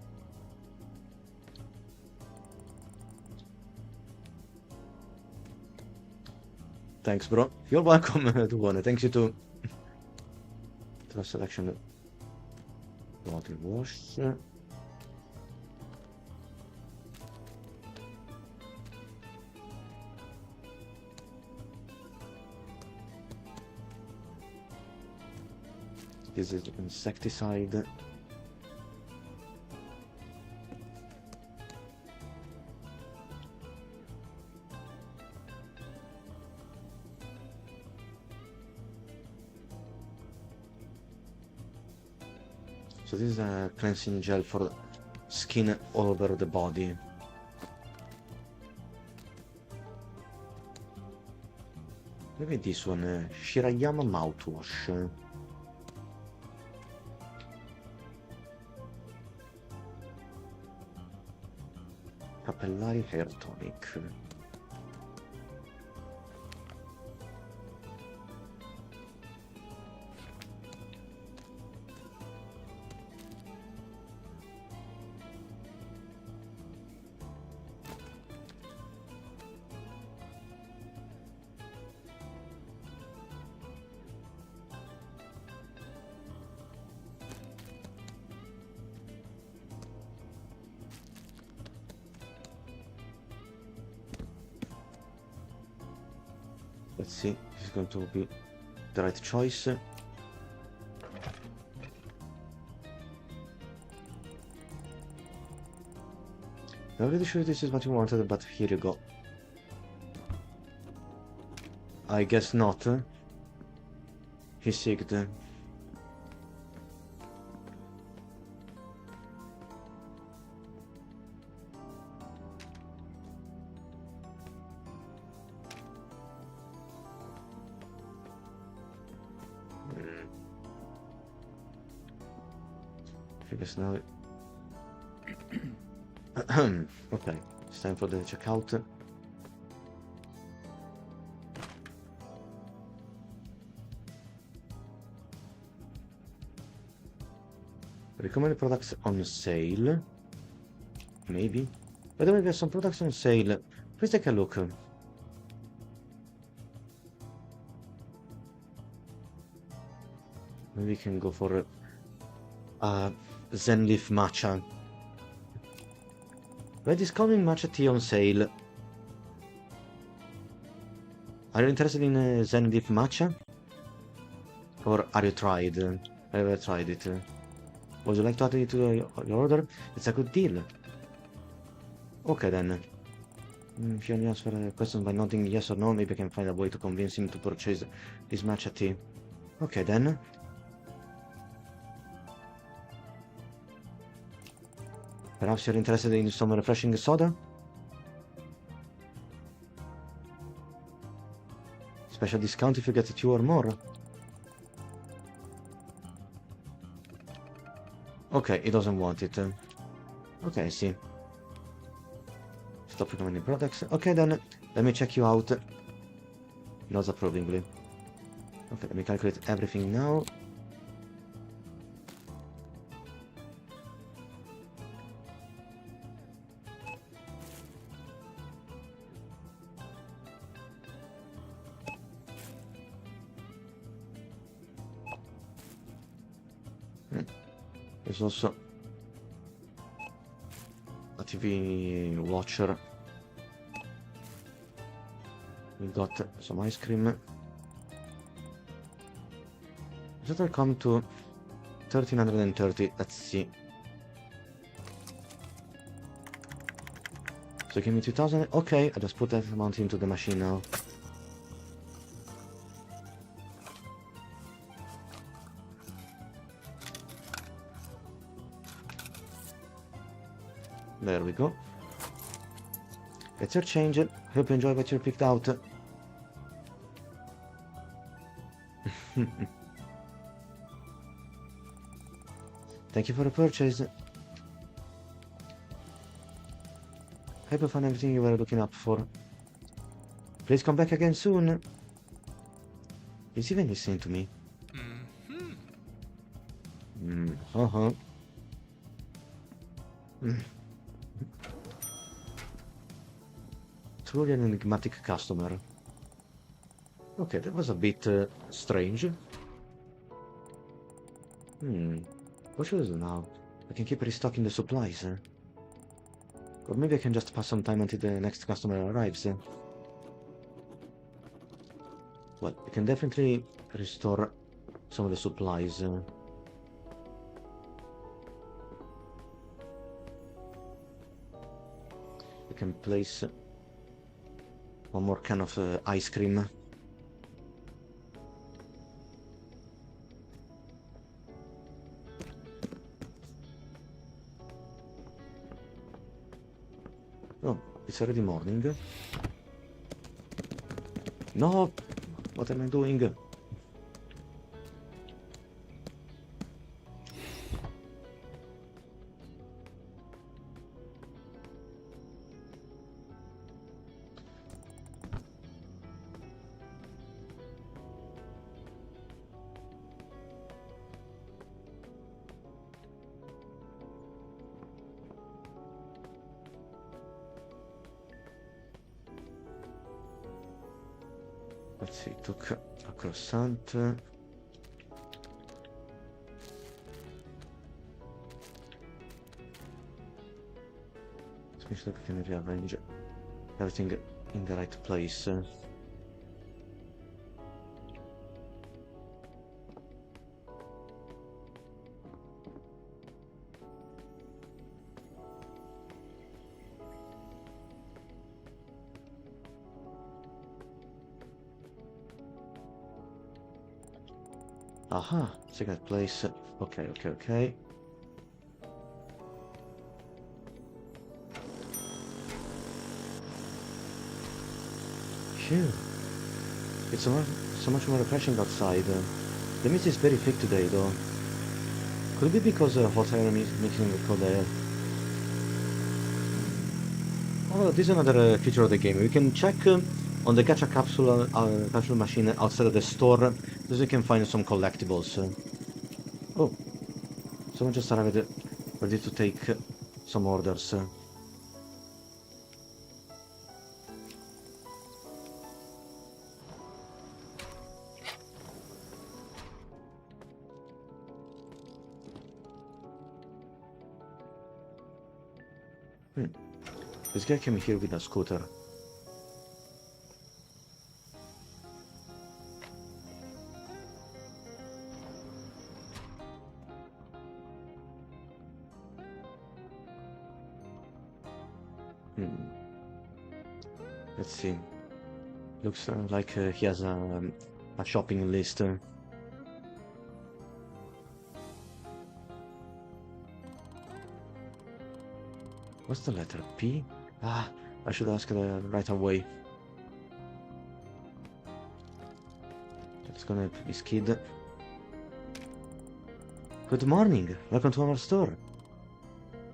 Thanks, bro. You're welcome, Duone. Thanks you too. Trust selection. Bottle wash. This is insecticide. So this is a cleansing gel for skin all over the body. Maybe this one, Shirayama mouthwash. Capillari hair tonic. Let's see if it's going to be the right choice. Not really sure this is what you wanted, but here you go. I guess not. He sigged. I guess now... Okay, it's time for the checkout. Recommended products on sale. Maybe. By the way, there's some products on sale. Please take a look. Maybe we can go for Zen Leaf Matcha. Red is coming matcha tea on sale. Are you interested in Zen Leaf Matcha? Or are you tried? Have you tried it? Would you like to add it to your order? It's a good deal. Okay then. If you only answer questions by nodding yes or no, maybe I can find a way to convince him to purchase this matcha tea. Okay then. Perhaps you're interested in some refreshing soda? Special discount if you get 2 or more. Okay, he doesn't want it. Okay, I see. Stop recommending products. Okay then, let me check you out. Nods approvingly. Okay, let me calculate everything now. There's also a TV watcher. We got some ice cream. That'll come to 1330. Let's see. So give me 2000. Okay, I just put that amount into the machine now. There we go. It's your change. Hope you enjoy what you picked out. Thank you for the purchase. Hope you found everything you were looking up for. Please come back again soon. He's even listening to me. Uh-huh. Truly an enigmatic customer. Okay, that was a bit strange. What should I do now? I can keep restocking the supplies. Or maybe I can just pass some time until the next customer arrives. Well, I can definitely restore some of the supplies. I can place one more can of ice cream. Oh, it's already morning. No! What am I doing? Let's see, took a croissant. Let's make sure we can rearrange everything in the right place. Aha, second place. Okay. Phew. It's so much more refreshing outside. The mist is very thick today, though. Could be because hot air is mixing with cold air. Oh, this is another feature of the game. We can check on the gacha capsule machine outside of the store, so we can find some collectibles. Oh, someone just arrived, ready to take some orders. This guy came here with a scooter. Let's see. Looks like he has a shopping list. What's the letter? P? Ah, I should ask right away. It's gonna be Skid. Good morning. Welcome to our store.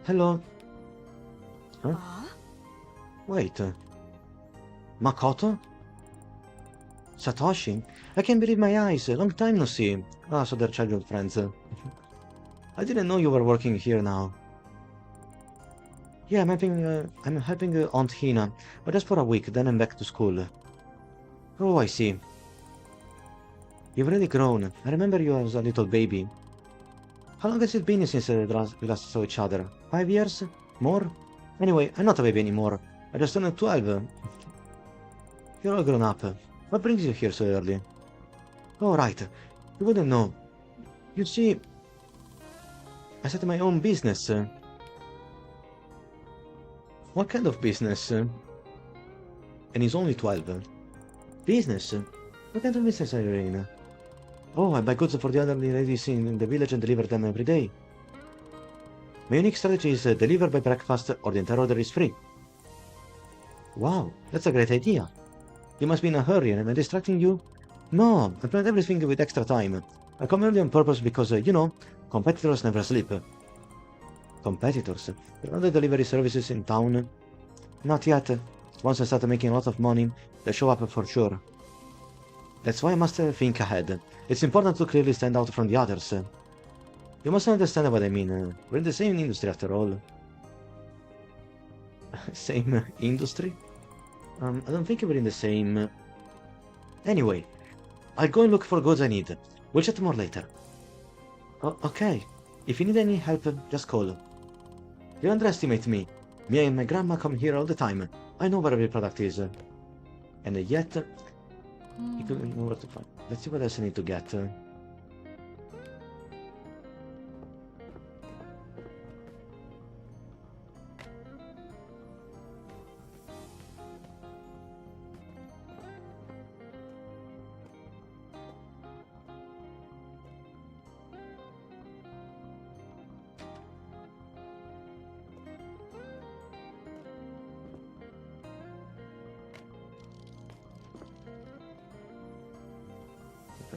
Hello. Huh? Wait. Makoto? Satoshi? I can't believe my eyes. Long time no see. Ah, so they're childhood friends. I didn't know you were working here now. Yeah, I'm helping Aunt Hina, but just for a week, then I'm back to school. Oh, I see. You've really grown. I remember you as a little baby. How long has it been since we last saw each other? 5 years? More? Anyway, I'm not a baby anymore. I just turned 12. You're all grown up. What brings you here so early? Oh, right. You wouldn't know. You see, I started my own business. What kind of business? And he's only 12. Business? What kind of business are you in? Oh, I buy goods for the elderly ladies in the village and deliver them every day. My unique strategy is deliver by breakfast or the entire order is free. Wow, that's a great idea. You must be in a hurry and am I distracting you? No, I planned everything with extra time. I come early on purpose because, you know, competitors never sleep. Competitors? There are other delivery services in town? Not yet. Once I start making a lot of money, they show up for sure. That's why I must think ahead. It's important to clearly stand out from the others. You must understand what I mean. We're in the same industry after all. Same industry? I don't think we're in the same... Anyway, I'll go and look for goods I need. We'll chat more later. Oh, okay. If you need any help, just call. You underestimate me. Me and my grandma come here all the time. I know where every product is. And yet... You couldn't know where to find. Let's see what else I need to get.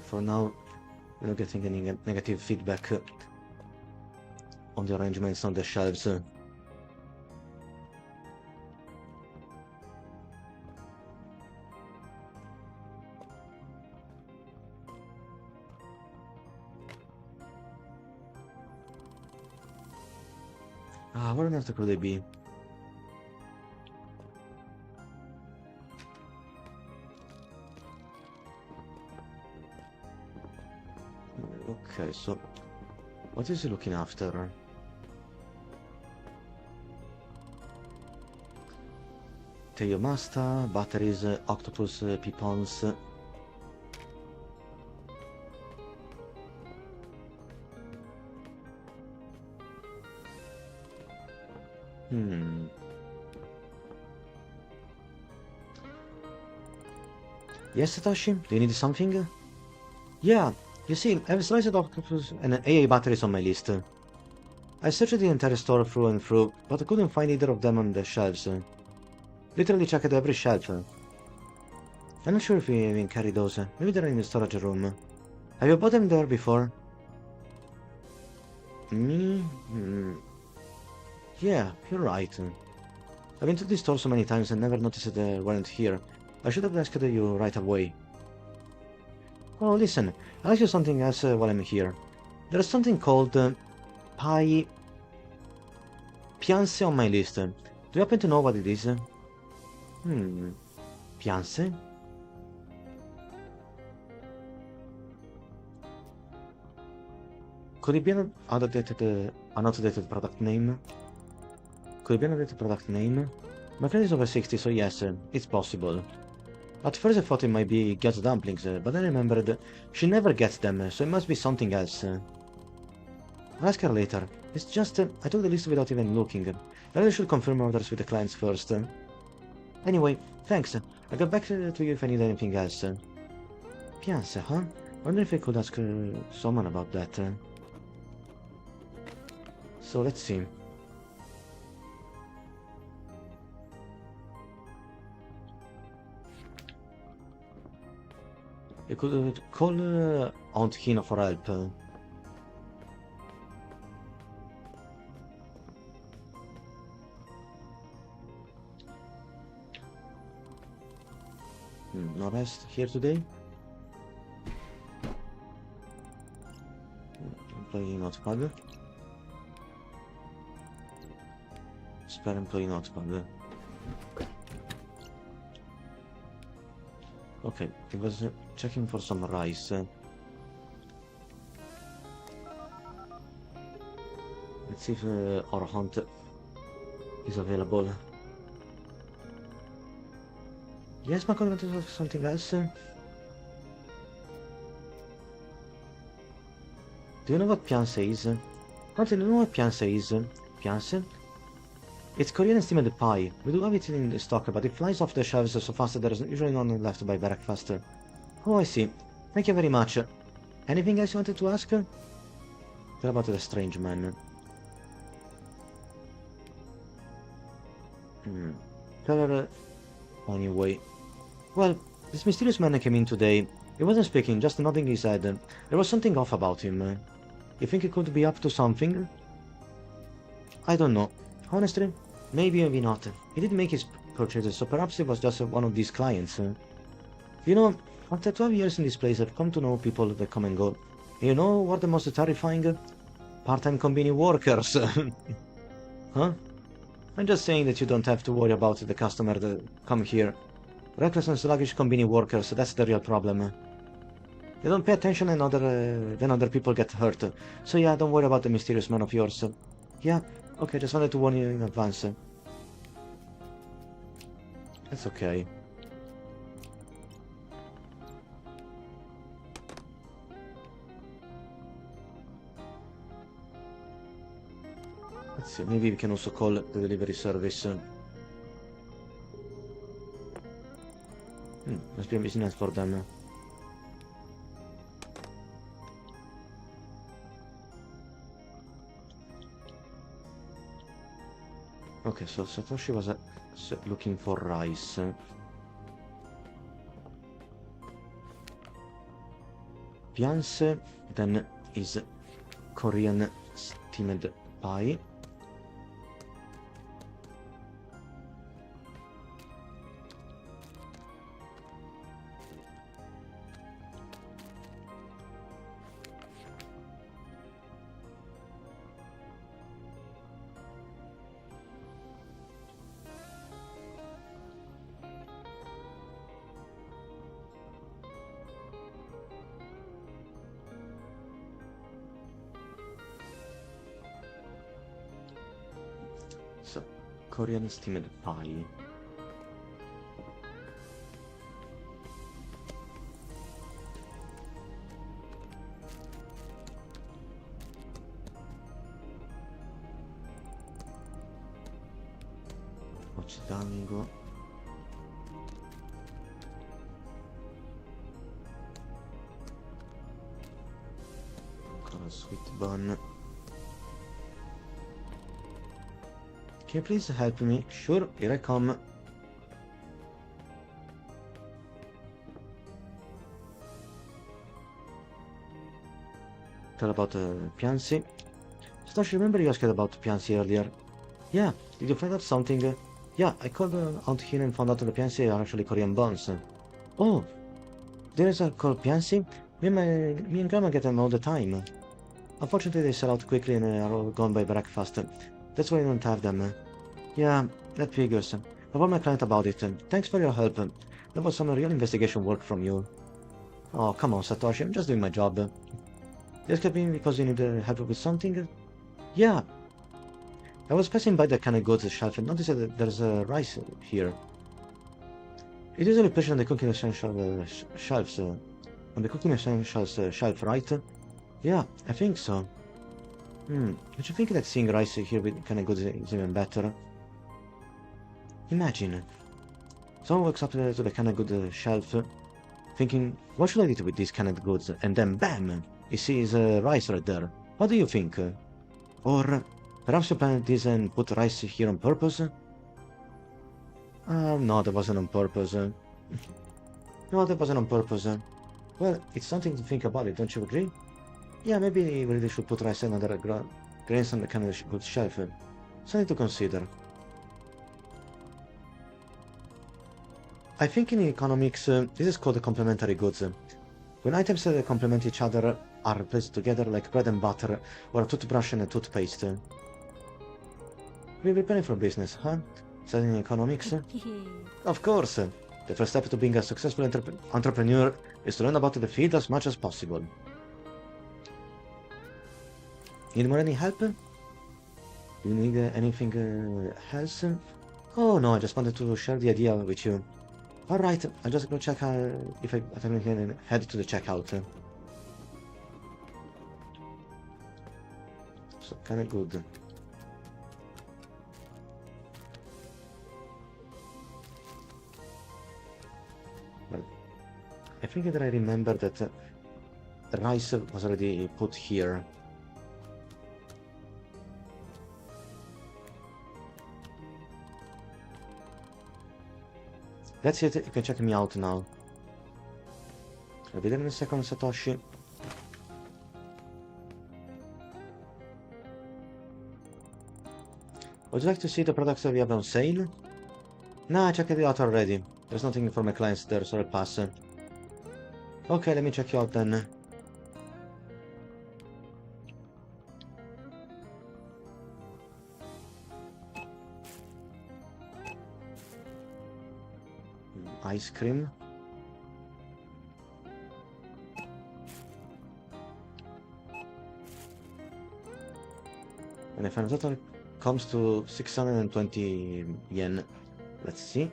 For now, we're not getting any negative feedback on the arrangements on the shelves. Where on earth could they be? Okay, so what is he looking after? Teomasta, batteries, octopus, pipons. Yes, Satoshi? Do you need something? Yeah. You see, I have sliced octopus and AA batteries on my list. I searched the entire store through and through, but I couldn't find either of them on the shelves. Literally checked every shelf. I'm not sure if we even carry those. Maybe they're in the storage room. Have you bought them there before? Me? Yeah, you're right. I've been to this store so many times and never noticed they weren't here. I should have asked you right away. Oh, listen, I'll ask you something else while I'm here. There's something called pie piance on my list. Do you happen to know what it is? Piance? Could it be an outdated product name? Could it be an outdated product name? My friend is over 60, so yes, it's possible. At first I thought it might be Gut's dumplings, but then I remembered she never gets them, so it must be something else. I'll ask her later. It's just, I took the list without even looking. I really should confirm orders with the clients first. Anyway, thanks. I'll get back to you if I need anything else. Piance, huh? Wonder if I could ask someone about that. So let's see. You could call Aunt Hina for help. No rest here today? Employee notepad. Spare employee notepad. Okay, he was checking for some rice. Let's see if our hunt is available. Yes, my comment is something else. Do you know what piance is? Martin, do you know what piance is? Piance? It's Korean steamed pie. We do have it in the stock, but it flies off the shelves so fast that there is usually none left by breakfast. Oh, I see. Thank you very much. Anything else you wanted to ask? What about the strange man? Tell her anyway. Well, this mysterious man came in today. He wasn't speaking, just nodding his head. There was something off about him. You think he could be up to something? I don't know. Honestly, maybe, maybe not. He did make his purchases, so perhaps he was just one of these clients. You know, after 12 years in this place, I've come to know people that come and go. You know what the most terrifying? Part-time combini workers. Huh? I'm just saying that you don't have to worry about the customer that come here. Reckless and sluggish combini workers, that's the real problem. They don't pay attention and then other people get hurt. So yeah, don't worry about the mysterious man of yours. Yeah, okay, just wanted to warn you in advance. That's okay. Let's see, maybe we can also call the delivery service. Must be a business for them. Okay, so Satoshi was looking for rice. Piance then is Korean steamed pie. So, Korean steamed pie. Dango. Ancora sweet bun. Can you please help me? Sure, here I come. Tell about Piancy. Satoshi, remember you asked about Piansi earlier? Yeah, did you find out something? Yeah, I called out here and found out the Piansi are actually Korean bones. Oh, there's a called Piansi? Me and Grandma get them all the time. Unfortunately, they sell out quickly and are all gone by breakfast. That's why I don't have them. Yeah, that figures. I told my client about it. Thanks for your help. That was some real investigation work from you. Oh, come on, Satoshi, I'm just doing my job. Just kept me because you need help with something? Yeah. I was passing by the canned goods shelf and noticed that there's rice here. It usually placed on the cooking essentials shelves. On the cooking essentials shelf, right? Yeah, I think so. Don't you think that seeing rice here with canned goods is even better? Imagine. Someone walks up to the canned goods shelf, thinking, what should I do with these canned goods? And then BAM! He sees rice right there. What do you think? Or perhaps you planned this and put rice here on purpose? No, that wasn't on purpose. No, that wasn't on purpose. Well, it's something to think about it, don't you agree? Yeah, maybe we really should put rice and other grains on the canned goods shelf. Something to consider. I think in economics, this is called complementary goods. When items that complement each other are placed together like bread and butter, or a toothbrush and a toothpaste. We're preparing for business, huh? Studying economics? Of course! The first step to being a successful entrepreneur is to learn about the field as much as possible. Need more any help? Do you need anything else? Oh no, I just wanted to share the idea with you. Alright, I'll just go check if I can head to the checkout. So, kinda good. Well, I think that I remember that the rice was already put here. That's it, you can check me out now. I'll be there in a second, Satoshi. Would you like to see the products that we have on sale? Nah, I checked it out already. There's nothing for my clients there, so I'll pass. Okay, let me check you out then. Ice cream. And if the total comes to 620 yen. Let's see.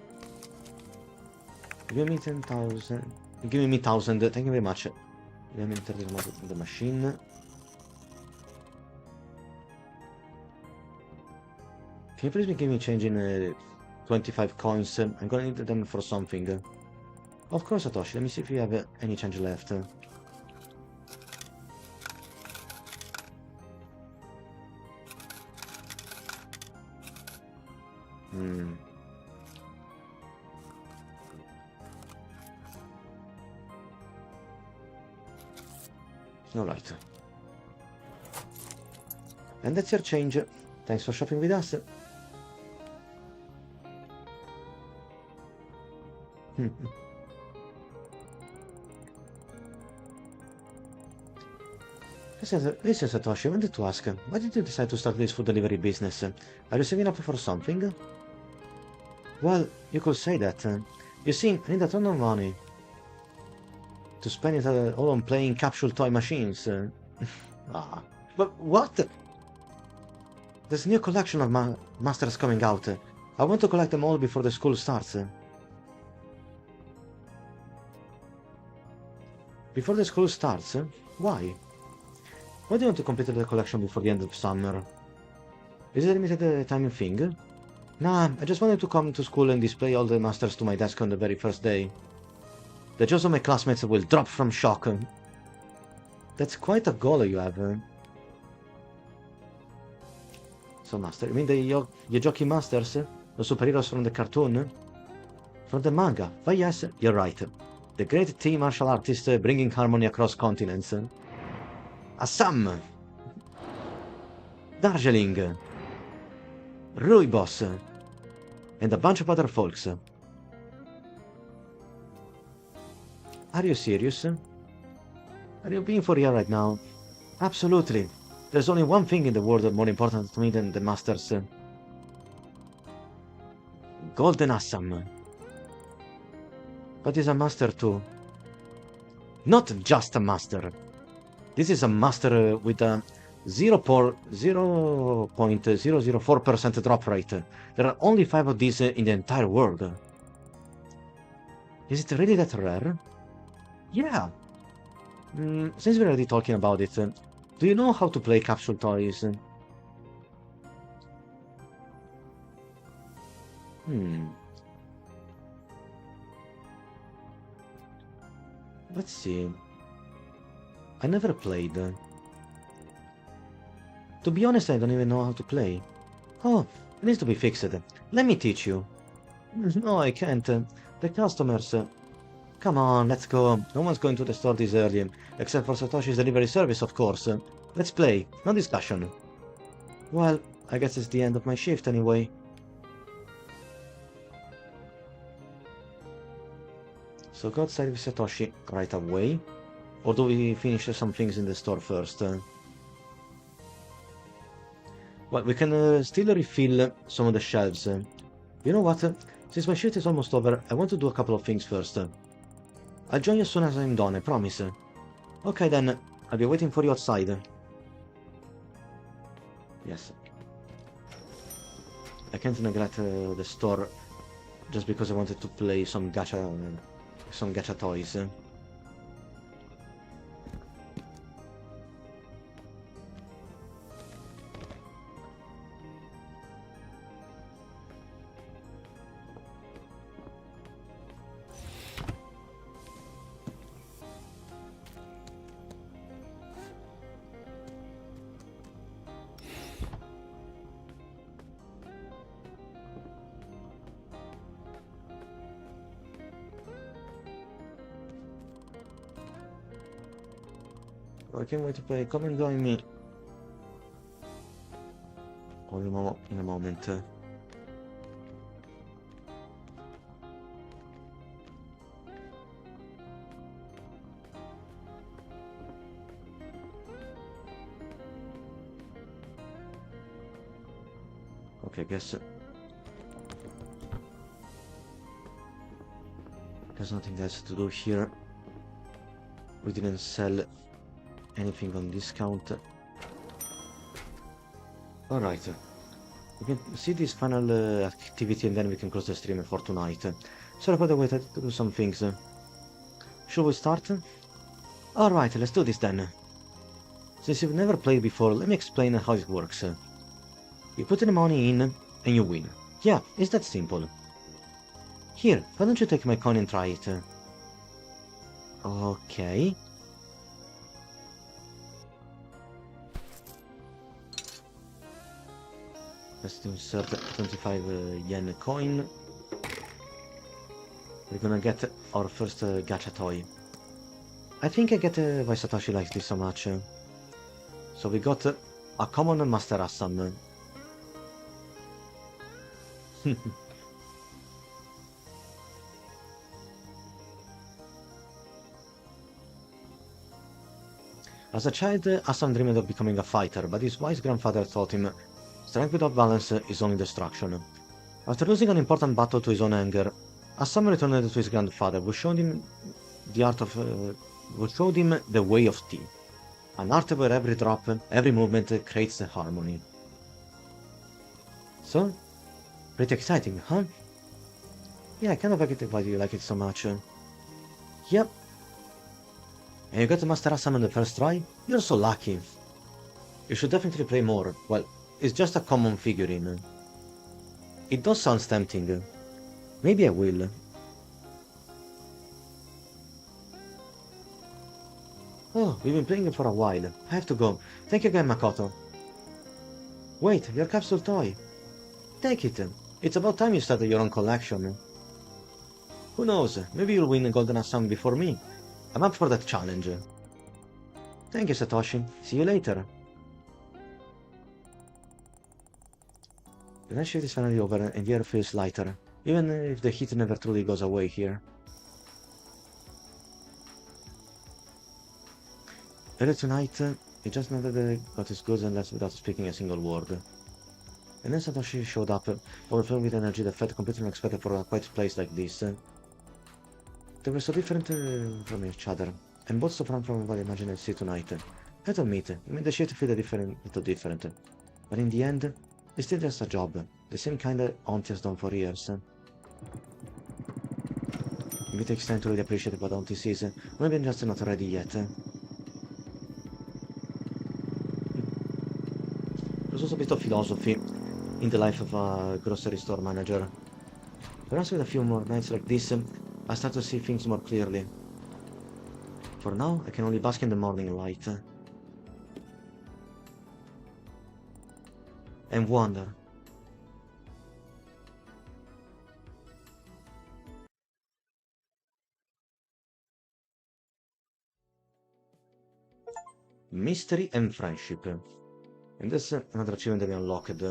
Give me 10,000. Give me 1,000. Thank you very much. Let me enter the machine. Can you please give me change in 25 coins? I'm gonna need them for something. Of course, Satoshi. Let me see if you have any change left. Alright. And that's your change. Thanks for shopping with us. Listen, Satoshi, I wanted to ask, why did you decide to start this food delivery business? Are you saving up for something? Well, you could say that. You see, I need a ton of money to spend it all on playing capsule toy machines. But what? There's a new collection of masters coming out. I want to collect them all before the school starts. Before the school starts? Why? Why do you want to complete the collection before the end of summer? Is it a limited time thing? Nah, I just wanted to come to school and display all the masters to my desk on the very first day. The jaws of my classmates will drop from shock. That's quite a goal you have. So, Master, you mean the Yojoki Masters? The superheroes from the cartoon? From the manga? Why yes, you're right. The great tea martial artist bringing harmony across continents. Assam! Darjeeling, Rooibos, and a bunch of other folks. Are you serious? Are you being for real right now? Absolutely. There's only one thing in the world more important to me than the Masters. Golden Assam. But he's a master too. Not just a master. This is a master with a 0.004% drop rate. There are only 5 of these in the entire world. Is it really that rare? Yeah. Since we're already talking about it, do you know how to play capsule toys? Let's see. I never played. To be honest, I don't even know how to play. Oh, it needs to be fixed. Let me teach you. No, I can't. The customers... Come on, let's go. No one's going to the store this early, except for Satoshi's delivery service, of course. Let's play. No discussion. Well, I guess it's the end of my shift anyway. So go outside with Satoshi right away. Or do we finish some things in the store first? Well, we can still refill some of the shelves. You know what? Since my shift is almost over, I want to do a couple of things first. I'll join you as soon as I'm done, I promise. Okay then, I'll be waiting for you outside. Yes. I can't neglect the store just because I wanted to play some gacha toys. I can't wait to play. Come and join me. In a moment. Okay, guess there's nothing else to do here. We didn't sell anything on discount. Alright. We can see this final activity and then we can close the stream for tonight. Sorry about the wait, I had to do some things. Should we start? Alright, let's do this then. Since you've never played before, let me explain how it works. You put the money in and you win. Yeah, it's that simple. Here, why don't you take my coin and try it? Okay. Let's insert 25 yen coin. We're gonna get our first gacha toy. I think I get why Satoshi likes this so much. So we got a common Master Assam. As a child, Assam dreamed of becoming a fighter, but his wise grandfather taught him strength without balance is only destruction. After losing an important battle to his own anger, Assam returned to his grandfather, who showed him the way of tea, an art where every drop, every movement creates the harmony. So, pretty exciting, huh? Yeah, I kind of like it why you like it so much. Yep. And you got the Master Assam on the first try? You're so lucky. You should definitely play more. Well, it's just a common figurine. It does sound tempting. Maybe I will. Oh, we've been playing it for a while. I have to go. Thank you again, Makoto. Wait, your capsule toy. Take it. It's about time you started your own collection. Who knows, maybe you'll win a Golden Assam before me. I'm up for that challenge. Thank you, Satoshi. See you later. The night shift is finally over and the air feels lighter, even if the heat never truly goes away here. Earlier tonight, he just nodded, got his goods and left without speaking a single word. And then Satoshi showed up, overflowing with energy that felt completely unexpected for a quiet place like this. They were so different from each other, and both so far from what I imagined I'd see tonight. I don't admit, it made the shift feel a little different. But in the end, it's still just a job, the same kind Auntie has done for years. Maybe it takes time to really appreciate what Auntie sees, or maybe I'm just not ready yet. There's also a bit of philosophy in the life of a grocery store manager. Perhaps with a few more nights like this, I start to see things more clearly. For now, I can only bask in the morning light. And wonder. Mystery and friendship. And that's another achievement that we unlocked.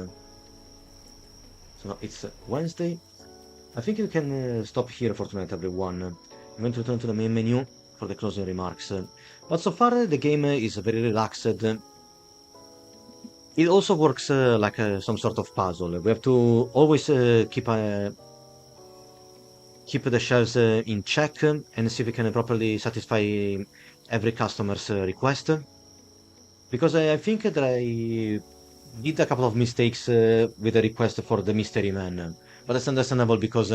So it's Wednesday. I think you can stop here for tonight, everyone. I'm going to return to the main menu for the closing remarks. But so far, the game is very relaxed. It also works like some sort of puzzle. We have to always keep the shelves in check and see if we can properly satisfy every customer's request. Because I think that I did a couple of mistakes with the request for the mystery man, but that's understandable because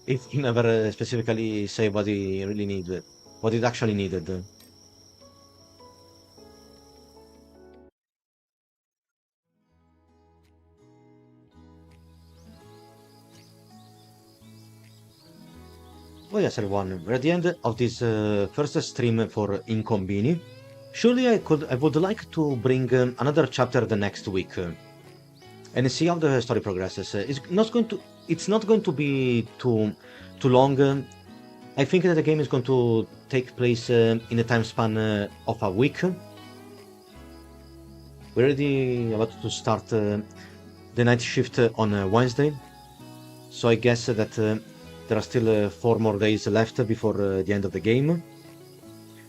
he never specifically say what he really needed, what it actually needed. Oh yes, everyone, we're at the end of this first stream for INKONBINI. Surely I would like to bring another chapter the next week and see how the story progresses. It's not going to be too long. I think that the game is going to take place in a time span of a week. We're already about to start the night shift on Wednesday, so I guess that there are still 4 more days left before the end of the game.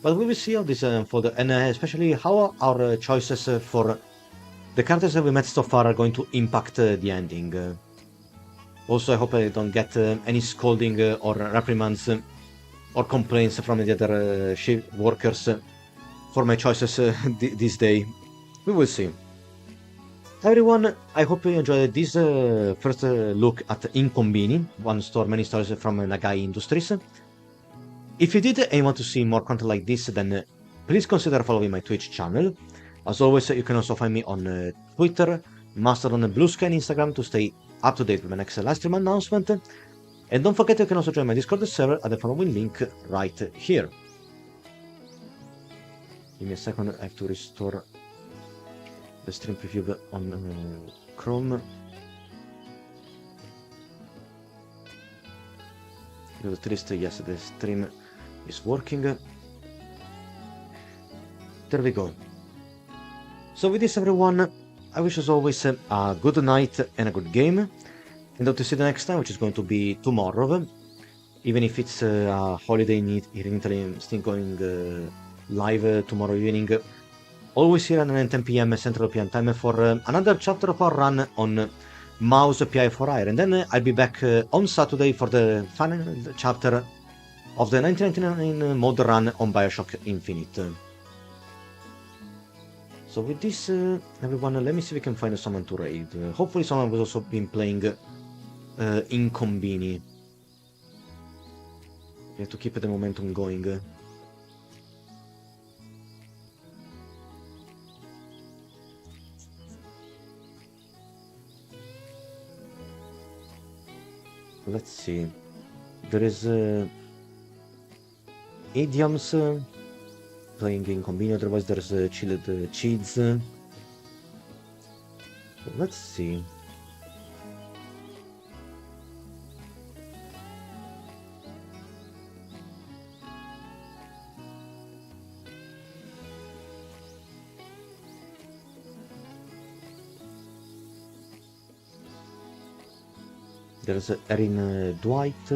But we will see how this unfolds, and especially how our choices for the characters that we met so far are going to impact the ending. Also, I hope I don't get any scolding or reprimands or complaints from the other shift workers for my choices this day. We will see. Everyone, I hope you enjoyed this first look at INKONBINI, one store, many stories from Nagai Industries. If you did and you want to see more content like this, then please consider following my Twitch channel. As always, you can also find me on Twitter, Mastodon, Blue Sky, and Instagram to stay up to date with my next live stream announcement. And don't forget you can also join my Discord server at the following link right here. Give me a second, I have to restore the stream preview on Chrome. At least, yes, the stream is working. There we go. So with this, everyone, I wish as always a good night and a good game. And hope to see you the next time, which is going to be tomorrow. Even if it's a holiday here in Italy, I'm still going live tomorrow evening. Always here at 9:10 PM Central European Time for another chapter of our run on Mouse PI for Hire. And then I'll be back on Saturday for the final chapter of the 1999 mod run on Bioshock Infinite. So with this, everyone, let me see if we can find someone to raid. Hopefully someone who's also been playing INKONBINI. We have to keep the momentum going. Let's see. There is Idioms playing INKONBINI, otherwise there's Chilled Cheese. Let's see. There's Erin Dwight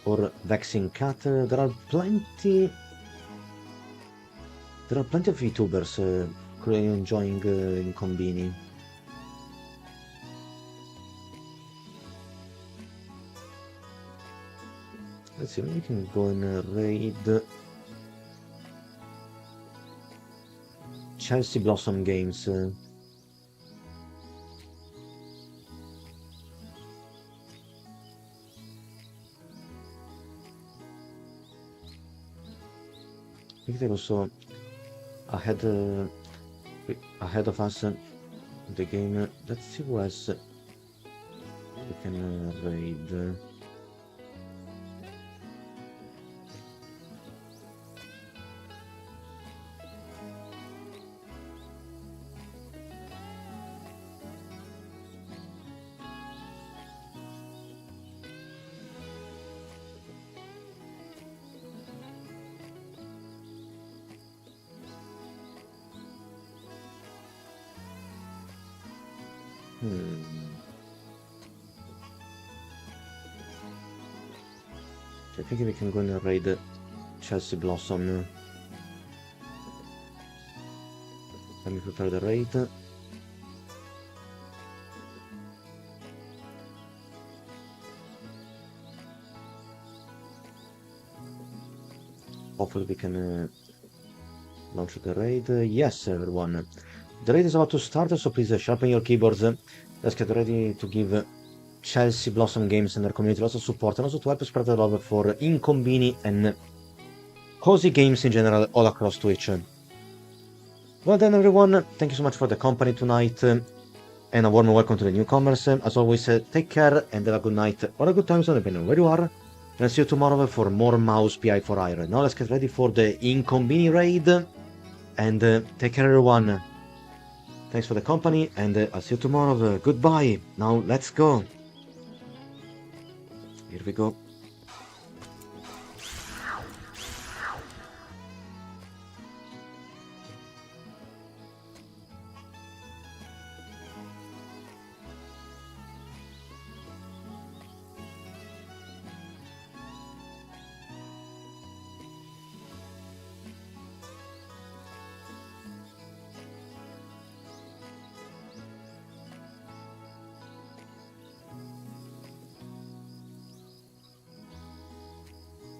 or Vexing Cat. There are plenty of YouTubers enjoying Inkombini. Let's see, maybe we can go and raid Chelsea Blossom Games. I think they're also ahead of us in the game. Let's see who else we can raid. I think we can go and raid Chelsea Blossom. Let me prepare the raid. Hopefully we can launch the raid. Yes, everyone. The raid is about to start, so please sharpen your keyboards. Let's get ready to give Chelsea Blossom Games and their community lots of support, and also to help spread the love for Inkombini and cozy games in general all across Twitch. Well then, everyone, thank you so much for the company tonight, and a warm welcome to the newcomers. As always, take care and have a good night or a good time zone, depending on where you are. And I'll see you tomorrow for more Mouse PI for Iron. Now let's get ready for the Inkombini raid, and take care, everyone. Thanks for the company, and I'll see you tomorrow. Goodbye. Now let's go. Here we go.